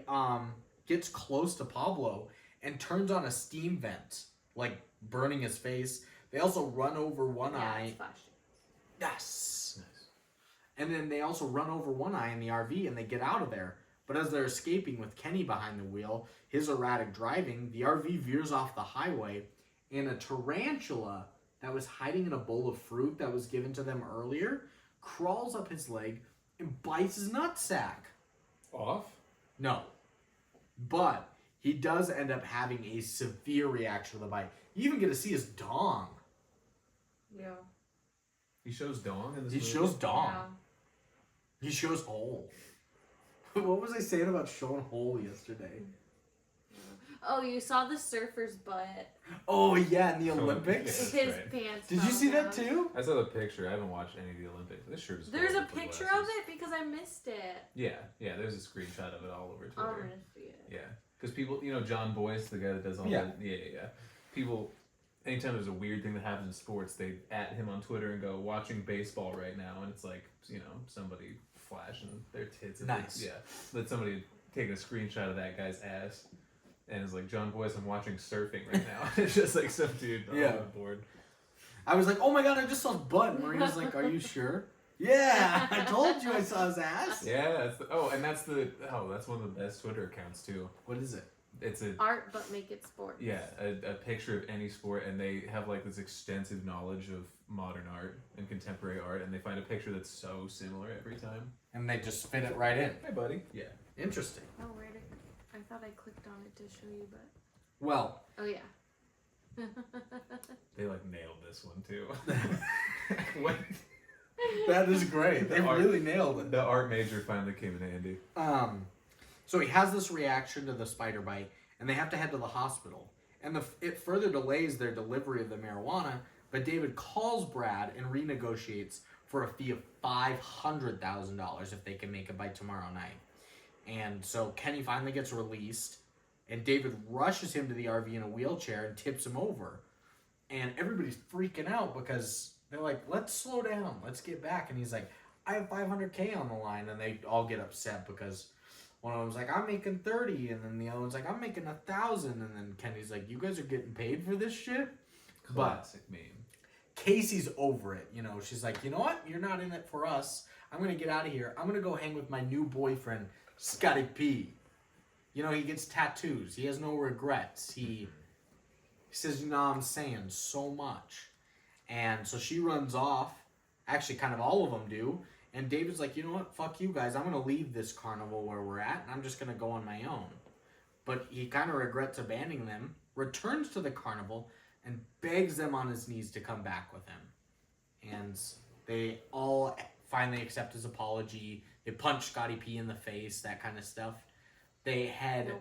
S3: gets close to Pablo and turns on a steam vent, like burning his face. They also run over One Eye.
S1: It's Flashdance.
S3: Yes.
S2: Nice.
S3: And then they also run over One Eye in the RV and they get out of there. But as they're escaping with Kenny behind the wheel, his erratic driving, the RV veers off the highway and a tarantula that was hiding in a bowl of fruit that was given to them earlier crawls up his leg and bites his nutsack.
S2: Off?
S3: No. But he does end up having a severe reaction to the bite. You even get to see his dong.
S1: Yeah.
S2: He shows dong in this
S3: He
S2: movie?
S3: shows dong.
S1: Yeah.
S3: He shows hole. What was I saying about showing hole yesterday?
S1: Oh, you saw the surfer's butt
S3: Oh yeah, in the
S2: Oh,
S3: Olympics.
S1: with
S2: yeah.
S1: his
S2: right.
S1: pants.
S3: Did you
S1: fell
S3: see that
S1: down.
S3: too?
S2: I saw the picture. I haven't watched any of the Olympics. This shirt is
S1: There's
S2: full
S1: a
S2: of
S1: picture
S2: glasses.
S1: of it because I missed it.
S2: Yeah, there's a screenshot of it all over
S1: I'm
S2: Twitter.
S1: gonna see it.
S2: Yeah, because people, you know, John Boyce, the guy that does all
S3: Yeah.
S2: yeah. People, anytime there's a weird thing that happens in sports, they at him on Twitter and go, watching baseball right now, and it's like, you know, somebody flashing their tits.
S3: Nice.
S2: Yeah, but somebody taking a screenshot of that guy's ass, and it's like, John Boyce, I'm watching surfing right now. It's just like some dude on
S3: Yeah.
S2: the board.
S3: I was like, oh my god, I just saw his butt. And Marina's like, are you sure? Yeah, I told you I saw his ass.
S2: Yeah, that's one of the best Twitter accounts too.
S3: What is it?
S2: it's a
S1: art, but make it sports.
S2: yeah, a picture of any sport, and they have like this extensive knowledge of modern art and contemporary art, and they find a picture that's so similar every time.
S3: And they just fit it right in.
S2: Hey, buddy. Yeah.
S3: Interesting.
S1: Oh, where did I thought I clicked on it to show you, but
S3: Well.
S1: oh yeah.
S2: They like nailed this one too. What?
S3: That is great. They really nailed it.
S2: The art major finally came in handy.
S3: So he has this reaction to the spider bite, and they have to head to the hospital. And it further delays their delivery of the marijuana, but David calls Brad and renegotiates for a fee of $500,000 if they can make it by tomorrow night. And so Kenny finally gets released, and David rushes him to the RV in a wheelchair and tips him over. And everybody's freaking out because they're like, let's slow down, let's get back. And he's like, I have $500K on the line. And they all get upset because one of them's like, I'm making 30, and then the other one's like, I'm making 1,000, and then Kenny's like, you guys are getting paid for this shit?
S2: Classic meme.
S3: Casey's over it, you know. She's like, you know what? You're not in it for us. I'm gonna get out of here. I'm gonna go hang with my new boyfriend, Scotty P. You know, he gets tattoos. He has no regrets. He says, you know what I'm saying, so much. And so she runs off. Actually, kind of all of them do. And David's like, you know what? Fuck you guys. I'm going to leave this carnival where we're at, and I'm just going to go on my own. But he kind of regrets abandoning them, returns to the carnival, and begs them on his knees to come back with him. And they all finally accept his apology. They punch Scotty P in the face, that kind of stuff. They had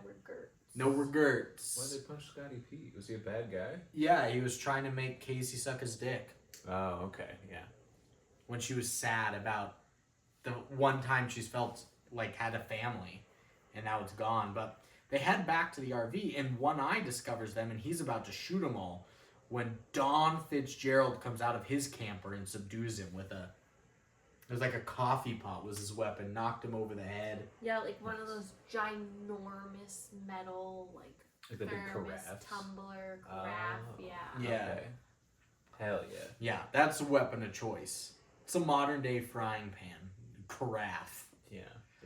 S3: no regrets.
S2: Why did they punch Scotty P? Was he a bad guy?
S3: Yeah, he was trying to make Casey suck his dick.
S2: Oh, okay, yeah.
S3: When she was sad about the one time she's felt like had a family, and now it's gone. But they head back to the RV, and One Eye discovers them, and he's about to shoot them all when Don Fitzgerald comes out of his camper and subdues him with a... It was like a coffee pot was his weapon, knocked him over the head.
S1: Yeah, like one of those ginormous metal, like
S2: the big
S1: thermos,
S2: carafes?
S1: tumbler, carafe, yeah.
S3: Yeah.
S2: Okay. Hell yeah.
S3: Yeah, that's a weapon of choice. It's a modern day frying pan. Carafe.
S2: Yeah.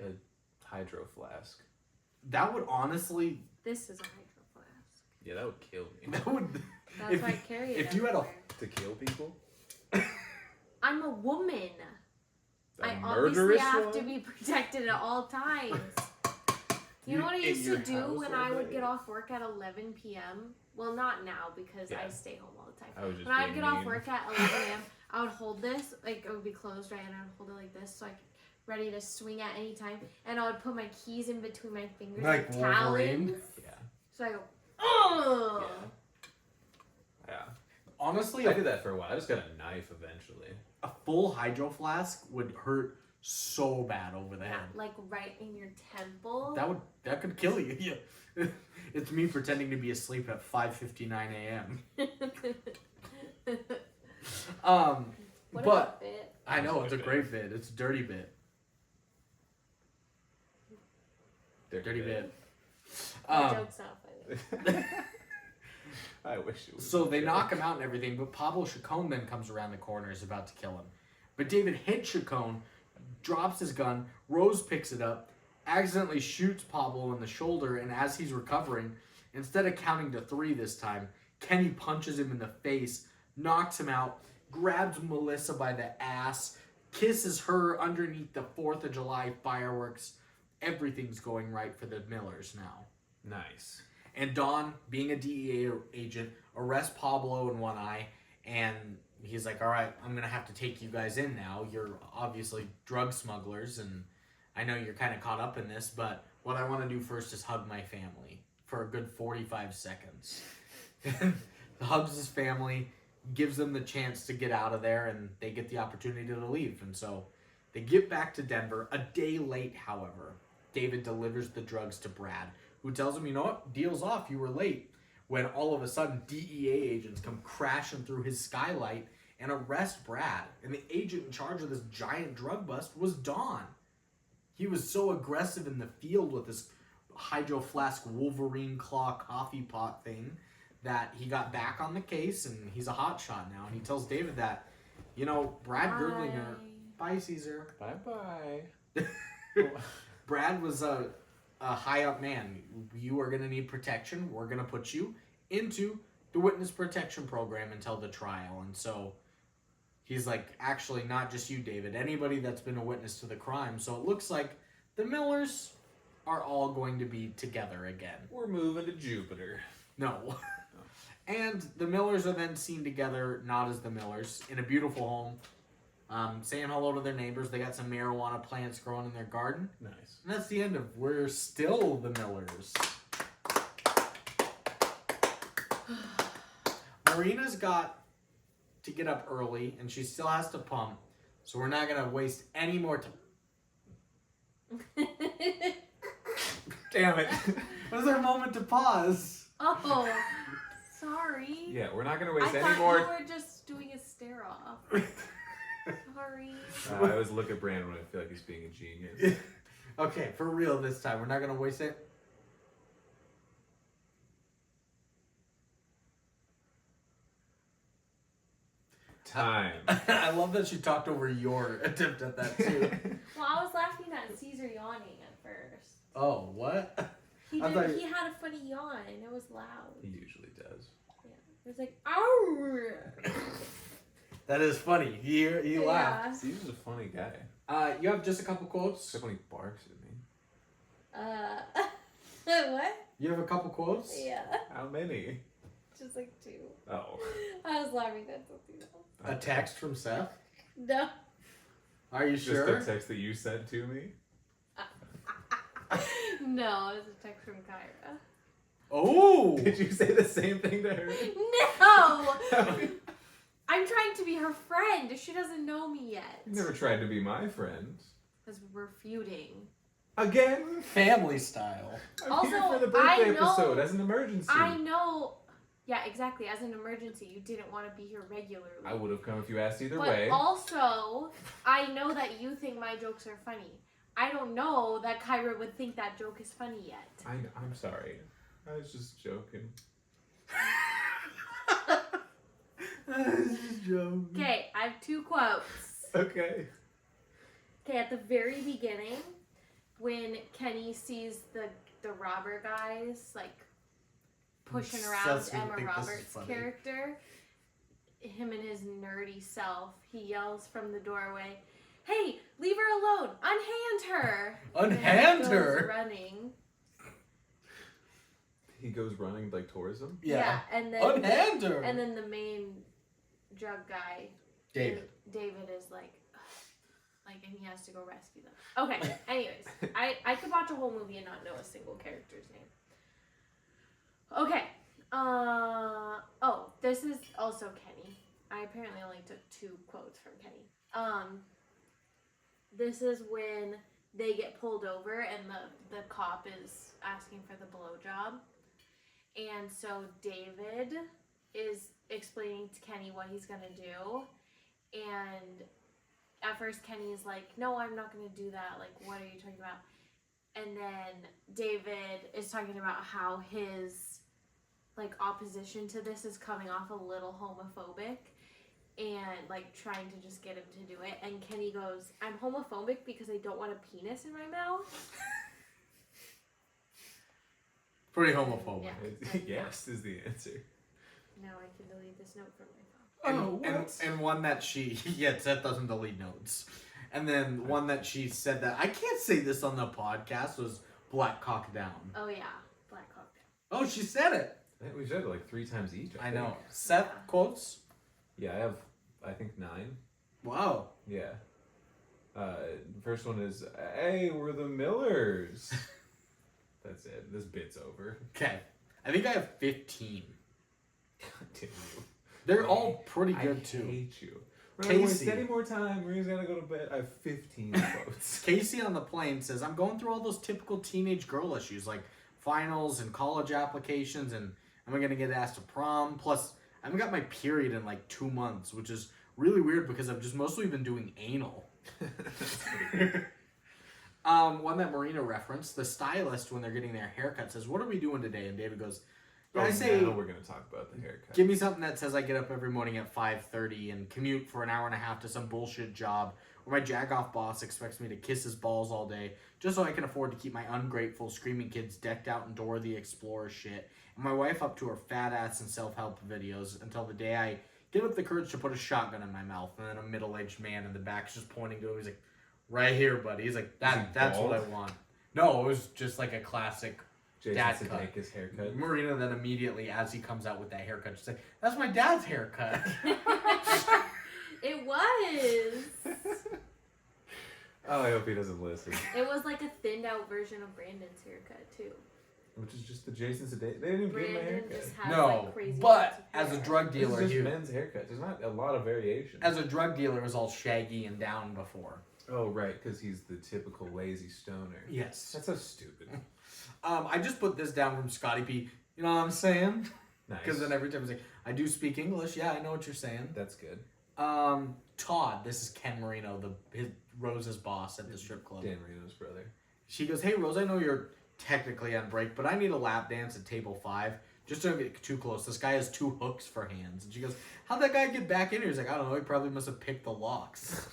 S2: A hydro flask.
S3: That would honestly...
S1: This is a hydro flask.
S2: Yeah, that would kill me.
S3: That would...
S1: That's why I carry it
S3: if you had a...
S2: To kill people?
S1: I'm a woman. I obviously
S2: murderous
S1: have
S2: one?
S1: to be protected at all times. You know what I
S2: In
S1: used to
S2: your
S1: do
S2: house
S1: when
S2: all
S1: I would
S2: day?
S1: get off work at 11 p.m.? Well, not now because
S2: Yeah.
S1: I stay home all the time.
S2: I was just
S1: When I would
S2: being
S1: get off
S2: mean.
S1: work at 11 a.m., I would hold this, like it would be closed, right? And I would hold it like this so I could ready to swing at any time. And I would put my keys in between my fingers
S3: Like Wolverine?
S1: talons.
S2: Yeah.
S1: So I go, oh!
S2: Yeah.
S3: Honestly,
S2: I did that for a while. I just got a knife eventually.
S3: a full hydro flask would hurt so bad over the head.
S1: Like right in your temple.
S3: That could kill you. Yeah. It's me pretending to be asleep at 5:59 a.m.
S1: What
S3: But
S1: a bit.
S3: I know it's a great bit. It's a dirty bit. Dirty bit.
S1: Joke's off, by the way.
S2: I wish it was.
S3: So they knock him out and everything, but Pablo Chacon then comes around the corner and is about to kill him. But David hits Chacon, drops his gun, Rose picks it up, accidentally shoots Pablo in the shoulder, and as he's recovering, instead of counting to 3 this time, Kenny punches him in the face, knocks him out, grabs Melissa by the ass, kisses her underneath the 4th of July fireworks. Everything's going right for the Millers now.
S2: Nice.
S3: And Don, being a DEA agent, arrests Pablo and One Eye, and he's like, all right, I'm going to have to take you guys in now. You're obviously drug smugglers, and I know you're kind of caught up in this, but what I want to do first is hug my family for a good 45 seconds. Hugs his family, gives them the chance to get out of there, and they get the opportunity to leave. And so they get back to Denver. A day late, however, David delivers the drugs to Brad, who tells him, you know what, deal's off, you were late. When all of a sudden, DEA agents come crashing through his skylight and arrest Brad. And the agent in charge of this giant drug bust was Don. He was so aggressive in the field with this hydro flask Wolverine claw coffee pot thing that he got back on the case, and he's a hotshot now. And he tells David that, you know, Brad Girdlinger... Bye, Caesar.
S2: Bye-bye.
S3: Brad was a a high up man. You are going to need protection. We're going to put you into the witness protection program until the trial. And so he's like, actually, not just you, David. Anybody that's been a witness to the crime. So it looks like the Millers are all going to be together again.
S2: We're moving to Jupiter.
S3: No. And the Millers are then seen together, not as the Millers, in a beautiful home, saying hello to their neighbors. They got some marijuana plants growing in their garden.
S2: Nice.
S3: And that's the end of We're Still the Millers. Marina's got to get up early, and she still has to pump, so we're not going to waste any more time. Damn it. Was there a moment to pause?
S1: Oh, sorry.
S2: Yeah, we're not gonna waste
S1: I
S2: any
S1: thought
S2: more.
S1: you were just doing a stare off. Sorry.
S2: I always look at Brandon when I feel like he's being a genius.
S3: Okay, for real this time. We're not going to waste it.
S2: Time.
S3: I love that she talked over your attempt at that, too.
S1: Well, I was laughing at Caesar yawning at first.
S3: Oh, what?
S1: He
S3: I
S1: did.
S3: thought-
S1: He had a funny yawn. It was loud.
S2: He usually does.
S1: Yeah. It was like, ow.
S3: That is funny. He laughed.
S2: Caesar's a funny guy.
S3: You have just a couple quotes?
S2: Except when he barks at me.
S1: What?
S3: You have a couple quotes?
S1: Yeah.
S2: How many?
S1: Just like 2.
S2: Oh.
S1: I was laughing at something else.
S3: A text from Seth?
S1: No.
S3: Are you sure?
S2: Just a text that you sent to me?
S1: No, it was a text from Kyra.
S3: Oh!
S2: Did you say the same thing to her?
S1: No! I'm trying to be her friend. She doesn't know me yet.
S2: You never tried to be my friend.
S1: Because we're feuding.
S2: Again?
S3: Family style.
S2: I'm here
S1: Also,
S2: for the birthday
S1: I know-
S2: episode as an emergency.
S1: I know. Yeah, exactly. As an emergency, you didn't want to be here regularly.
S2: I would have come if you asked either
S1: But
S2: way.
S1: also, I know that you think my jokes are funny. I don't know that Kyra would think that joke is funny yet.
S2: I'm sorry. I was just joking.
S1: Okay, I have 2 quotes.
S2: Okay.
S1: Okay, at the very beginning, when Kenny sees the robber guys, like, pushing around
S3: Seth's gonna
S1: Emma
S3: think this is
S1: Roberts'
S3: funny.
S1: character, him and his nerdy self, he yells from the doorway, "Hey, leave her alone! Unhand her!"
S3: Unhand
S1: And he
S3: her?
S1: goes running.
S2: He goes running like towards him.
S3: Yeah.
S1: and then
S3: Unhand her!
S1: and then the main drug guy,
S3: David.
S1: David is like, and he has to go rescue them. Okay, anyways, I could watch a whole movie and not know a single character's name. Okay, oh, this is also Kenny. I apparently only took 2 quotes from Kenny. This is when they get pulled over and the cop is asking for the blowjob. And so David is explaining to Kenny what he's going to do. And at first Kenny is like, no, I'm not going to do that. Like, what are you talking about? And then David is talking about how his, like, opposition to this is coming off a little homophobic. And, like, trying to just get him to do it. And Kenny goes, I'm homophobic because I don't want a penis in my mouth.
S3: Pretty homophobic.
S1: Yeah.
S2: Yes is the answer.
S1: Now I can delete this note from my phone.
S3: And one that she... Yeah, Seth doesn't delete notes. And then one that she said that... I can't say this on the podcast was Black Cock Down.
S1: Oh, yeah. Black Hawk Down.
S3: Oh, she said it.
S2: I think we said it like 3 times each.
S3: I
S2: think.
S3: know. Seth quotes?
S2: Yeah, I have, I think 9.
S3: Wow.
S2: Yeah. The first one is, hey, we're the Millers. That's it. This bit's over.
S3: Okay. I think I have 15.
S2: Continue.
S3: They're all pretty good,
S2: I
S3: too.
S2: hate you. We're not gonna waste
S3: Casey.
S2: any more time. Marina's gotta go to bed. I have 15 quotes.
S3: Casey on the plane says, I'm going through all those typical teenage girl issues, like finals and college applications, and am I going to get asked to prom? Plus, I haven't got my period in like 2 months, which is really weird because I've just mostly been doing anal. One that Marina referenced, the stylist, when they're getting their haircut, says, what are we doing today? And David goes, yeah, I say,
S2: now we're gonna talk about the haircut.
S3: give me something that says I get up every morning at 5:30 and commute for an hour and a half to some bullshit job Or my jagoff boss expects me to kiss his balls all day just so I can afford to keep my ungrateful, screaming kids decked out in Dora the Explorer shit. And my wife up to her fat ass and self-help videos until the day I get up the courage to put a shotgun in my mouth. And then a middle-aged man in the back is just pointing to him. He's like, right here, buddy. He's like, that's what I want. No, it was just like a classic
S2: Jason
S3: dad
S2: Sudeikis haircut.
S3: Marina then immediately, as he comes out with that haircut, she's like, that's my dad's haircut.
S1: It was.
S2: Oh, I hope he doesn't listen.
S1: It was like a thinned out version of Brandon's haircut too.
S2: Which is just the Jason Sudeikis. They didn't even give him a
S1: Brandon
S2: haircut.
S1: just has
S3: No,
S1: like crazy
S3: but
S1: amounts
S3: as
S1: of
S3: a
S1: hair.
S3: drug
S2: This
S3: dealer,
S2: is just men's haircuts. There's not a lot of variation.
S3: as a drug dealer, it was all shaggy and down before.
S2: Oh, right, because he's the typical lazy stoner.
S3: Yes.
S2: That's so stupid.
S3: I just put this down from Scotty P. You know what I'm saying?
S2: Nice.
S3: Because then every time he's like, I do speak English. Yeah, I know what you're saying.
S2: That's good.
S3: Todd, this is Ken Marino, Rose's boss at the strip club.
S2: Dan Marino's brother.
S3: She goes, hey, Rose, I know you're technically on break, but I need a lap dance at table 5. Just don't get too close. This guy has 2 hooks for hands. And she goes, how'd that guy get back in here? He's like, I don't know. He probably must have picked the locks.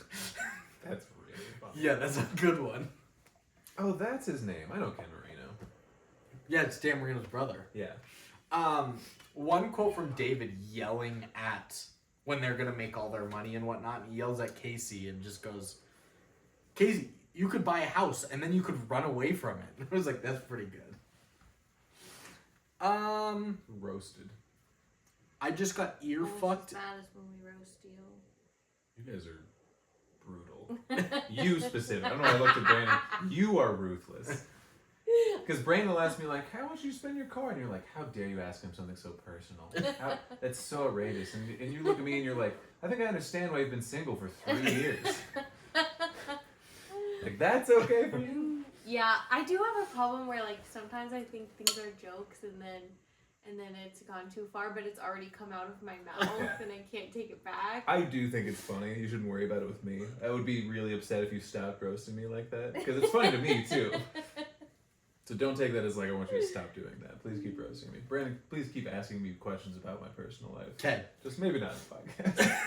S2: That's really funny.
S3: Yeah, that's a good one.
S2: Oh, that's his name. I know Ken Marino.
S3: Yeah, it's Dan Marino's brother.
S2: Yeah.
S3: One quote from David yelling at when they're going to make all their money and whatnot. He yells at Casey and just goes, Casey, you could buy a house and then you could run away from it. I was like, that's pretty good.
S2: Roasted.
S3: I just got ear fucked.
S1: As bad as when we roast you.
S2: You guys are brutal. You specific. I don't know why I looked at Brandon. You are ruthless. Because Brandon will ask me, like, how much you spend your car? And you're like, how dare you ask him something so personal? That's so outrageous. And you look at me and you're like, I think I understand why you've been single for 3 years. Like, that's okay for you?
S1: Yeah, I do have a problem where like sometimes I think things are jokes and then it's gone too far, but it's already come out of my mouth and I can't take it back.
S2: I do think it's funny. You shouldn't worry about it with me. I would be really upset if you stopped roasting me like that. Because it's funny to me, too. So don't take that as like, I want you to stop doing that. Please keep roasting me. Brandon, please keep asking me questions about my personal life.
S3: Okay.
S2: Just maybe not in the podcast.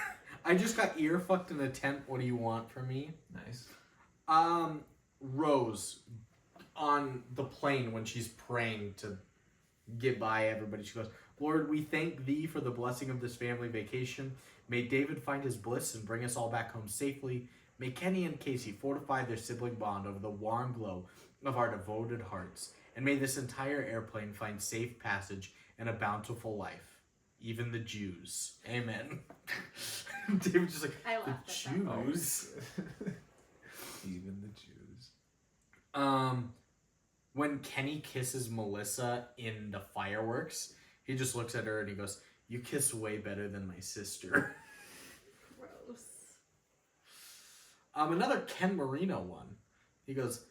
S3: I just got ear fucked in a tent. What do you want from me?
S2: Nice.
S3: Rose, on the plane when she's praying to get by everybody, she goes, Lord, we thank thee for the blessing of this family vacation. May David find his bliss and bring us all back home safely. May Kenny and Casey fortify their sibling bond over the warm glow of our devoted hearts. And may this entire airplane find safe passage and a bountiful life. Even the Jews. Amen. David's just like,
S1: I
S3: the
S1: laughed at that.
S3: Jews?
S2: Even the Jews.
S3: When Kenny kisses Melissa in the fireworks, he just looks at her and he goes, you kiss way better than my sister.
S1: Gross.
S3: Another Ken Marino one. He goes,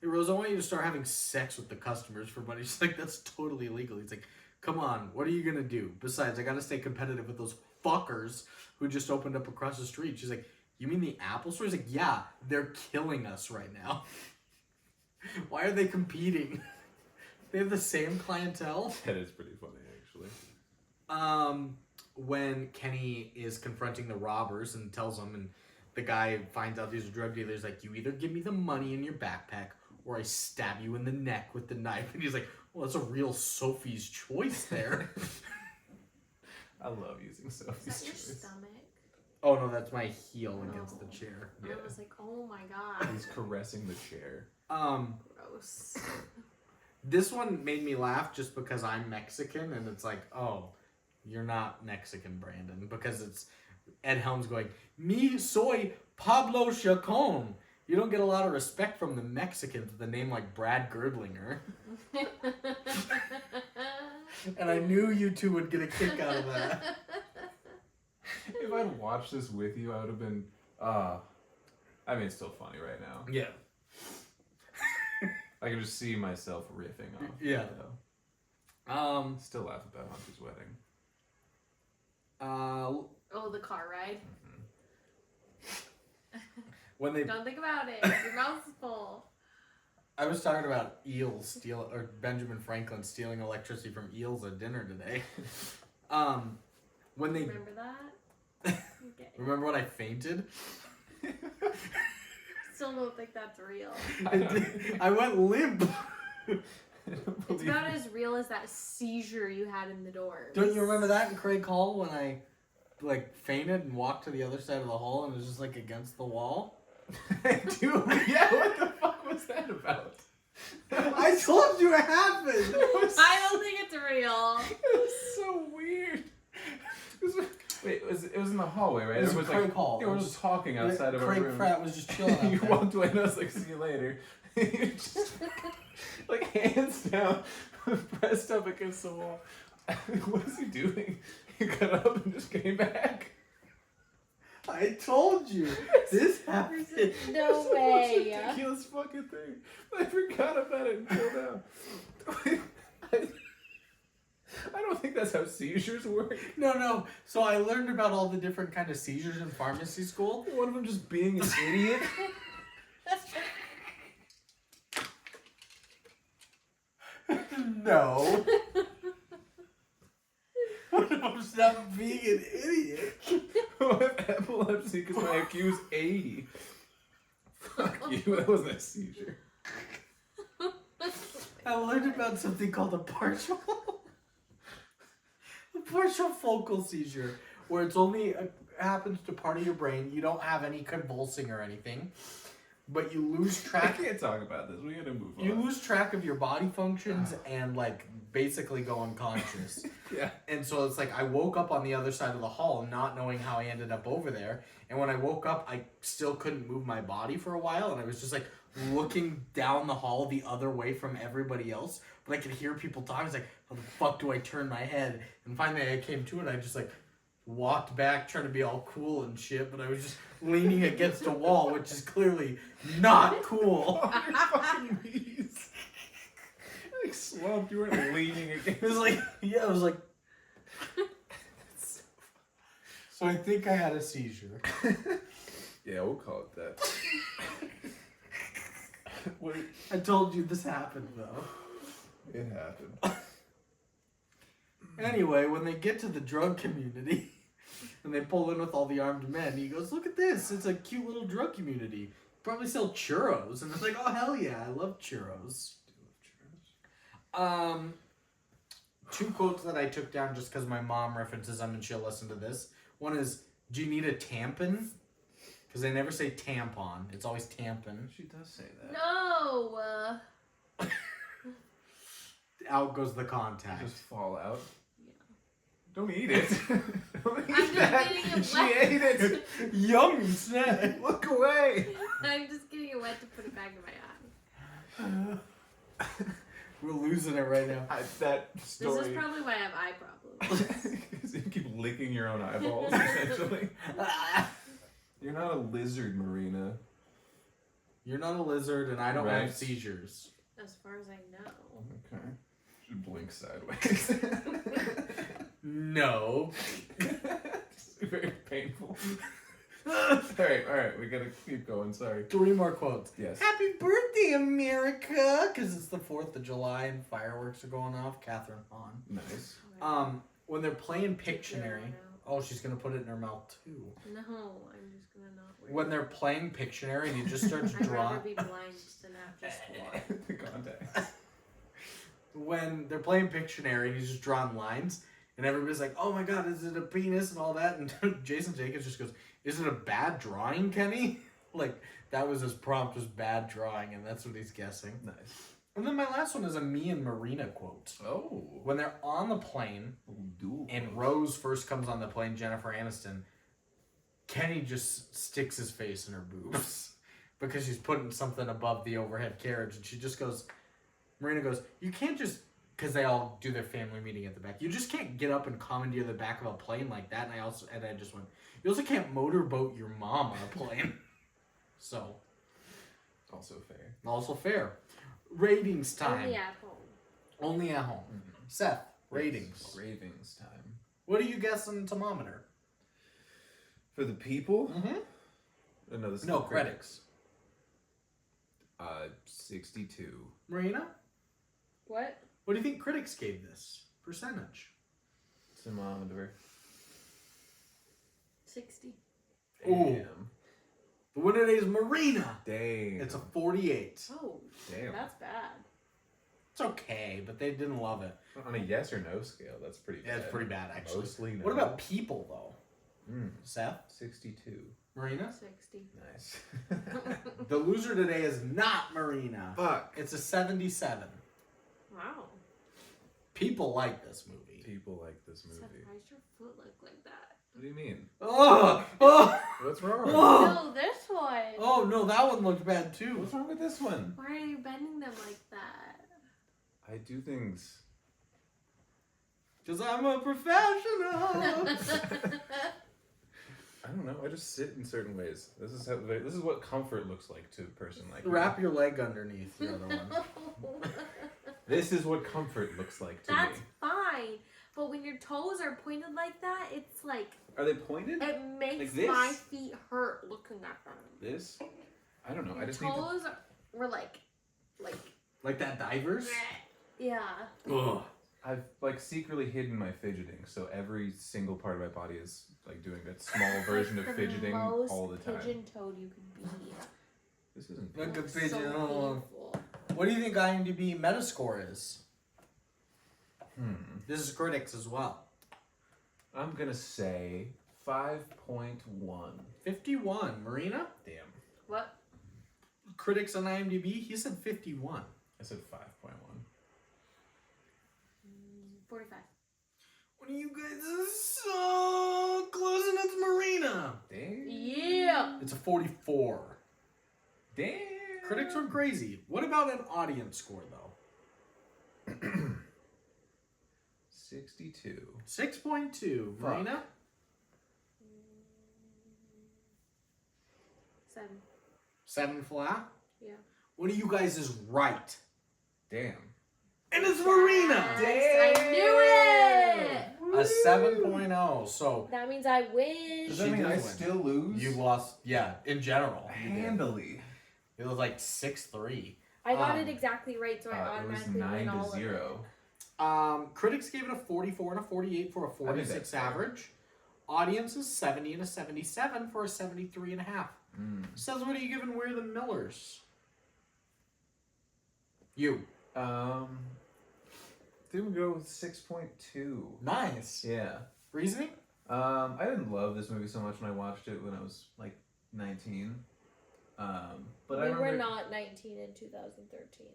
S3: hey Rose, I want you to start having sex with the customers for money. She's like, that's totally illegal. He's like, come on, what are you gonna do? Besides, I gotta stay competitive with those fuckers who just opened up across the street. She's like, you mean the Apple store? He's like, yeah, they're killing us right now. Why are they competing? They have the same clientele.
S2: That is pretty funny, actually.
S3: When Kenny is confronting the robbers and tells them, and the guy finds out these are drug dealers, like, you either give me the money in your backpack or I stab you in the neck with the knife. And he's like, well, that's a real Sophie's choice there.
S2: I love using Sophie's
S1: Is that your
S2: choice.
S1: stomach?
S3: Oh, no, that's my heel against the chair.
S2: Yeah.
S1: I was like, oh my god.
S2: He's caressing the chair.
S1: Gross.
S3: This one made me laugh just because I'm Mexican, and it's like, oh, you're not Mexican, Brandon, because it's Ed Helms going, me soy Pablo Chacon. You don't get a lot of respect from the Mexicans with a name like Brad Girdlinger. And I knew you two would get a kick out of that.
S2: If I'd watched this with you, I would have been, I mean, it's still funny right now.
S3: Yeah.
S2: I can just see myself riffing off.
S3: Yeah.
S2: Though. Still laugh about Hunter's wedding.
S1: Oh, the car ride.
S3: When they,
S1: Don't think about it. Your mouth's full.
S3: I was talking about eels or Benjamin Franklin stealing electricity from eels at dinner today. When they
S1: Remember that? Okay.
S3: remember when I fainted?
S1: Still don't think that's real.
S3: I went limp.
S1: It's about as real as that seizure you had in the doors.
S3: Don't you remember that in Craig Hall when I like fainted and walked to the other side of the hall and was just like against the wall?
S2: I do. Yeah, what the fuck was that about?
S3: I told you it happened.
S1: I don't think it's real.
S2: It was so weird. It was in the hallway, right?
S3: It was
S2: Everyone's
S3: Craig Hall.
S2: Everyone was talking outside of our
S3: Craig
S2: room.
S3: Pratt was just chilling out
S2: You
S3: there.
S2: walked away and I was like, see you later. You're just like hands down, pressed up against the wall. What is he doing? He got up and just came back.
S3: I told you. This happened.
S1: No way.
S2: It's a ridiculous fucking thing. I forgot about it until now. I don't think that's how seizures work.
S3: No. So I learned about all the different kind of seizures in pharmacy school.
S2: One of them just being an idiot.
S3: No. One of them's not being an idiot.
S2: I have epilepsy because my IQ is 80. Fuck you, that wasn't a seizure.
S3: I learned about something called a partial focal seizure, where it's only happens to part of your brain. You don't have any convulsing or anything, but you lose
S2: I
S3: track.
S2: can't talk about this. We gotta move on.
S3: You lose track of your body functions and like basically go unconscious.
S2: Yeah.
S3: And so it's like I woke up on the other side of the hall not knowing how I ended up over there. And when I woke up, I still couldn't move my body for a while. And I was just like looking down the hall the other way from everybody else. But I could hear people talking. I was like, how the fuck do I turn my head? And finally I came to it. I just like walked back trying to be all cool and shit. But I was just leaning against a wall, which is clearly not cool.
S2: On your fucking knees. Like slumped, you weren't leaning against.
S3: It was like, yeah, it was like. So I think I had a seizure.
S2: Yeah, we'll call it that. What?
S3: I told you this happened though.
S2: It happened.
S3: Anyway, when they get to the drug community and they pull in with all the armed men, he goes, "Look at this! It's a cute little drug community. Probably sell churros." And it's like, "Oh hell yeah, I love churros." Two quotes that I took down just because my mom references them and she'll listen to this. One is, "Do you need a tampon?" Because they never say tampon. It's always tampon.
S2: She does say that.
S1: No.
S3: Out goes the contact.
S2: Just fall out.
S1: Yeah.
S2: Don't eat it. Don't eat
S1: I'm just
S2: that.
S1: getting it
S2: She
S1: wet.
S2: ate it.
S3: Yummy snack.
S2: Look away.
S1: I'm just getting it wet to put it back in my eye.
S3: We're losing it right now.
S2: That story.
S1: This is probably why I have eye problems.
S2: Because you keep licking your own eyeballs, essentially. You're not a lizard, Marina.
S3: You're not a lizard, and I don't
S2: Right.
S3: have seizures.
S1: As far as I know.
S2: Okay. Should blink sideways.
S3: No.
S2: It's very painful. Alright, we gotta keep going, sorry.
S3: 3 more quotes.
S2: Yes.
S3: Happy birthday, America! Because it's the 4th of July and fireworks are going off. Catherine Hahn.
S2: Nice.
S3: When they're playing Pictionary. Oh, she's going to put it in her mouth, too.
S1: No, I'm just gonna not wear
S3: When they're playing Pictionary and he just starts
S1: I'd rather
S3: drawing...
S1: be blind than have just one.
S2: The contacts.
S3: When they're playing Pictionary and he's just drawing lines, and everybody's like, "Oh my god, is it a penis?" and all that, and Jason Sudeikis just goes, "Is it a bad drawing, Kenny?" Like, that was his prompt, was bad drawing, and that's what he's guessing.
S2: Nice.
S3: And then my last one is a me and Marina quote.
S2: Oh.
S3: When they're on the plane, and Rose first comes on the plane, Jennifer Aniston, Kenny just sticks his face in her boobs because she's putting something above the overhead carriage, and she just goes, Marina goes, "You can't just," because they all do their family meeting at the back, "you just can't get up and commandeer the back of a plane like that." And I just went, "You also can't motorboat your mom on a plane." So,
S2: Also fair.
S3: also fair. Ratings time.
S1: Only at home.
S3: Only at home.
S2: Mm-hmm.
S3: Seth, ratings.
S2: Ravings time.
S3: What do you guess on thermometer?
S2: For the people?
S3: Mm-hmm.
S2: Oh, no, this is
S3: No,
S2: the
S3: critics.
S2: 62.
S3: Marina,
S1: What?
S3: what do you think critics gave this? Percentage.
S2: Thermometer.
S1: 60.
S3: Ooh.
S2: Damn.
S3: The winner today is Marina.
S2: Dang.
S3: It's a 48.
S1: Oh,
S2: Damn.
S1: that's bad.
S3: It's okay, but they didn't love it.
S2: On a yes or no scale, that's pretty bad.
S3: Yeah, it's pretty bad, actually.
S2: Mostly no.
S3: What about people, though? Seth?
S2: 62.
S3: Marina?
S1: 60.
S2: Nice.
S3: The loser today is not Marina.
S2: Fuck.
S3: It's a 77.
S1: Wow.
S3: People like this movie.
S2: People like this movie.
S1: Seth, why does your foot look like that?
S2: What do you mean?
S3: Oh! Oh!
S2: What's wrong?
S3: Oh!
S1: No, this one.
S3: Oh, no, that one looked bad, too.
S2: What's wrong with this one?
S1: Why are you bending them like that?
S2: I do things.
S3: Because I'm a professional.
S2: I don't know. I just sit in certain ways. This is what comfort looks like to a person like me.
S3: Wrap your leg underneath the other one.
S2: This is what comfort looks like to
S1: That's
S2: me.
S1: fine. But when your toes are pointed like that, it's like...
S2: Are they pointed?
S1: It makes
S2: Like this?
S1: my feet hurt looking at them.
S2: This? I don't know.
S1: Your
S2: I just need to...
S1: toes were like...
S3: Like that divers?
S1: Yeah.
S3: Ugh.
S2: I've like secretly hidden my fidgeting, so every single part of my body is like doing a small version of fidgeting all the time.
S1: Pigeon-toed you can be.
S2: This isn't.
S3: Like a
S1: So
S3: pigeon.
S1: painful.
S3: What do you think IMDb Metascore is?
S2: Hmm.
S3: This is critics as well.
S2: I'm gonna say 5.1.
S3: 51. Marina?
S2: Damn.
S1: What?
S3: Critics on IMDb, he said 51.
S2: I said 5.1.
S1: 45.
S3: What are you guys are so close, and it's Marina.
S2: Damn.
S1: Yeah.
S3: It's a 44.
S2: Damn.
S3: Critics are crazy. What about an audience score, though?
S2: 62.
S3: 6.2.
S2: Fuck.
S3: Marina?
S1: 7.
S3: 7 flat?
S1: Yeah.
S3: One of you guys is right.
S2: Damn.
S3: And it's Marina!
S1: Yes, I knew it!
S3: A 7.0. So
S1: That means I win.
S2: Does
S3: She
S2: that mean I
S3: does win.
S2: still lose?
S3: you lost, yeah, in general. You did.
S2: handily.
S3: It was like 6-3.
S1: I got it exactly right, so I
S2: It was
S1: automatically win
S2: 9
S1: all
S2: to 0.
S1: of it.
S3: Critics gave it a 44 and a 48 for a
S2: I think
S3: 46
S2: that's fair.
S3: average. Audience is 70 and a 77 for a 73 and a half. Says, what are you giving We're the Millers? You.
S2: Think we'll go with 6.2.
S3: Nice.
S2: Yeah.
S3: Reasoning?
S2: I didn't love this movie so much when I watched it when I was like 19. But I
S1: We
S2: remember
S1: were not 19 in 2013.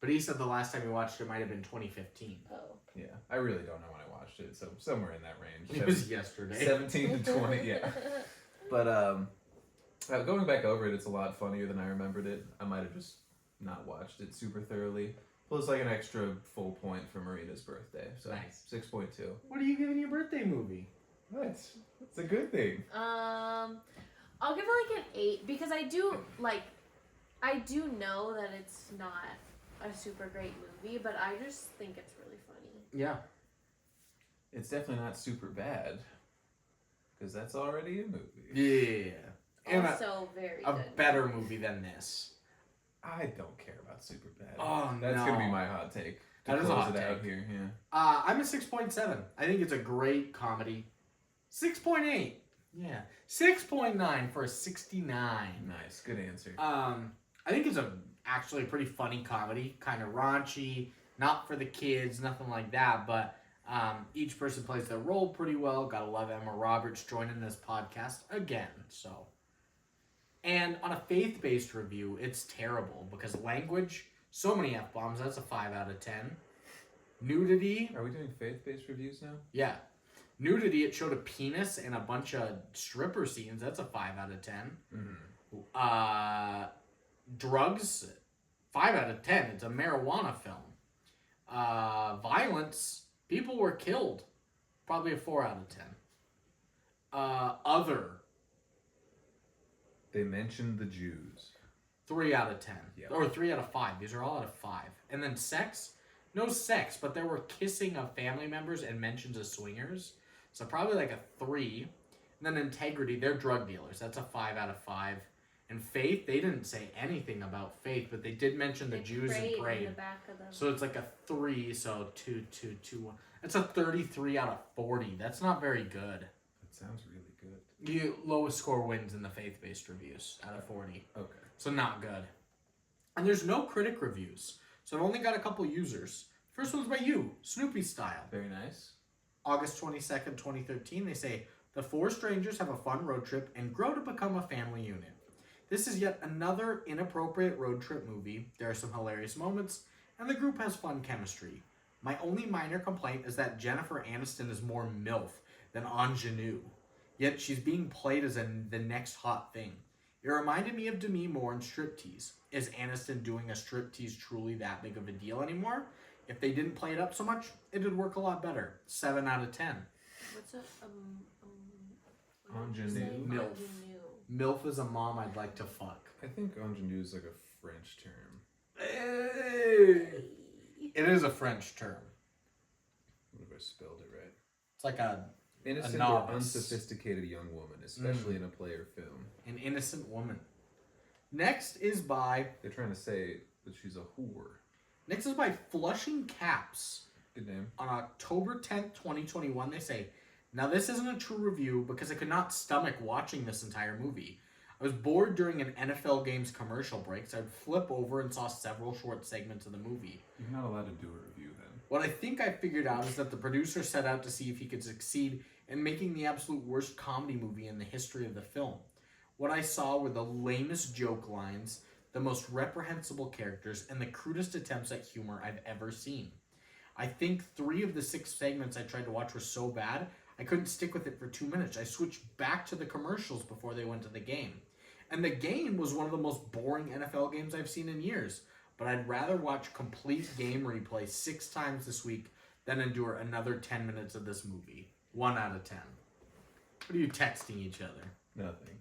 S3: But he said the last time he watched it might have been 2015.
S1: Oh.
S2: Yeah, I really don't know when I watched it, so somewhere in that range.
S3: It was yesterday.
S2: 17 to 20, yeah. But going back over it, it's a lot funnier than I remembered it. I might have just not watched it super thoroughly. Plus, like an extra full point for Marina's birthday. So
S3: Nice.
S2: 6.2.
S3: What are you giving your birthday movie?
S2: What? It's a good thing.
S1: I'll give it like an 8 because I do know that it's not a super great movie, but I just think it's really funny.
S3: Yeah.
S2: It's definitely not super bad. Because that's already a movie.
S3: Yeah. And
S1: Also very
S3: a
S1: good.
S3: better movie than this.
S2: I don't care about super bad.
S3: Oh,
S2: That's
S3: no.
S2: going to be my hot take. To
S3: That is a
S2: close
S3: hot
S2: it out
S3: take.
S2: here, yeah.
S3: I'm a 6.7. I think it's a great comedy. 6.8. Yeah. 6.9 for a 69.
S2: Nice, good answer.
S3: I think it's actually a pretty funny comedy, kind of raunchy, not for the kids, nothing like that, but each person plays their role pretty well. Gotta love Emma Roberts joining this podcast again, so. And on a faith-based review, it's terrible because language, so many F-bombs, that's a 5 out of 10. Nudity,
S2: Are we doing faith-based reviews now?
S3: yeah. Nudity, it showed a penis and a bunch of stripper scenes, that's a 5 out of 10.
S2: Mm-hmm.
S3: Drugs, 5 out of 10. It's a marijuana film. Violence, people were killed. Probably a 4 out of 10. Other,
S2: They mentioned the Jews.
S3: 3 out of 10.
S2: Yep.
S3: Or 3 out of 5. These are all out of 5. And then sex, no sex, but there were kissing of family members and mentions of swingers. So probably like a 3. And then integrity, they're drug dealers. That's a 5 out of 5. And faith, they didn't say anything about faith, but they did mention the
S1: They
S3: Jews and
S1: in
S3: prayed.
S1: the back of them.
S3: So it's like a 3, so 2, 2, 2, 1. That's a 33 out of 40. That's not very good.
S2: That sounds really good.
S3: The lowest score wins in the faith-based reviews out of 40.
S2: Okay.
S3: So not good. And there's no critic reviews. So I've only got a couple users. First one's by you, Snoopy Style.
S2: Very nice.
S3: August 22nd, 2013, they say, the four strangers have a fun road trip and grow to become a family unit. This is yet another inappropriate road trip movie. There are some hilarious moments, and the group has fun chemistry. My only minor complaint is that Jennifer Aniston is more MILF than ingenue. Yet she's being played as the next hot thing. It reminded me of Demi Moore in Striptease. Is Aniston doing a striptease truly that big of a deal anymore? If they didn't play it up so much, it'd work a lot better. 7 out of 10.
S1: What's a
S2: Ingenue.
S3: MILF.
S1: Ingenue.
S3: MILF is a mom I'd like to fuck.
S4: I think ingenue is like a French term.
S3: Hey. It is a French term.
S4: What if I spelled it right?
S3: It's like a
S4: Innocent or
S3: novice.
S4: unsophisticated young woman, especially in a play or film.
S3: An innocent woman. Next is by
S4: They're trying to say that she's a whore.
S3: Flushing Caps.
S4: Good name.
S3: On October 10th, 2021, they say, now this isn't a true review because I could not stomach watching this entire movie. I was bored during an NFL game's commercial break, so I'd flip over and saw several short segments of the movie.
S2: You're not allowed to do a review then.
S3: What I think I figured out is that the producer set out to see if he could succeed in making the absolute worst comedy movie in the history of the film. What I saw were the lamest joke lines, the most reprehensible characters, and the crudest attempts at humor I've ever seen. I think 3 of the 6 segments I tried to watch were so bad, I couldn't stick with it for 2 minutes. I switched back to the commercials before they went to the game. And the game was one of the most boring NFL games I've seen in years. But I'd rather watch complete game replay 6 times this week than endure another 10 minutes of this movie. 1 out of 10. What are you texting each other?
S2: Nothing.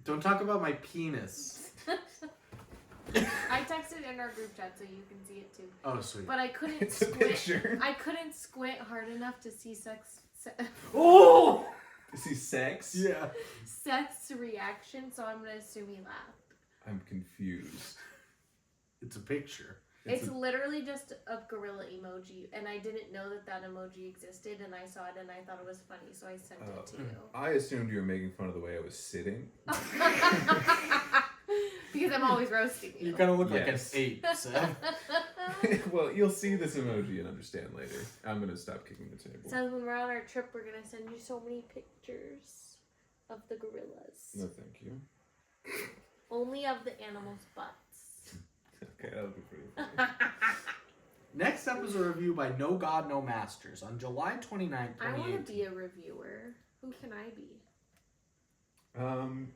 S3: Don't talk about my penis.
S1: I texted in our group chat so you can see it too.
S3: Oh, sweet.
S1: But I couldn't
S4: It's a
S1: squint.
S4: picture.
S1: I couldn't squint hard enough to see
S3: Oh!
S2: Is he sex?
S3: Yeah.
S1: Seth's reaction, so I'm gonna assume he laughed.
S2: I'm confused.
S3: It's a picture.
S1: It's literally just a gorilla emoji, and I didn't know that emoji existed, and I saw it and I thought it was funny, so I sent it to you.
S2: I assumed you were making fun of the way I was sitting.
S1: Because I'm always roasting you.
S3: You kind of look
S2: Yes.
S3: like an ape, so.
S2: Well, you'll see this emoji and understand later. I'm gonna stop kicking the table.
S1: So when we're on our trip, we're gonna send you so many pictures of the gorillas.
S2: No, thank you.
S1: Only of the animals' butts.
S2: Okay, that'll be pretty funny.
S3: Next up is a review by No God, No Masters on July 29th,
S1: I want
S3: 2018.
S1: to be a reviewer. Who can I be?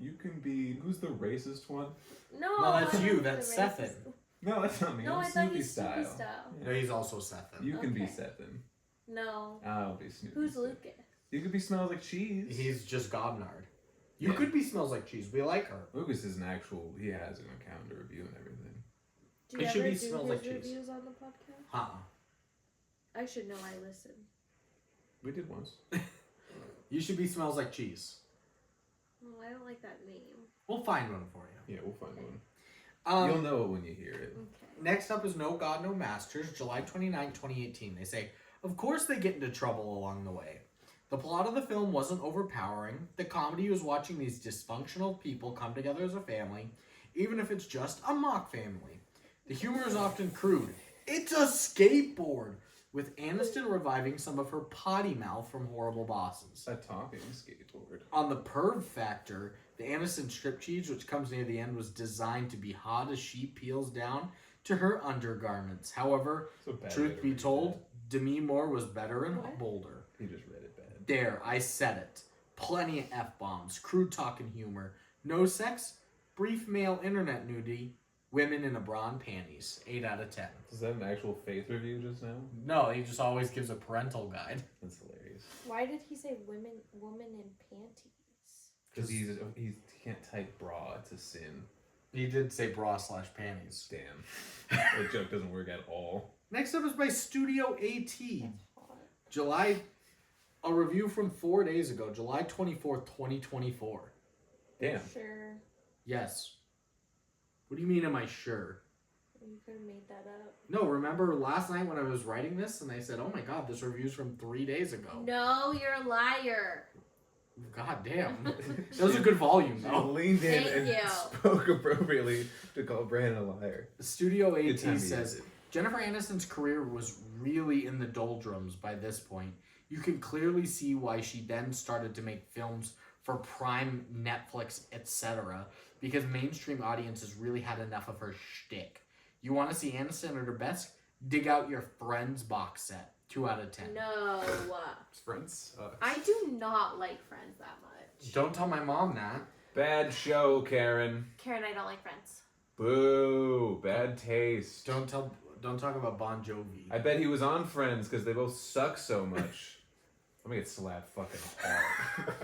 S2: You can be. Who's the racist one?
S1: No,
S3: No, that's
S1: I'm
S3: you.
S1: the
S3: That's
S1: racist.
S3: Sethin.
S2: No, that's not me.
S1: No,
S2: I'm
S1: I thought
S2: Snoopy
S1: you Snoopy
S2: style.
S1: style.
S3: No, he's also Sethin.
S2: You can be
S1: Okay.
S2: Sethin.
S1: No.
S2: I'll be Snoopy.
S1: Who's
S2: style.
S1: Lucas?
S2: You could be Smells Like Cheese.
S3: He's just Gobnard. You
S2: Yeah.
S3: could be Smells Like Cheese. We like her.
S2: Lucas is an actual. He has an account to review and everything.
S1: Do you
S3: It should
S1: ever
S3: be
S1: do
S3: Smells
S1: his
S3: Like Cheese.
S1: reviews on the podcast?
S3: Uh-uh.
S1: I should know. I listen.
S2: We did once.
S3: You should be Smells Like Cheese.
S1: Oh, I don't like that name.
S3: We'll find one for you.
S2: Yeah, we'll find one. You'll know it when you hear it.
S1: Okay.
S3: Next up is No God, No Masters, July 29, 2018. They say, of course they get into trouble along the way. The plot of the film wasn't overpowering. The comedy was watching these dysfunctional people come together as a family, even if it's just a mock family. The humor is often crude. It's a skateboard! With Aniston reviving some of her potty mouth from Horrible Bosses.
S2: A talking skateboard.
S3: On the perv factor, the Aniston strip cheese, which comes near the end, was designed to be hot as she peels down to her undergarments. However,
S2: So bad
S3: truth
S2: way
S3: be
S2: to read
S3: told, Demi Moore was better and
S1: What?
S3: bolder.
S2: that. He just read it bad.
S3: There, I said it. Plenty of F-bombs, crude talk and humor. No sex, brief male internet nudity, women in a bra and panties. 8 out of 10.
S2: Is that an actual faith review just now?
S3: No, he just always gives a parental guide.
S2: That's hilarious.
S1: Why did he say woman in panties?
S2: Because he can't type bra. It's a sin.
S3: He did say bra/panties.
S2: Damn. That joke doesn't work at all.
S3: Next up is by Studio AT.
S1: That's hot.
S3: A review from 4 days ago, July 24th, 2024.
S2: Damn.
S1: Sure.
S3: Yes. What do you mean, am I sure?
S1: You could have made that up.
S3: No, remember last night when I was writing this and I said, oh my god, this review's from 3 days ago.
S1: No, you're a liar.
S3: God damn. That was a good volume,
S4: She
S3: though.
S4: leaned in
S1: Thank
S4: and
S1: you.
S4: spoke appropriately to call Brandon a liar.
S3: Studio
S4: Good time
S3: AT
S4: to
S3: says,
S4: use it.
S3: Jennifer Aniston's career was really in the doldrums by this point. You can clearly see why she then started to make films for Prime, Netflix, etc. because mainstream audiences really had enough of her shtick. You want to see Aniston at her best? Dig out your Friends box set. 2 out of 10.
S1: No.
S2: Friends.
S1: I do not like Friends that much.
S3: Don't tell my mom that.
S2: Bad show, Karen.
S1: Karen, I don't like Friends.
S2: Boo. Bad taste.
S3: Don't talk about Bon Jovi.
S2: I bet he was on Friends because they both suck so much. Let me get slapped fucking hard.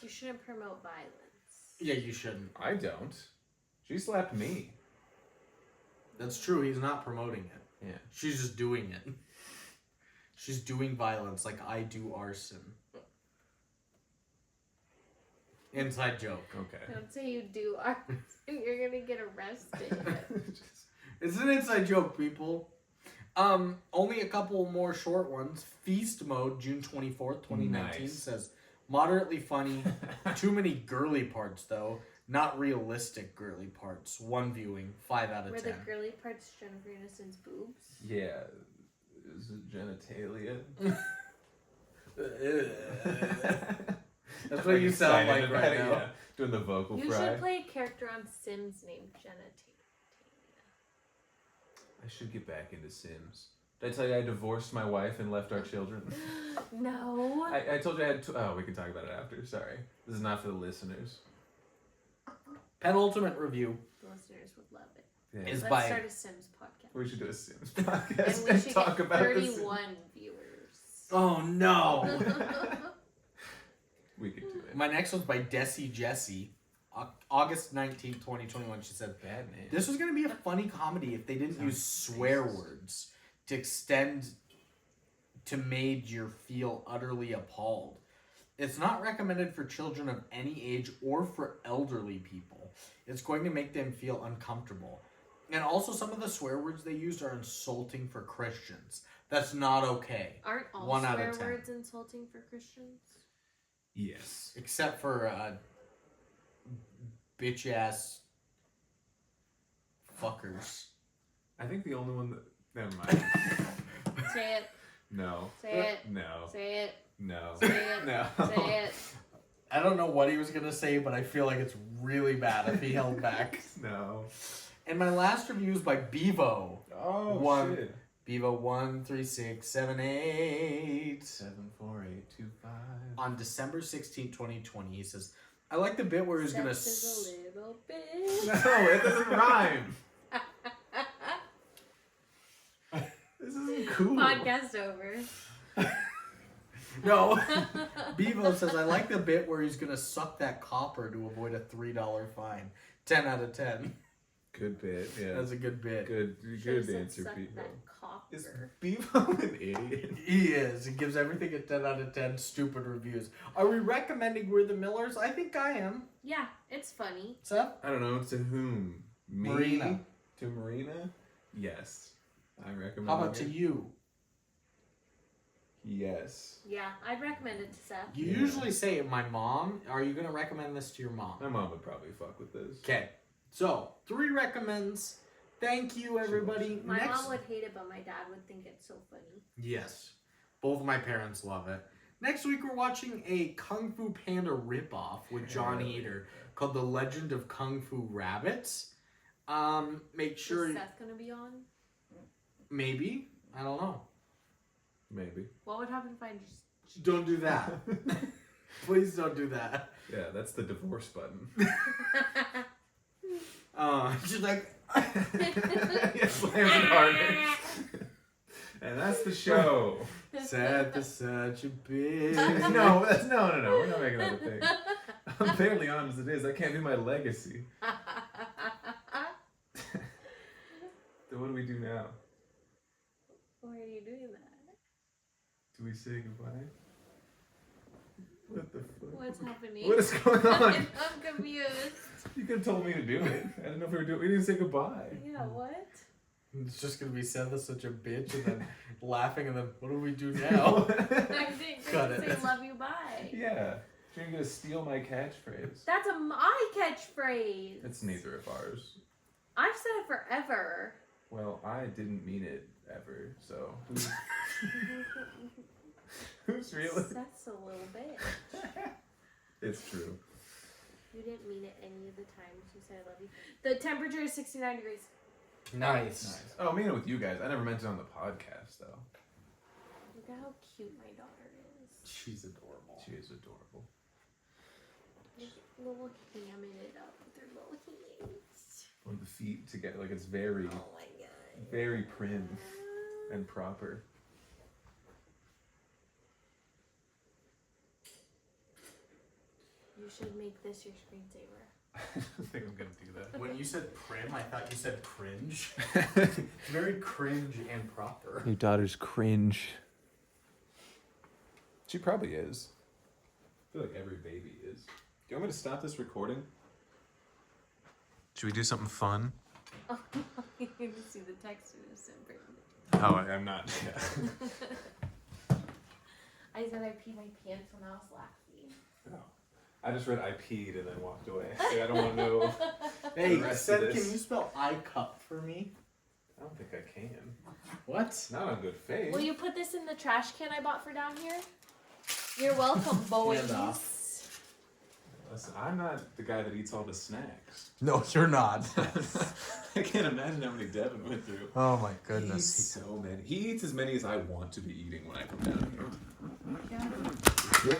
S1: You shouldn't promote violence.
S3: Yeah, you shouldn't.
S2: I don't. She slapped me.
S3: That's true. He's not promoting it.
S2: Yeah.
S3: She's just doing it. She's doing violence like I do arson. Inside joke.
S2: Okay.
S1: Don't say you do art. You're gonna get arrested.
S3: It's an inside joke, people. Only a couple more short ones. Feast Mode, June 24th, 2019,
S2: Nice.
S3: says, moderately funny. Too many girly parts, though. Not realistic girly parts. 1 viewing, 5 out of
S1: Were
S3: 10.
S1: the girly parts Jennifer Aniston's boobs?
S2: Yeah. Is it genitalia?
S3: That's what you sound like
S2: Excited
S3: right
S2: about it,
S3: now.
S2: yeah. Doing the vocal
S1: You
S2: fry.
S1: should play a character on Sims named Genitalia.
S2: I should get back into Sims. Did I tell you I divorced my wife and left our children?
S1: No.
S2: I told you I had oh, we can talk about it after. Sorry. This is not for the listeners.
S3: Penultimate review.
S1: The listeners would love it.
S2: Yeah.
S3: Is
S1: Let's
S3: by-
S1: start a Sims podcast.
S2: We should do a Sims
S1: And
S2: podcast
S1: we
S2: and,
S1: should
S2: talk
S1: get
S2: about The Sims.
S1: 31 viewers.
S3: Oh, no.
S2: We could do it.
S3: My next one's by Desi Jessie. August 19th, 2021. She said,
S2: Bad name.
S3: this was going to be a funny comedy if they didn't use swear words to extend to made you feel utterly appalled. It's not recommended for children of any age or for elderly people. It's going to make them feel uncomfortable. And also some of the swear words they used are insulting for Christians. That's not okay.
S1: Aren't all
S3: 1 out
S1: swear
S3: of 10.
S1: words insulting for Christians?
S2: Yes.
S3: Except for bitch ass fuckers.
S2: I think the only one that. Never mind.
S1: Say it.
S2: No.
S1: Say it.
S2: No.
S1: Say it.
S2: No.
S1: Say it.
S2: No.
S1: Say it.
S3: I don't know what he was going to say, but I feel like it's really bad if he held back.
S2: No.
S3: And my last review is by Bevo.
S2: Oh, shit.
S3: Bevo 13678.
S2: 74825.
S3: On December 16, 2020, he says, I like the bit where he's going to...
S1: Sex is a little bit.
S2: No, it doesn't rhyme. This isn't cool.
S1: Podcast over.
S3: No. Bevo says, I like the bit where he's going to suck that copper to avoid a $3 fine. 10 out of 10.
S2: Good bit, yeah.
S3: That's a good bit.
S2: Good
S1: Should've said
S2: answer,
S1: suck
S2: Bevo.
S1: that copper.
S2: Is Bevo an idiot?
S3: He is. He gives everything a 10 out of 10. Stupid reviews. Are we recommending We're the Millers? I think I am.
S1: Yeah, it's funny.
S3: Seth?
S2: I don't know. To whom? Me?
S3: Marina.
S2: To Marina? Yes. I recommend
S3: How about
S2: it.
S3: to you?
S2: Yes.
S1: Yeah, I'd recommend it to Seth.
S3: You
S2: Yeah.
S3: usually say my mom. Are you going to recommend this to your mom?
S2: My mom would probably fuck with this.
S3: Okay. So, 3 recommends. Thank you, everybody.
S1: My
S3: Next...
S1: mom would hate it, but my dad would think it's so funny.
S3: Yes. Both of my parents love it. Next week, we're watching a Kung Fu Panda ripoff with John Heder called The Legend of Kung Fu Rabbits. Make sure...
S1: Is Seth gonna be on?
S3: Maybe. I don't know.
S2: Maybe.
S1: What would happen if I just...
S3: Don't do that. Please don't do that.
S2: Yeah, that's the divorce button.
S3: She's like...
S2: It slams it harder. And that's the show.
S3: Seth is such a bitch.
S2: No, we're not making that a thing. I'm barely on as it is. I can't do my legacy. Then what do we do now?
S1: Why are you doing that?
S2: Do we say goodbye? What the fuck?
S1: What's happening?
S2: What is going on?
S1: I'm confused.
S2: You could have told me to do it. I didn't know if we were doing. We didn't say goodbye.
S1: Yeah, what?
S3: It's just gonna be Seth such a bitch and then laughing and then what do we do now?
S1: I think
S3: Cut
S1: they
S3: it.
S1: say love you, bye.
S2: Yeah. You're gonna steal my catchphrase.
S1: That's my catchphrase.
S2: It's neither of ours.
S1: I've said it forever.
S2: Well, I didn't mean it ever, so who's really?
S1: That's a little bit.
S2: It's true.
S1: You didn't mean it any of the times you said I love you. The temperature is 69 degrees.
S3: Nice.
S2: Oh, I mean it with you guys. I never meant it on the podcast though.
S1: Look at how cute my daughter is.
S3: She's adorable.
S2: She is adorable.
S1: Little hamming it up with her little hands.
S2: With the feet together, like it's very,
S1: Oh my god.
S2: very prim and proper.
S1: You should make this your screensaver.
S2: I don't think I'm gonna do that.
S3: When you said prim, I thought you said cringe. Very cringe and proper.
S2: Your daughter's cringe. She probably is. I feel like every baby is. Do you want me to stop this recording? Should we do something fun?
S1: Oh, you can see the text in this imprint.
S2: Oh, I'm not. Yeah.
S1: I said I peed my pants when I was laughing.
S2: Oh. I just read I peed and then walked away. I don't want to know.
S3: Hey,
S2: The rest
S3: Seth,
S2: of this.
S3: can you spell I cup for me?
S2: I don't think I can.
S3: What?
S2: Not on good faith.
S1: Will you put this in the trash can I bought for down here? You're welcome, boys.
S3: Handoff.
S2: Listen, I'm not the guy that eats all the snacks.
S3: No, you're not.
S2: I can't imagine how many Devin went through.
S3: Oh my
S2: He eats so many. He eats as many as I want to be eating when I come down here.
S1: Yeah.